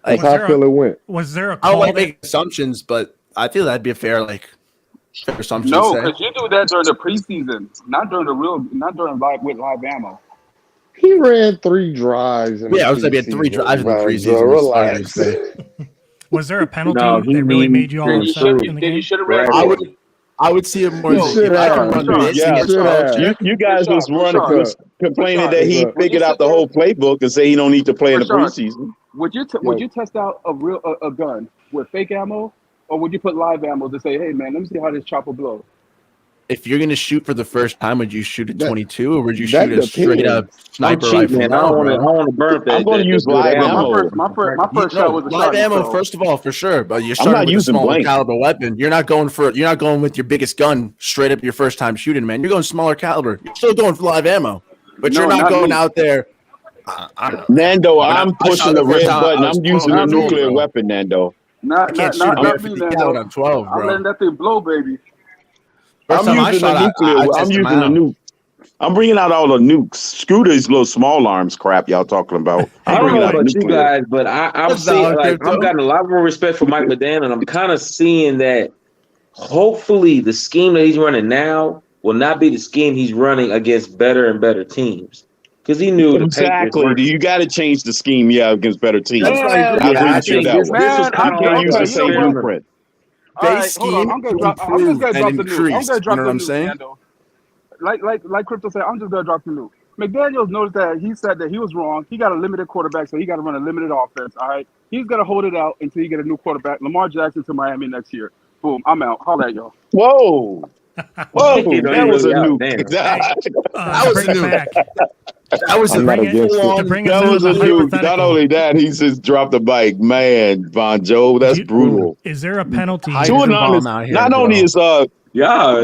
That's how I feel it went. Was there a I don't like making assumptions, but I feel that'd be a fair assumption. No, because you do that during the preseason, not during live ammo. He ran 3 drives. I was saying he had 3 drives in the preseason. Relax. Was there a penalty that really made you all upset in the game? You should have ran. I would see it more. You guys was complaining that he figured out the whole playbook and say he don't need to play in the preseason. Would you test out a gun with fake ammo, or would you put live ammo to say, hey man, let me see how this chopper blows? If you're gonna shoot for the first time, would you shoot a 22 or would you shoot a straight up sniper rifle? Man. I don't want to burn that. I'm going to use live ammo. My first shot was a live ammo, first of all, for sure. But you're starting with a smaller caliber weapon. You're not going with your biggest gun straight up your first time shooting, man. You're going smaller caliber. You're still going for live ammo, but you're not going out there. I don't know. Nando, I'm pushing the red button. I'm using a nuclear weapon, Nando. I can't shoot a 50 cal on 12, bro. I'm letting that thing blow, baby. I'm using the nuke. I'm bringing out all the nukes. Screw these little small arms crap y'all talking about. I don't know about you guys, but I'm seeing I'm got a lot more respect for Mike McDaniel, and I'm kind of seeing that hopefully the scheme that he's running now will not be the scheme he's running against better and better teams. Because he knew exactly. You got to change the scheme, against better teams. That's right. I can't use the same blueprint. They scheme, improve, and increase. You know what I'm saying? like Crypto said, I'm just gonna drop the loop. McDaniels noticed that he said that he was wrong. He got a limited quarterback, so he got to run a limited offense. All right, he's gonna hold it out until you get a new quarterback. Lamar Jackson to Miami next year. Boom, I'm out. Holla at y'all. Whoa, that was a new. That was new. That was I'm not against it. That was a new. Not only that, he just dropped the bike. Man, Von Joe, that's brutal. Is there a penalty? Tuanon is not only is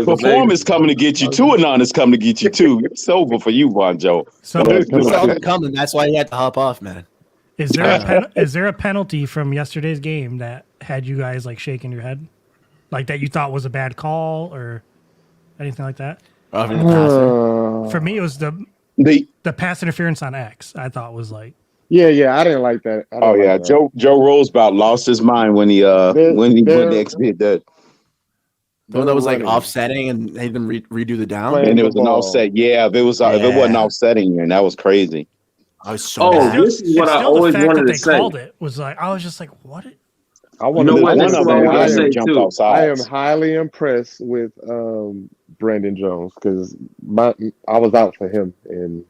performance coming to get you, Tuanon is coming to get you too. It's over for you, Von Joe. So it's coming. That's why he had to hop off, man. Is there a penalty from yesterday's game that had you guys like shaking your head, like that you thought was a bad call or anything like that? For me, it was the pass interference on X. I thought was like. Yeah, I didn't like that. Joe Rosebaugh lost his mind when he when X did that. The one that was like offsetting and made them redo the down. And it was an offset. Yeah, if it wasn't offsetting, and that was crazy. I was so mad. This is what I always wanted to say. Called it was like I was just like, what? I am highly impressed with Brandon Jones because I was out for him and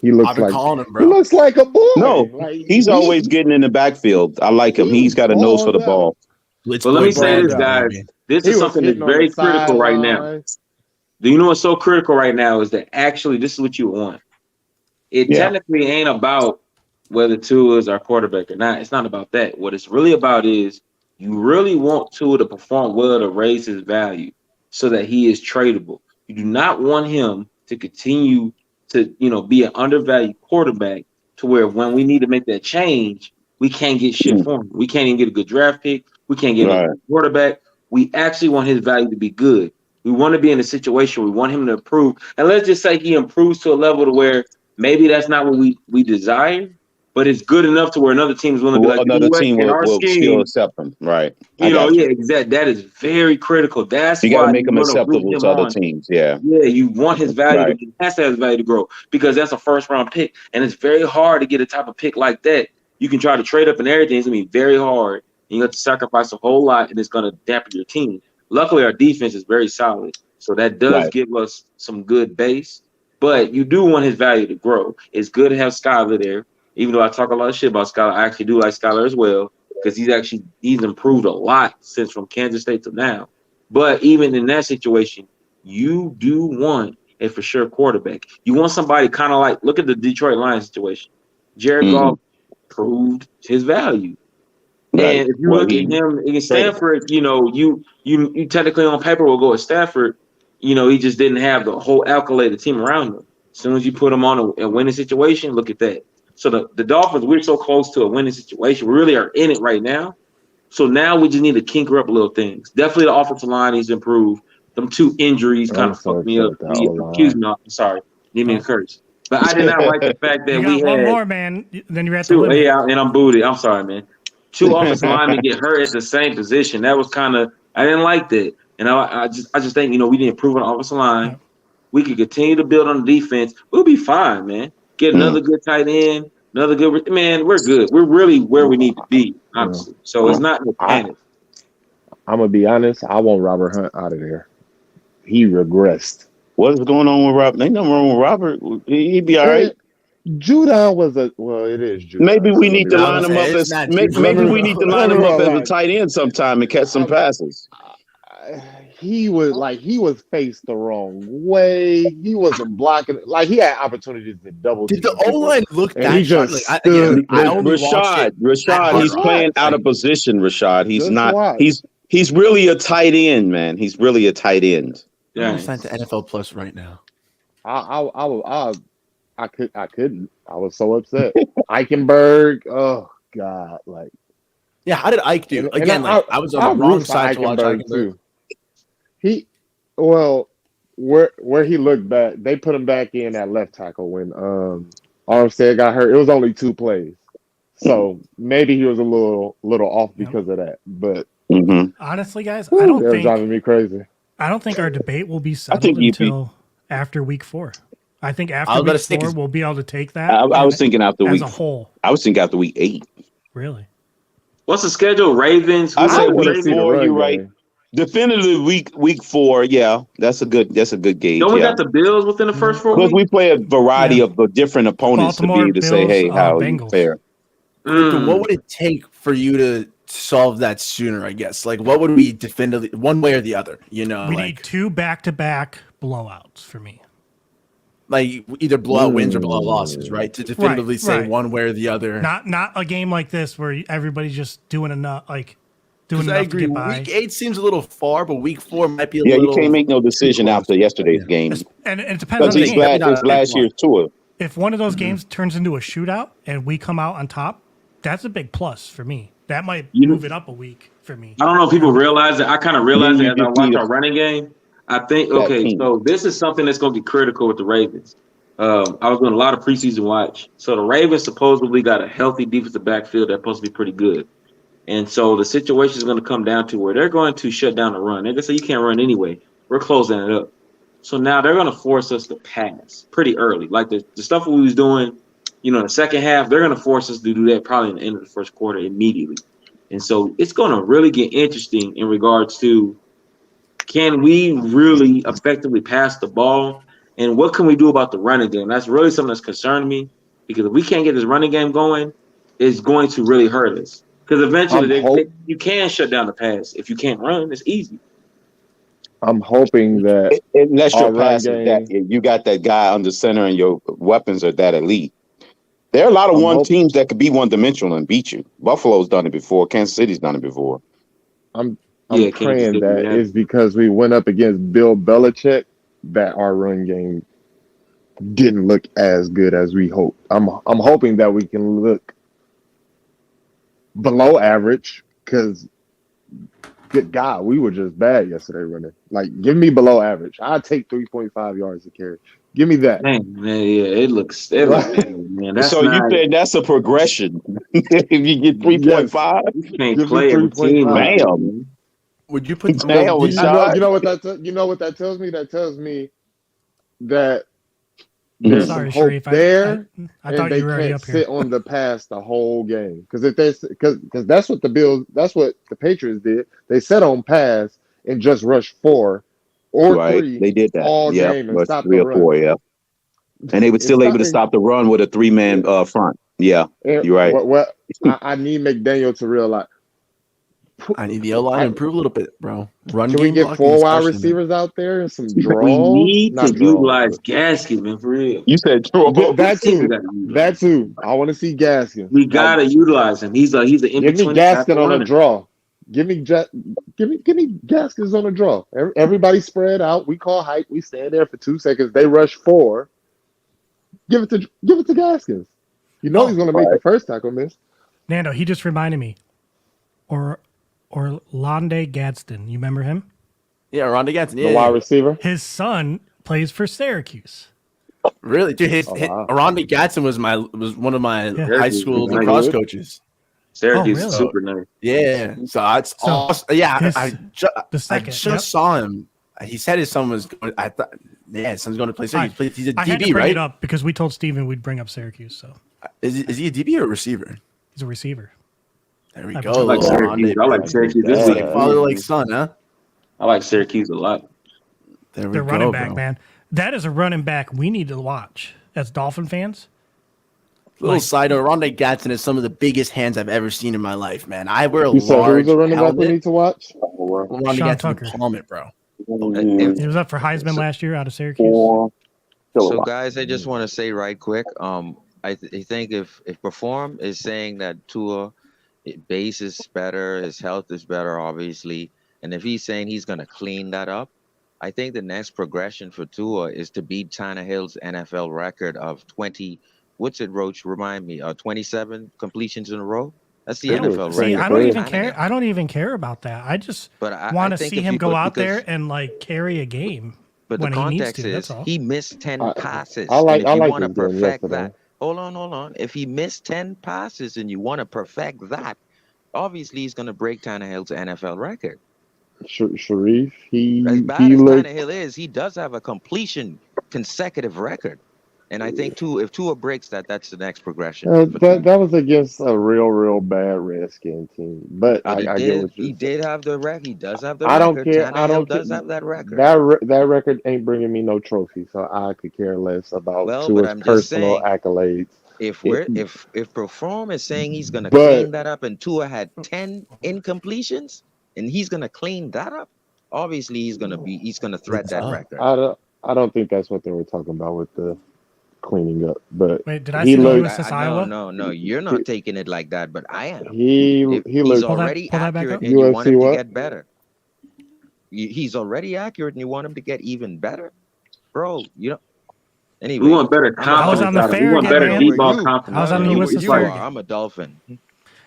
he looks like calling him, bro. He looks like a boy. No, he's always getting in the backfield. I like him. He's got a nose for the ball. But let me say this, guys. This is something that's very critical right now. Do you know what's so critical right now is that actually this is what you want. It technically ain't about whether Tua is our quarterback or not. It's not about that. What it's really about is you really want Tua to perform well to raise his value so that he is tradable. You do not want him to continue to, be an undervalued quarterback to where when we need to make that change, we can't get shit for him. We can't even get a good draft pick. We can't get a quarterback. We actually want his value to be good. We want to be in a situation where we want him to improve. And let's just say he improves to a level to where maybe that's not what we desire, but it's good enough to where another team is willing to be like, another team will still accept him. Right. Exactly. That is very critical. That's you got to make him acceptable to other teams. Yeah. Yeah. You want his value. He has to have his value to grow because that's a first round pick. And it's very hard to get a type of pick like that. You can try to trade up and everything. It's going to be very hard. You have to sacrifice a whole lot and it's going to dampen your team. Luckily, our defense is very solid. So that does give us some good base. But you do want his value to grow. It's good to have Skyler there. Even though I talk a lot of shit about Skyler, I actually do like Skyler as well because he's improved a lot since from Kansas State to now. But even in that situation, you do want a for sure quarterback. You want somebody kind of like look at the Detroit Lions situation. Jared Goff proved his value. Right. And if you look at him in Stanford, you technically on paper will go at Stafford. He just didn't have the whole alkalated team around him. As soon as you put him on a winning situation, look at that. So the Dolphins, we're so close to a winning situation. We really are in it right now. So now we just need to kinker up little things. Definitely the offensive line needs to improve. Them 2 injuries kind of fucked me up. Excuse me, I'm sorry. Didn't mean to curse. But I did not like the fact that we had one more, man. Then you're at the 2. limit. Yeah, and I'm booted. I'm sorry, man. 2 offensive linemen get hurt at the same position. That was kind of I didn't like that. And I just think we need to improve on the offensive line. Yeah. We can continue to build on the defense. We'll be fine, man. Get another good tight end, another good man. We're good. We're really where we need to be, honestly. So it's not no panic. I'm gonna be honest. I want Robert Hunt out of there. He regressed. What's going on with Robert? Ain't nothing wrong with Robert. He'd be all right. Judon was it is Judon. Maybe we need to line him up as maybe we need to line him up as a tight end sometime and catch some passes. He was faced the wrong way. He wasn't blocking. Like he had opportunities to double. Did the O-line look that shot? Rashad, he's playing out of position. Rashad, he's not. He's really a tight end, man. He's really a tight end. Yeah, I'm signed to NFL Plus right now. I couldn't. I was so upset. Eichenberg. Oh God. Yeah. How did Ike do? Again, I was on the wrong side to watch Eichenberg. Where he looked back, they put him back in at left tackle when Armstead got hurt. It was only 2 plays, so maybe he was a little off because of that. But honestly, guys, I don't think driving me crazy. I don't think our debate will be settled until after week 4. I think after week 4 we'll be able to take that. I was thinking after as week a whole. I was thinking after week 8. Really? What's the schedule? Ravens. I said week 4. You're right. Definitively week 4. Yeah, that's a good gauge. Don't we Yeah, got the Bills within the first 4 because weeks? we play a variety of different opponents to be Baltimore, able to say, Bills, hey, how you Bengals. fare. Victor, what would it take for you to solve that sooner? I guess. Like, what would we definitively one way or the other? You know, we need 2 back-to-back blowouts for me. Like either blowout wins or blowout losses, right? To definitively say one way or the other. Not a game like this where everybody's just doing enough, Because I agree, week 8 seems a little far, but week 4 might be a Yeah, little. you can't make no decision after yesterday's game. And it depends on the game. It's last year's tour. If one of those games turns into a shootout and we come out on top, that's a big plus for me. That might move it up a week for me. I don't know if people realize that. I kind of realized that as I watch our running game. I think, so this is something that's going to be critical with the Ravens. I was doing a lot of preseason watch. So the Ravens supposedly got a healthy defensive backfield that's supposed to be pretty good. And so the situation is going to come down to where they're going to shut down the run. They're going to say, you can't run anyway. We're closing it up. So now they're going to force us to pass pretty early. Like the stuff we was doing, in the second half, they're going to force us to do that probably in the end of the first quarter immediately. And so it's going to really get interesting in regards to, can we really effectively pass the ball? And what can we do about the running game? That's really something that's concerning me, because if we can't get this running game going, it's going to really hurt us. Because eventually you can shut down the pass. If you can't run, it's easy. I'm hoping that unless your pass is that you got that guy under center and your weapons are that elite. There are a lot of teams that could be one-dimensional and beat you. Buffalo's done it before. Kansas City's done it before. I'm praying that it's because we went up against Bill Belichick that our run game didn't look as good as we hoped. I'm hoping that we can look below average, because good God, we were just bad yesterday running. Like, give me below average. I'd take 3.5 yards a carry. Give me that. Man, yeah, it looks man. So you said that's a progression. If you get 3.5, you can't play a team. Bam. Would you put you know what that tells me? That tells me that there's some hope there, I thought and you were already can't up here. sit on the pass the whole game. Because that's what the Patriots did. They sat on pass and just rushed 4 or 3. They did that all game and stopped 3 the or run. 4, yeah. And they were still able to stop the run with a 3-man front. Yeah, you're right. I need McDaniel to realize. I need the O-line to improve a little bit, bro. Can we get 4 wide receivers out there and some draws? We need to utilize Gaskin, man, for real. You said draw. That too. I want to see Gaskin. We gotta utilize him. He's an in-between. Give me Gaskin on a draw. Give me Gaskins on a draw. Everybody spread out. We call height. We stand there for 2 seconds. They rush 4. Give it to Gaskins. He's going to make the first tackle miss. Nando, he just reminded me. Orlando Gadsden. You remember him? Yeah, Orlando Gadsden. Yeah, the wide receiver. His son plays for Syracuse. Really, dude? Orlando Gadsden was one of my high school lacrosse coaches. Syracuse is super nice. Yeah, so it's awesome. Yeah, I just saw him. He said his son was going. I thought, his son's going to play Syracuse. He's a DB, I had to bring right? it up because we told Steven we'd bring up Syracuse. So is he a DB or a receiver? He's a receiver. There we go. I like Syracuse. This week. Father like son, huh? I like Syracuse a lot. They're running back, man. That is a running back we need to watch as Dolphin fans. Little side note, Orlando Gadsden is some of the biggest hands I've ever seen in my life, man. I wear a large helmet. Who's a running back we need to watch? Orlando Gadsden plummet, bro. He was up for Heisman last year out of Syracuse. So, guys, I just want to say right quick, I think if Perform is saying that Tua base is better, his health is better, obviously, and if he's saying he's going to clean that up, I think the next progression for Tua is to beat Tannehill's NFL record of 20. What's it, Roach? Remind me. 27 completions in a row. That's the NFL record. I don't even care. I don't even care about that. I just want to see him go out there and carry a game. But when the context he needs to, is he missed 10 passes. I like want to his game perfect yesterday. that. Hold on. If he missed 10 passes and you want to perfect that, obviously he's going to break Tannehill's NFL record. Sharif, as bad as Tannehill is, he does have a completion consecutive record. And I think if Tua breaks that, that's the next progression. That was against a real bad Redskin team. But I get what you're saying. Did have the record. He does have the I record. don't care. I don't care. Does have that record. That record ain't bringing me no trophy, so I could care less about Tua's personal accolades. If Perform is saying he's gonna clean that up, and Tua had 10 incompletions, and he's gonna clean that up, obviously he's gonna thread that record. I don't think that's what they were talking about with the cleaning up. But wait, did I see USS Iowa? No, you're not taking it like that, but I am. He's already accurate, and you want him to get better. He's already accurate, and you want him to get even better, bro. You know. Anyway, we want better confidence. I was on the fair. We want better deep ball confidence. I was on the USS fair. I'm a Dolphin.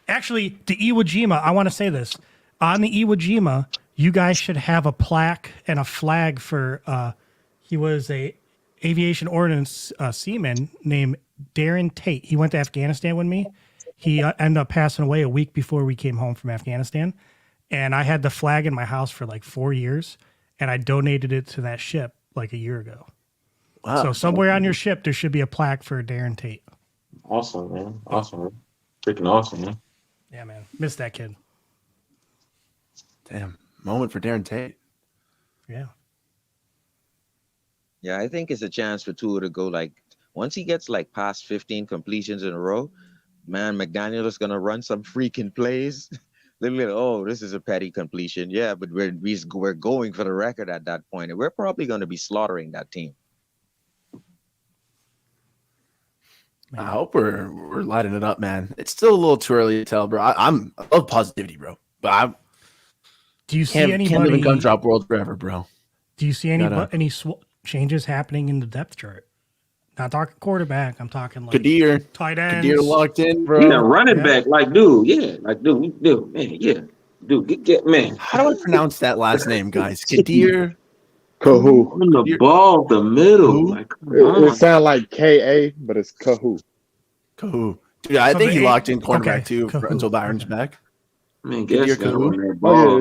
Actually, the Iwo Jima. I want to say this on the Iwo Jima. You guys should have a plaque and a flag for. He was a aviation ordnance seaman named Darren Tate. He went to Afghanistan with me. He ended up passing away a week before we came home from Afghanistan. And I had the flag in my house for like 4 years, and I donated it to that ship like a year ago. Wow. So somewhere on your ship, there should be a plaque for Darren Tate. Awesome, man. Awesome, man. Freaking awesome, man. Yeah, man. Missed that kid. Damn. Moment for Darren Tate. Yeah. Yeah, I think it's a chance for Tua to go like, once he gets like past 15 completions in a row, man, McDaniel is going to run some freaking plays. Oh, this is a petty completion. Yeah, but we're going for the record at that point. And we're probably going to be slaughtering that team. I hope we're lighting it up, man. It's still a little too early to tell, bro. I love positivity, bro. But do you see anybody? Can't live in gumdrop world forever, bro. Do you see any changes happening in the depth chart? Not talking quarterback. I'm talking like Kadir, tight ends. Kadir locked in, bro. Yeah, running back, like dude, man, yeah, dude, get man. How do I pronounce that last name, guys? Kadir. Kahu. On the ball, the middle. Like, it sounds like Ka, but it's Kahu. Kahu. Dude, I think he locked in cornerback too until Byron's back. I mean, guess that ball.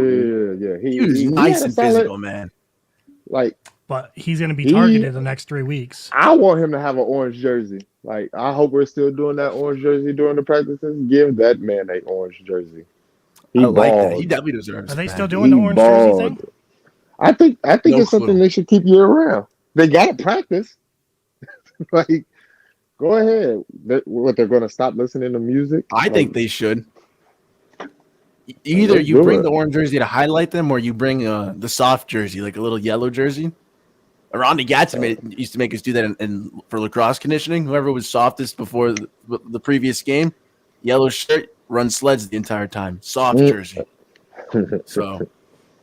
Yeah. He was nice and physical, man. Like, but he's going to be targeted the next 3 weeks. I want him to have an orange jersey. Like, I hope we're still doing that orange jersey during the practices. Give that man an orange jersey. I like that. He definitely deserves it. Are they still doing the orange jersey thing? I think it's something they should keep year round. They got to practice. Like, go ahead. They're going to stop listening to music? I think they should. Either you bring the orange jersey to highlight them, or you bring the soft jersey, like a little yellow jersey. Ronnie Gatson used to make us do that for lacrosse conditioning. Whoever was softest before the previous game, yellow shirt, run sleds the entire time. Soft jersey. So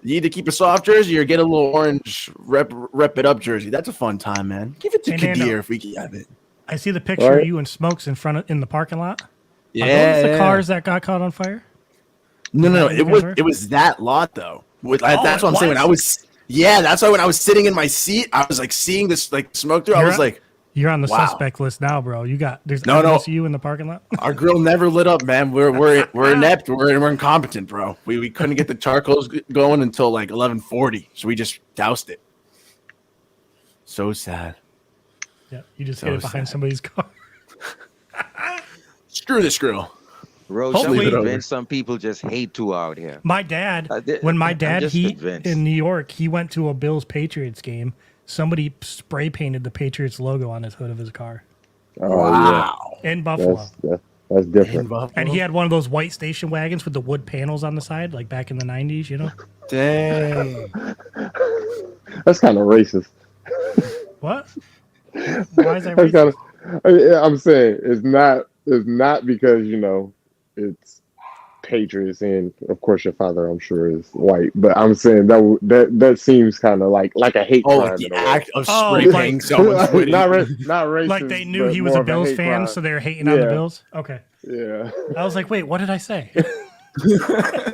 you either keep a soft jersey or get a little orange rep it up jersey. That's a fun time, man. Give it to Kadir if we can have it. I see the picture of you and Smokes in the parking lot. Yeah. Are those the cars that got caught on fire? No. It was that lot though. That's what I'm saying. That's why when I was sitting in my seat, I was like seeing this like smoke through. I was like, you're on the suspect list now, bro. There's evidence of you in the parking lot. Our grill never lit up, man. We're inept. We're incompetent, bro. We couldn't get the charcoals going until like 11:40, so we just doused it. So sad. Yeah, you just hid it behind somebody's car. Screw this grill. Roach, I'm convinced some people just hate Tua out here. My dad, when my dad in New York, he went to a Bills Patriots game. Somebody spray painted the Patriots logo on his hood of his car. Oh, wow. In Buffalo. That's different. And he had one of those white station wagons with the wood panels on the side, like back in the 90s, you know? Dang. That's kind of racist. What? Why is that racist? I'm saying it's not because, it's Patriots, and of course your father, I'm sure, is white. But I'm saying that seems kind of like a hate crime. Like the act of spray painting someone's hoodie. Not racist. Like they knew he was a Bills fan, crime. So they were hating on the Bills. Okay. Yeah. I was like, wait, what did I say?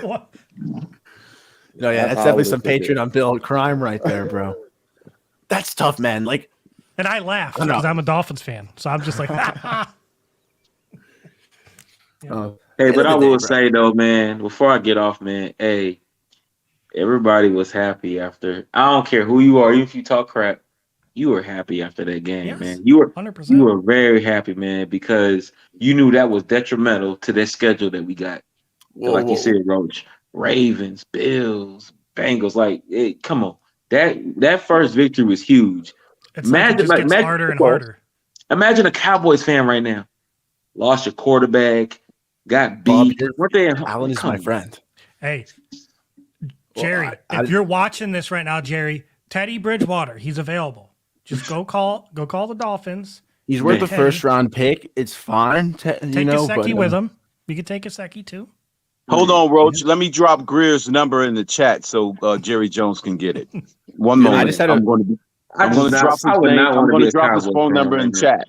What? No, yeah, that's definitely some Patriot on Bill crime right there, bro. That's tough, man. Like, and I laughed because I'm a Dolphins fan, so I'm just like, Hey, but I will say though, man, before I get off, man, everybody was happy after. I don't care who you are, even if you talk crap. you were happy after that game, Yes, man. You 100%. were very happy, man, because you knew that was detrimental to that schedule that we got. Like you said, Roach, Ravens, Bills, Bengals. Like, come on, that first victory was huge. It's like it just gets harder and harder. Imagine a Cowboys fan right now. Lost your quarterback, got beat. Allen is my friend. Hey, Jerry, if you're watching this right now, Jerry, Teddy Bridgewater, he's available. Just go call the Dolphins. He's worth a first-round pick. It's fine. Take Gesicki with him. You could take Gesicki too. Hold on, Roach. Let me drop Greer's number in the chat so Jerry Jones can get it. One moment. I'm going to drop his phone number in the chat.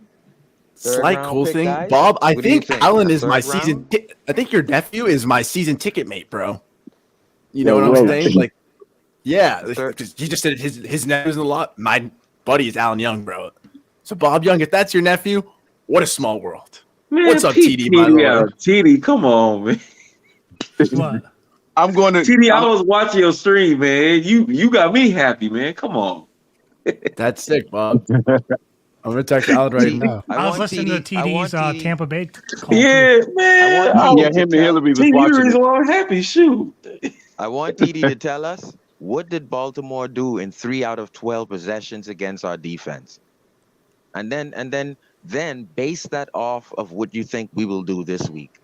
Slight cool thing, guys? Bob. I think Allen is my season. I think your nephew is my season ticket mate, bro. You know what I'm saying? Like, yeah, because he just said his nephew's in the lot. My buddy is Allen Young, bro. So Bob Young, if that's your nephew, what a small world. Man, what's up, TD? My lord? TD, come on, man. What? I'm going to TD. I was watching your stream, man. You got me happy, man. Come on. That's sick, Bob. I'm gonna text Allen right now. I was listening to TD's Tampa Bay call. Yeah, man. Him and Hillary was watching it. I'm happy. Shoot. I want TD to tell us, what did Baltimore do in 3 out of 12 possessions against our defense? And then base that off of what you think we will do this week.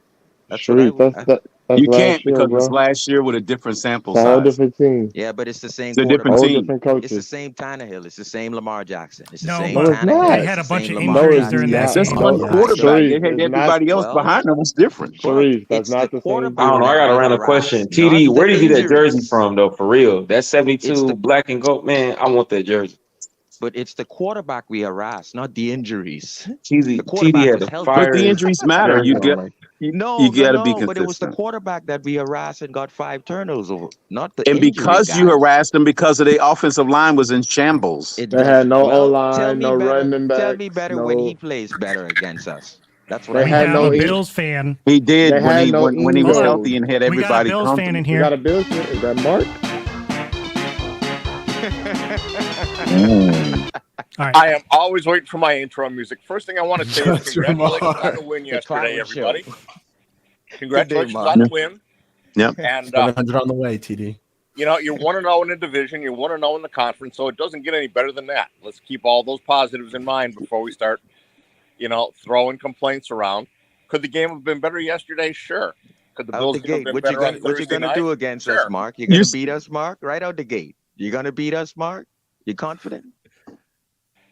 That's Sharif, what you can't because it's last year with a different sample size. All size. different team. Yeah, but it's the same. It's a different team. Different coaches. It's the same Tannehill. It's the same Lamar Jackson. It's the No, same but Tannehill. they had a bunch of injuries during that That's game. one quarterback. They had everybody else behind them was different. Sharif, that's not the same. I don't know. I got a random question. TD, where did you get that jersey from, though? For real, that 72 black and gold, man. I want that jersey. But it's the quarterback we harass, not the injuries. TD had the fire. But the injuries matter. You got to be consistent. But it was the quarterback that we harassed and got 5 turnovers over, not the. And because you harassed them, because of the offensive line was in shambles. They had no O-line, no running back. Tell me better when he plays better against us. That's what we have a Bills fan. He did when he was healthy and had everybody. We got a Bills fan in here. We got a Bills fan. Is that Mark? All right. I am always waiting for my intro music. First thing I want to say is congratulations on the win yesterday, everybody. Congratulations on the win. Yep. And 700 on the way, TD. You know, you're 1-0 in the division. You're 1-0 in the conference, so it doesn't get any better than that. Let's keep all those positives in mind before we start, throwing complaints around. Could the game have been better yesterday? Sure. Could the Bills have been better on Thursday night? What you gonna do against us, Mark? You gonna beat us, Mark? Right out the gate. You gonna beat us, Mark? You confident?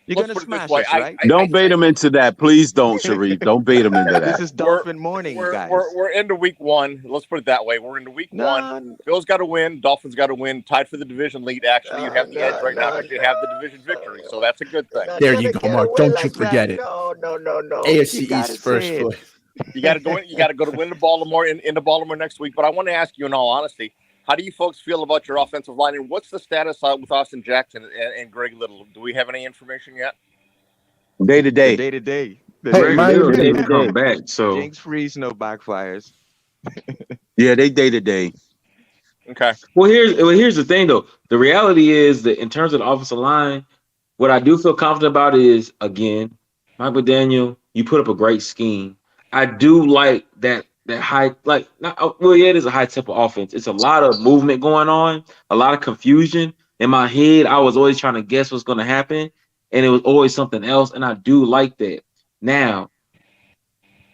You're going to smash us, right? Don't bait him into that. Please don't, Sharif. Don't bait him into that. This is Dolphin morning, guys. We're into week 1. Let's put it that way. We're into week 1. Bills got to win. Dolphins got to win. Tied for the division lead. Actually, you have the edge right now because you have the division victory. So that's a good thing. There you go, Mark. Don't you forget it. No. AFC East first place. You got to go in. You got to go to win to Baltimore into Baltimore next week. But I want to ask you, in all honesty, how do you folks feel about your offensive line, and what's the status with Austin Jackson and Greg Little? Do we have any information yet? Day to day. They come back. So Jinx freeze, no backfires. Yeah, they day to day. Okay. Well, here's the thing though. The reality is that in terms of the offensive line, what I do feel confident about is, again, Mike McDaniel, you put up a great scheme. I do like that high, it is a high tempo offense. It's a lot of movement going on, a lot of confusion. In my head, I was always trying to guess what's going to happen, and it was always something else, and I do like that. Now,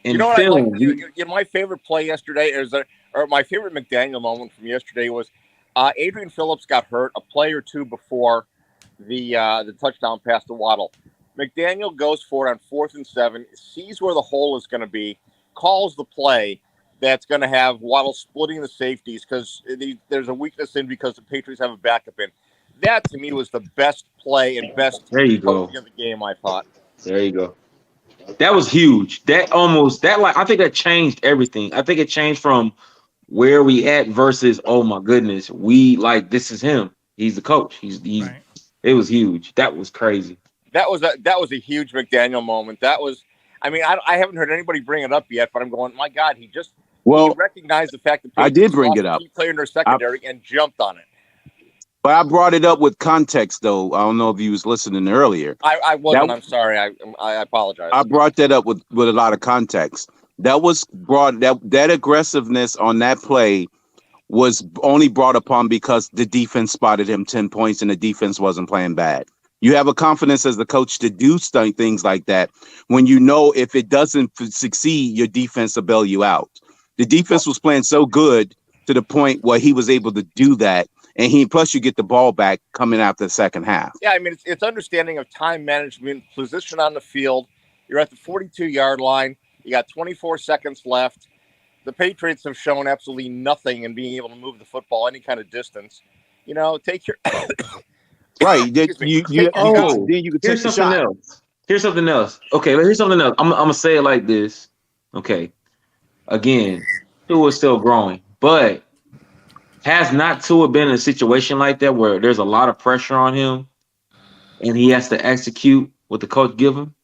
my favorite play yesterday or my favorite McDaniel moment from yesterday was Adrian Phillips got hurt a play or two before the touchdown pass to Waddle. McDaniel goes for it on 4th and 7, sees where the hole is going to be, calls the play that's going to have Waddle splitting the safeties because there's a weakness in because the Patriots have a backup in. That to me was the best play and best there you go. Of the game, I thought. There you go. That was huge. I think that changed everything. I think it changed from where we at versus, oh my goodness, this is him. He's the coach. Right. It was huge. That was crazy. That was a huge McDaniel moment. That was, I haven't heard anybody bring it up yet, but I'm going, my God, he recognized the fact that I did bring it up. He played in their secondary and jumped on it. But I brought it up with context, though. I don't know if you was listening earlier. I wasn't. I'm sorry. I apologize. I brought that up with a lot of context. That was brought that aggressiveness on that play was only brought upon because the defense spotted him 10 points and the defense wasn't playing bad. You have a confidence as the coach to do things like that when you know if it doesn't succeed, your defense will bail you out. The defense was playing so good to the point where he was able to do that. And plus you get the ball back coming after the second half. Yeah, I mean, it's understanding of time management, position on the field. You're at the 42-yard line. You got 24 seconds left. The Patriots have shown absolutely nothing in being able to move the football any kind of distance. You know, take your right. Then you can here's take the something shot. else. Here's something else. Okay, here's something else. I'm gonna say it like this. Okay, again, Tua is still growing, but has not Tua been in a situation like that where there's a lot of pressure on him, and he has to execute what the coach give him?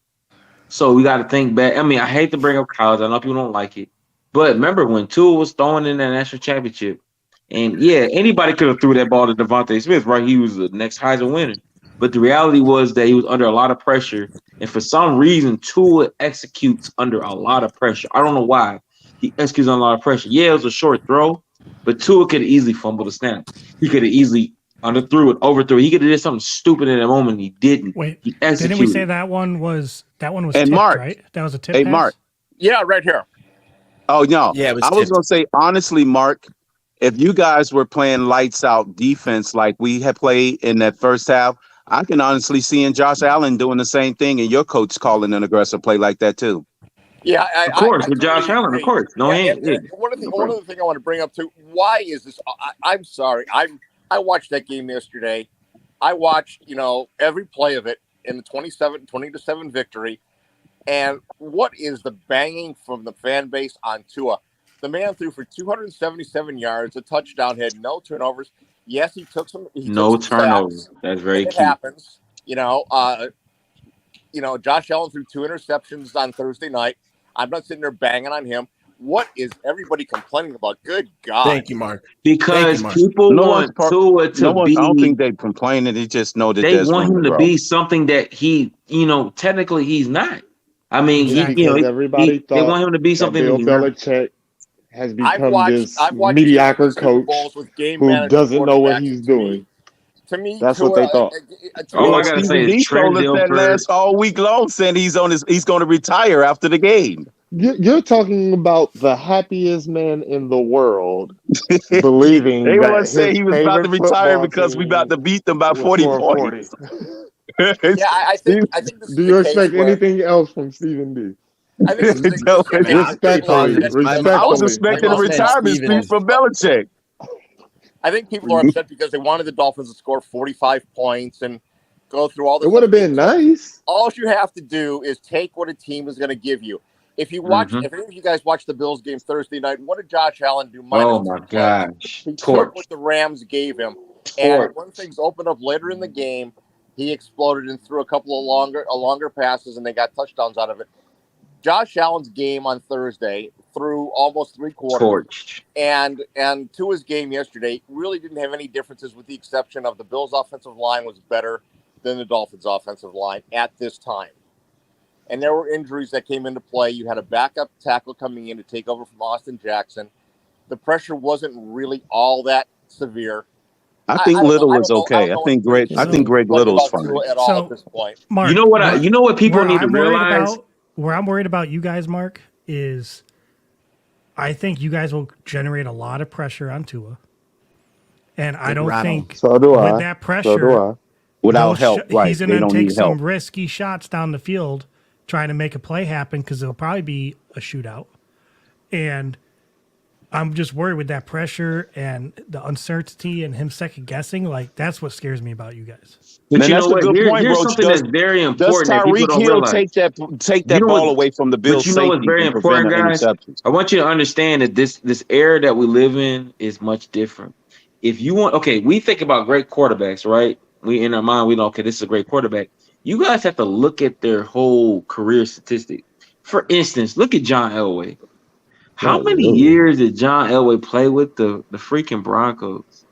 So we got to think back. I mean, I hate to bring up college. I know people don't like it. But remember when Tua was throwing in that national championship, and yeah, anybody could have threw that ball to Devontae Smith, right? He was the next Heisman winner. But the reality was that he was under a lot of pressure, and for some reason, Tua executes under a lot of pressure. I don't know why. He executes under a lot of pressure. Yeah, it was a short throw, but Tua could have easily fumbled the snap. He could have easily underthrew it, overthrew it. He could have did something stupid in that moment. He didn't. Wait, he executed. didn't we say that one was Hey, tipped, Mark. right? That was a tip Hey, pass? Mark. Yeah, right here. Oh, no. Yeah, it was I was tipped. going to say, honestly, Mark, if you guys were playing lights out defense like we had played in that first half, I can honestly see in Josh Allen doing the same thing and your coach calling an aggressive play like that too. Yeah, Of course, with totally Josh Allen, agree. of course. No, Yeah, he ain't. one other thing I want to bring up too. Why is this? I'm sorry. I watched that game yesterday. I watched, every play of it in the 20-7 victory. And what is the banging from the fan base on Tua? The man threw for 277 yards, a touchdown, had no turnovers. Yes, he took some. No turnovers. Sacks, That's very and key. it happens. Josh Allen threw 2 interceptions on Thursday night. I'm not sitting there banging on him. What is everybody complaining about? Good God! Thank you, Mark. Because Mark. people want Tua to be. I don't think they're complaining. They just know that They there's want room him to to grow. be something that he, technically he's not. I mean, Because everybody they want thought him to be that something Bill that he's not. Belichick has I've become watched this two mediocre Super coach Bowls with game who management doesn't know what quarterbacks. he's doing. To me, That's what Tua, they thought. All I Well, gotta say Stephen is D Trent told us that Dilfer. all week long, saying he's going to retire after the game. You're talking about the happiest man in the world, believing They want that to say his he was about to favorite retire football because we about team to beat them by will 40 score 40. points. Yeah, I think this Do is you the case expect where anything else from Stephen D? I think this is No, the case where people are Respectfully, upset because I was respectfully. expecting a Like I said, retirement Steven- speech from Belichick. I think people are upset because they wanted the Dolphins to score 45 points and go through all this. It would have been nice. All you have to do is take what a team is going to give you. If you watch, if any of you guys watched the Bills game Thursday night, what did Josh Allen do? Oh my gosh! He took Torch. what the Rams gave him, Torch. and when things opened up later in the game, he exploded and threw a couple of longer passes, and they got touchdowns out of it. Josh Allen's game on Thursday through almost 3 quarters, Torch. and to his game yesterday really didn't have any differences, with the exception of the Bills' offensive line was better than the Dolphins' offensive line at this time. And there were injuries that came into play. You had a backup tackle coming in to take over from Austin Jackson. The pressure wasn't really all that severe. I think Little was okay. I think Greg Little was fine. At all at this point. Mark, You know what people need to realize? Where I'm worried about you guys, Mark, is I think you guys will generate a lot of pressure on Tua. And I don't think so do I. with that pressure, So do I. Without help, right? he's going They to don't take need some help. risky shots down the field trying to make a play happen because it'll probably be a shootout. And I'm just worried with that pressure and the uncertainty and him second guessing. Like, that's what scares me about you guys. But Man, you that's know a what? good point, Here's Roach. something that's very Does important that people Tyreek don't Hill realize. take that You know ball what- away from the Bills' But you know what's safety very and prevent important, guys? interceptions? I want you to understand that this era that we live in is much different. If you want, we think about great quarterbacks, right? We in our mind, we know, okay, this is a great quarterback. You guys have to look at their whole career statistic. For instance, look at John Elway. How many years did John Elway play with the freaking Broncos?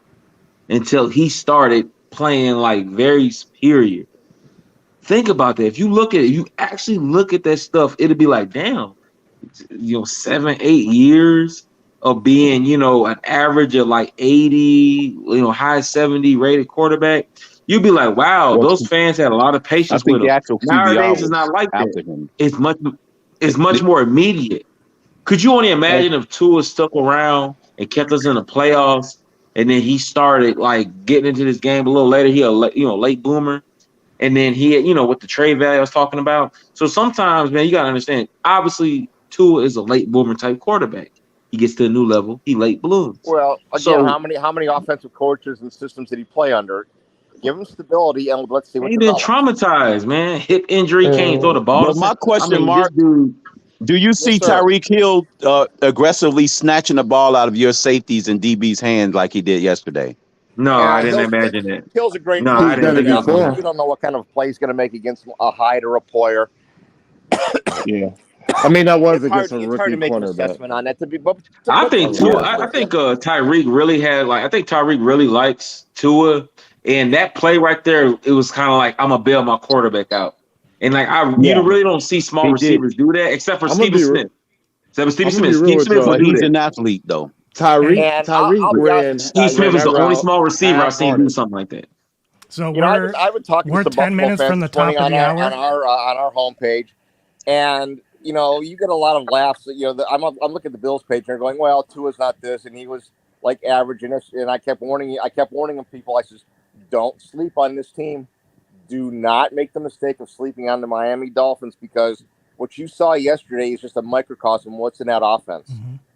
until he started playing like very superior. Think about that. If you look at it, you actually look at that stuff, it'll be like, damn, 7-8 years of being, an average of like 80, high 70 rated quarterback. You'd be like, wow, those fans had a lot of I patience think with the him. actual Nowadays, QBR it's not was like that. after him. It's much more immediate. Could you only imagine if Tua stuck around and kept us in the playoffs, and then he started like getting into this game a little later? He a late boomer, and then he with the trade value I was talking about. So sometimes, man, you gotta understand. Obviously, Tua is a late boomer type quarterback. He gets to a new level, he late blooms. Well, again, So how many offensive coaches and systems did he play under? Give him stability, and let's see what he been develops. traumatized, man. Hip injury, can't throw the ball. But my question, Mark, this dude. do you see Yes, sir. Tyreek Hill aggressively snatching the ball out of your safeties and DB's hands like he did yesterday? No, I didn't imagine it. Hill's a great No, player. I didn't think that was You going. don't know what kind of play he's going to make against a Hyde or a Poyer. Yeah. I mean, that was It's hard, against a it's hard rookie to make an cornerback. assessment on that. I think Tyreek really had I think Tyreek really likes Tua, and that play right there, it was kind of like I'm gonna bail my quarterback out, and like you really don't see small receivers do that except for Stephen Smith. Steve Smith will do He's that. an athlete though. Tyreek ran Steve Smith is that the only route small receiver I've seen do half-hearted. something like that. So I would talk to we're some 10 Buffalo minutes fans from the this morning top of the hour. on our homepage, and you get a lot of laughs. I'm looking at the Bills page and they're going, "Well, Tua's not this," and he was like average, and I kept warning people. I says, "Don't sleep on this team. Do not make the mistake of sleeping on the Miami Dolphins, because what you saw yesterday is just a microcosm of what's in that offense."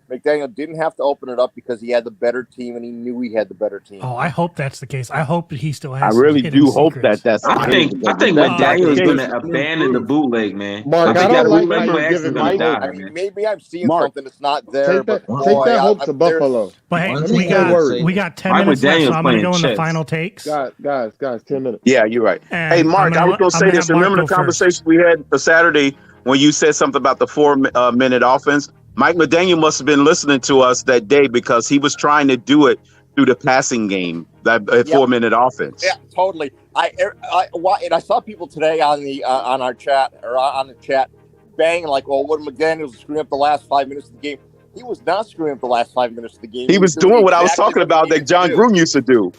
McDaniel didn't have to open it up because he had the better team, and he knew he had the better team. Oh, I hope that's the case. I hope he still has. I some really hidden do hope secrets. that's the I case. think McDaniel is going to abandon the bootleg, man. Mark, I I think that don't like bootleg how play you're action is giving going to Mike die, hope. man. Maybe I'm seeing something that's not there, Take but that hope to Buffalo. But hey, Let me we say a word. got 10 Mike minutes left, so McDaniel's I'm going to playing go in the chess. final takes. Guys, 10 minutes. Yeah, you're right. And Hey, Mark, I was going to say this. Remember the conversation we had for Saturday when you said something about the 4-minute offense? Mike McDaniel must have been listening to us that day because he was trying to do it through the passing game, that 4-minute offense. Yeah, totally. And I saw people today on the on our chat or on the chat banging like, "Well, what McDaniel was screwing up the last 5 minutes of the game." He was not screwing up the last 5 minutes of the game. He was doing what I was exactly talking about that John Gruden used to do.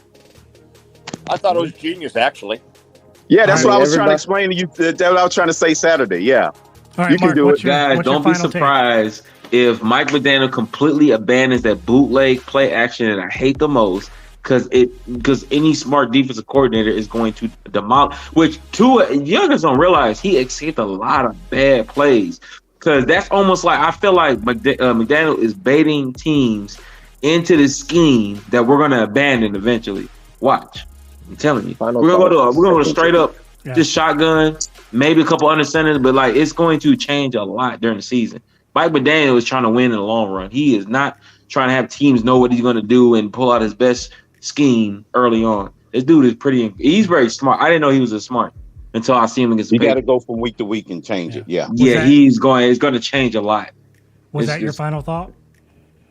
I thought it was genius, actually. Yeah, that's what I was trying to explain to you. That's what I was trying to say Saturday. Yeah. All right, you can Mark, do it. Guys, don't be surprised if Mike McDaniel completely abandons that bootleg play action, and I hate the most because any smart defensive coordinator is going to demolish. Which Tua, you guys don't realize he escaped a lot of bad plays, because that's almost like I feel like McDaniel is baiting teams into the scheme that we're going to abandon eventually. Watch, I'm telling you, we're gonna go to straight up, just shotgun, maybe a couple under centers, but like it's going to change a lot during the season. Mike McDaniel is trying to win in the long run. He is not trying to have teams know what he's going to do and pull out his best scheme early on. This dude is he's very smart. I didn't know he was this smart until I see him against the You got to Patriots. go from week to week and change it. Yeah. It's going to change a lot. Was that your final thought?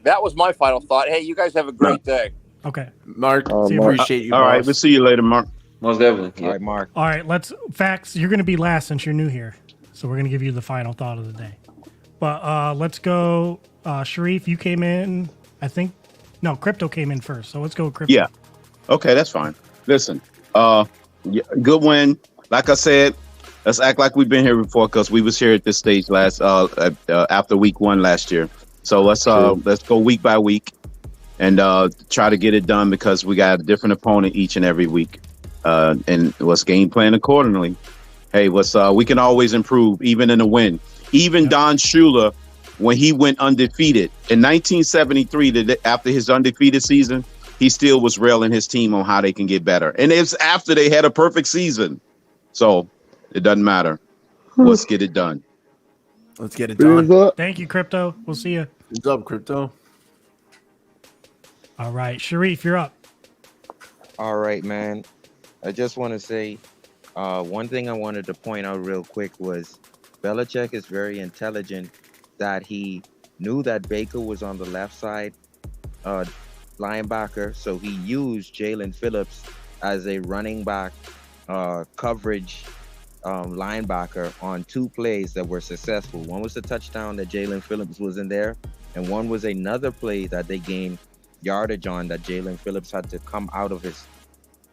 That was my final thought. Hey, you guys have a great day. Okay. Mark, Mark. appreciate you. All right, boss. we'll see you later, Mark. Most definitely. All right, Mark. All right, Fax, you're going to be last since you're new here. So we're going to give you the final thought of the day. But let's go. Sharif, you came in, I think. No, Crypto came in first. So let's go with Crypto. Yeah. Okay, that's fine. Listen, good win. Like I said, let's act like we've been here before because we was here at this stage after week 1 last year. So let's go week by week and try to get it done because we got a different opponent each and every week. And let's game plan accordingly. Hey, we can always improve, even in a win. Even Don Shula, when he went undefeated in 1973, after his undefeated season, he still was railing his team on how they can get better. And it's after they had a perfect season. So it doesn't matter. Let's get it done. Let's get it done. Thank you, Crypto. We'll see you. What's up, Crypto? All right, Sharif, you're up. All right, man. I just want to say one thing I wanted to point out real quick was Belichick is very intelligent that he knew that Baker was on the left side linebacker, so he used Jalen Phillips as a running back coverage linebacker on 2 plays that were successful. One was a touchdown that Jalen Phillips was in there, and one was another play that they gained yardage on that Jalen Phillips had to come out of his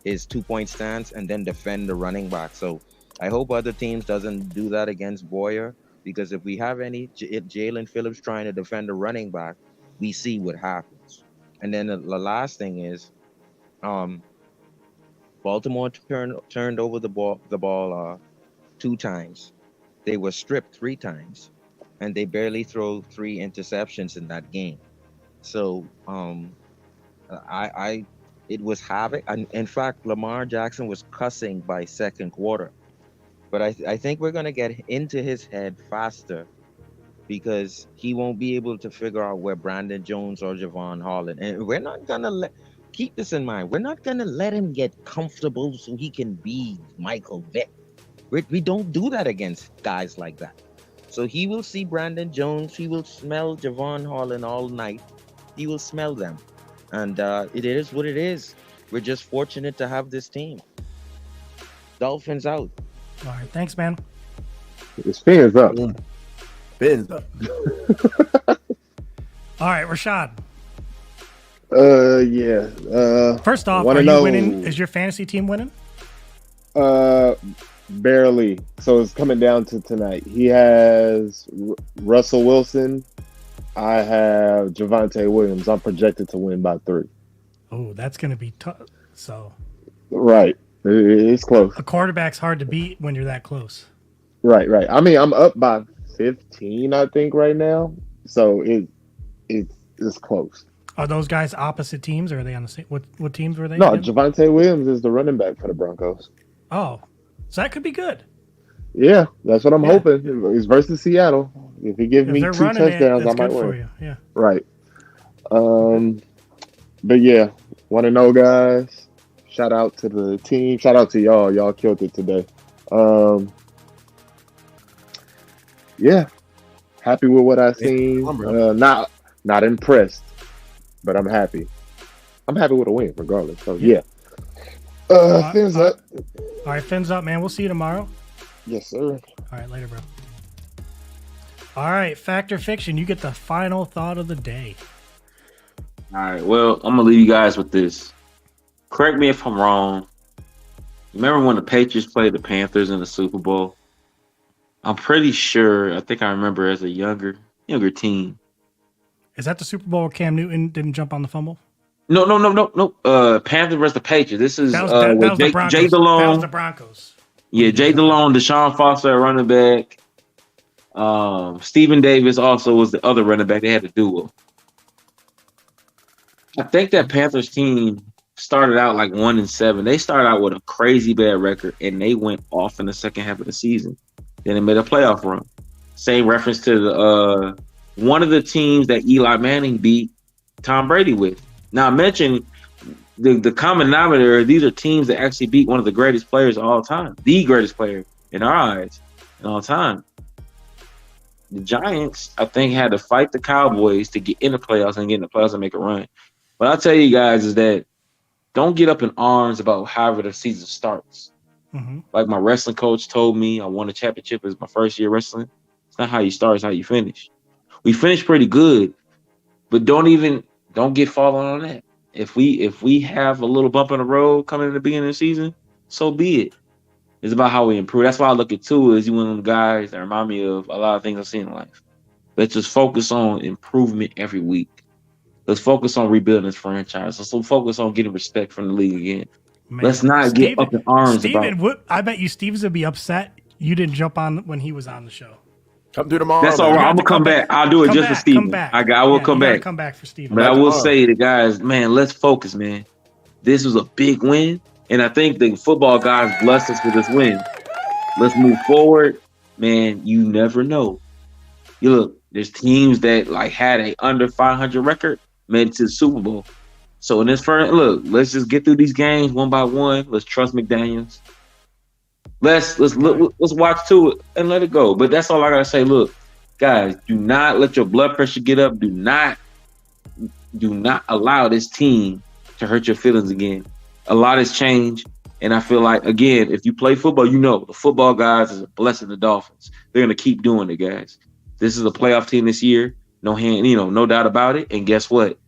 2-point stance and then defend the running back. So I hope other teams doesn't do that against Boyer, because if we have any Jalen Phillips trying to defend the running back, we see what happens. And then the last thing is, Baltimore turned over the ball 2 times. They were stripped 3 times, and they barely throw 3 interceptions in that game. So it was havoc. And in fact, Lamar Jackson was cussing by second quarter. But I think we're gonna get into his head faster, because he won't be able to figure out where Brandon Jones or Javon Holland. And we're not gonna keep this in mind. We're not gonna let him get comfortable so he can be Michael Vick. We don't do that against guys like that. So he will see Brandon Jones. He will smell Javon Holland all night. He will smell them. And it is what it is. We're just fortunate to have this team. Dolphins out. All right. Thanks, man. It's fins up. Fins up. All right, Rashad. Yeah. First off, are you winning? Is your fantasy team winning? Barely. So it's coming down to tonight. He has Russell Wilson. I have Javonte Williams. I'm projected to win by 3. Oh, that's going to be tough. So, right. It's close. A quarterback's hard to beat when you're that close. Right. I mean, I'm up by 15, I think, right now. So it's close. Are those guys opposite teams, or are they on the same? What teams were they? No, again? Javonte Williams is the running back for the Broncos. Oh, so that could be good. Yeah, that's what I'm hoping. It's versus Seattle. If he gives me 2 touchdowns, I might win. For you. Yeah. Right. But yeah, want to know, guys. Shout out to the team. Shout out to y'all. Y'all killed it today. Yeah, happy with what I seen. Not impressed, but I'm happy. I'm happy with a win, regardless. So yeah. Fins up. All right, fins up, man. We'll see you tomorrow. Yes, sir. All right, later, bro. All right, fact or fiction, you get the final thought of the day. All right, well, I'm gonna leave you guys with this. Correct me if I'm wrong. Remember when the Patriots played the Panthers in the Super Bowl? I'm pretty sure. I think I remember as a younger team. Is that the Super Bowl where Cam Newton didn't jump on the fumble? No. Panthers versus the Patriots. This is that was the Broncos. Jay DeLone. That was the Broncos. Yeah, Jay DeLone, Deshaun Foster at running back. Stephen Davis also was the other running back. They had a duo. I think that Panthers team started out like 1-7. They started out with a crazy bad record, and they went off in the second half of the season. Then they made a playoff run. Same reference to the one of the teams that Eli Manning beat Tom Brady with. Now, I mentioned the common denominator. These are teams that actually beat one of the greatest players of all time, the greatest player in our eyes in all time. The Giants, I think, had to fight the Cowboys to get in the playoffs and get in the playoffs and make a run. What I'll tell you guys is that don't get up in arms about however the season starts. Mm-hmm. Like my wrestling coach told me, I won a championship as my first year wrestling. It's not how you start, it's how you finish. We finished pretty good, but don't get falling on that. If we have a little bump in the road coming in the beginning of the season, so be it. It's about how we improve. That's why I look at Tua as one of them guys that remind me of a lot of things I've seen in life. Let's just focus on improvement every week. Let's focus on rebuilding this franchise. Let's focus on getting respect from the league again. Man, let's not get up in arms about. I bet you Stevens would be upset you didn't jump on when he was on the show. Come through tomorrow. That's all right. I'm gonna come back. I'll do it just for Steven. I will come back. Come back for Steven. But I will say to guys, man, let's focus, man. This was a big win, and I think the football guys blessed us with this win. Let's move forward, man. You never know. You look, there's teams that like had a under 500 record, made it to the Super Bowl. So in this first look, let's just get through these games one by one. Let's trust McDaniels. Let's watch to it and let it go. But that's all I gotta say. Look, guys, do not let your blood pressure get up. Do not do not allow this team to hurt your feelings again. A lot has changed, and I feel like, again, if you play football, you know the football guys is a blessing. The Dolphins, they're gonna keep doing it, guys. This is a playoff team this year, no doubt about it. And guess what?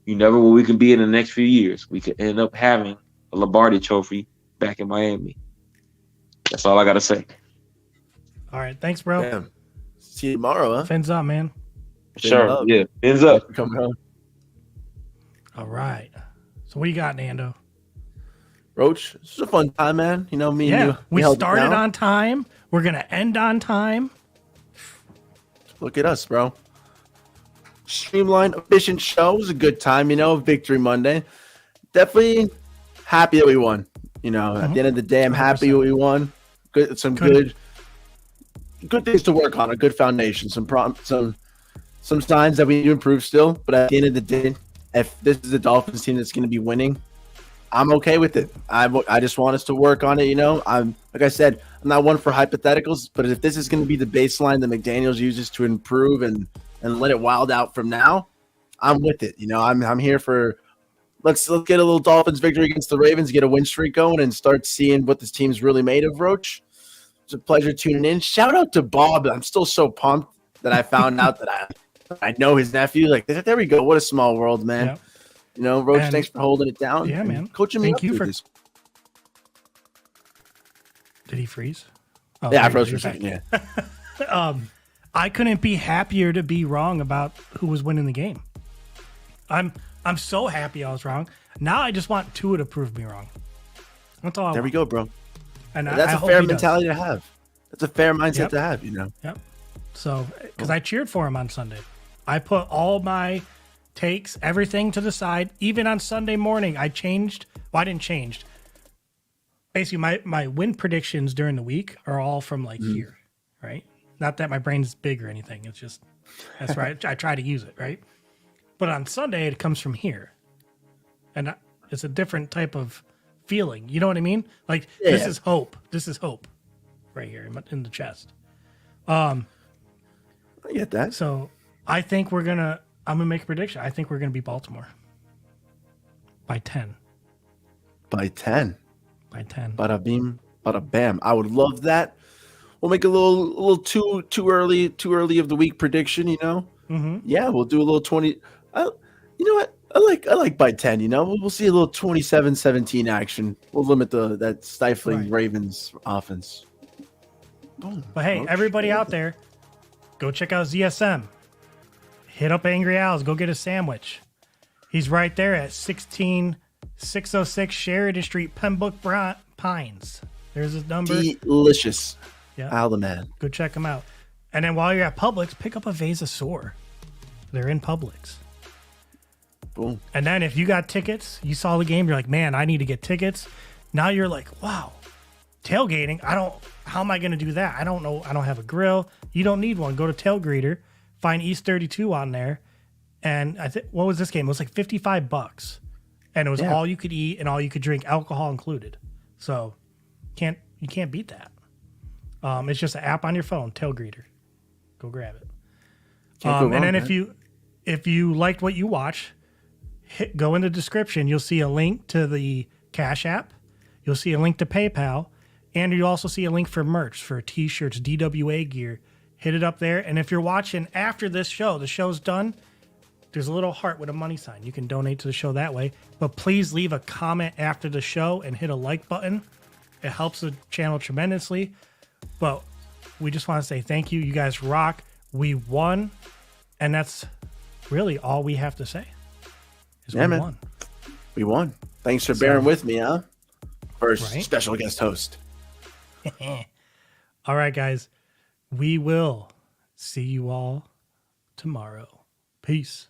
You never know where we can be in the next few years. We could end up having a Lombardi Trophy back in Miami. That's all I gotta say. All right, thanks, bro. Damn. See you tomorrow, huh? Fins up, man. Sure. Yeah. Fins up. Coming home. All right. So what do you got, Nando? Roach, this is a fun time, man. You know, me and you. We held it started down. on time. We're gonna end on time. Look at us, bro. Streamlined, efficient show. It was a good time, Victory Monday. Definitely happy that we won. At the end of the day, I'm happy we won. Good, good things to work on. A good foundation. Some signs that we need to improve still. But at the end of the day, if this is a Dolphins team that's going to be winning, I'm okay with it. I just want us to work on it. I'm like I said, I'm not one for hypotheticals, but if this is going to be the baseline that McDaniels uses to improve and let it wild out from now, I'm with it. I'm here for let's get a little Dolphins victory against the Ravens, get a win streak going, and start seeing what this team's really made of. Roach, it's a pleasure tuning in. Shout out to Bob. I'm still so pumped that I found out that I know his nephew. Like, there we go. What a small world, man. Yep. Roach, thanks for holding it down. Yeah, man. Coaching me. Thank you through for. this. Did he freeze? Oh, Yeah, I froze for a second. Yeah. I couldn't be happier to be wrong about who was winning the game. I'm so happy I was wrong. Now I just want Tua to prove me wrong. That's all I want. There we go, bro. And that's a fair mentality to have. That's a fair mindset to have, Yep. So, because I cheered for him on Sunday. I put all my takes, everything to the side. Even on Sunday morning, I changed. Well, I didn't change. Basically, my win predictions during the week are all from here, right? Not that my brain's big or anything. It's just, that's right. I try to use it, right? But on Sunday, it comes from here. And it's a different type of feeling. You know what I mean? Like, this is hope. This is hope right here in the chest. I get that. So I think I'm going to make a prediction. I think we're going to beat Baltimore by 10. By 10. By 10. Bada beam, bada bam. I would love that. We'll make a little too early of the week prediction, Mm-hmm. Yeah, we'll do a little 20. You know what? I like by 10, We'll see a little 27-17 action. We'll limit that stifling Ravens offense. Boom. But hey, everybody out there, go check out ZSM. Hit up Angry Al's. Go get a sandwich. He's right there at 16606 Sheridan Street, Pembroke Pines. There's his number. Delicious. Yeah. Al the man. Go check him out. And then while you're at Publix, pick up a vase of Soar. They're in Publix. Boom. And then if you got tickets, you saw the game, you're like, man, I need to get tickets. Now you're like, wow, tailgating. How am I going to do that? I don't know. I don't have a grill. You don't need one. Go to Tailgater, find East 32 on there. And what was this game? It was like $55. And it was all you could eat and all you could drink, alcohol included. So you can't beat that. It's just an app on your phone, Tailgater. Go grab it. And then if you liked what you watch, go in the description. You'll see a link to the Cash App. You'll see a link to PayPal. And you'll also see a link for merch, for T-shirts, DWA gear. Hit it up there. And if you're watching after this show, the show's done, there's a little heart with a money sign. You can donate to the show that way. But please leave a comment after the show and hit a like button. It helps the channel tremendously. But we just want to say thank you. You guys rock. We won. And that's really all we have to say. We won. We won. Thanks for bearing with me, huh? First special guest host. All right, guys. We will see you all tomorrow. Peace.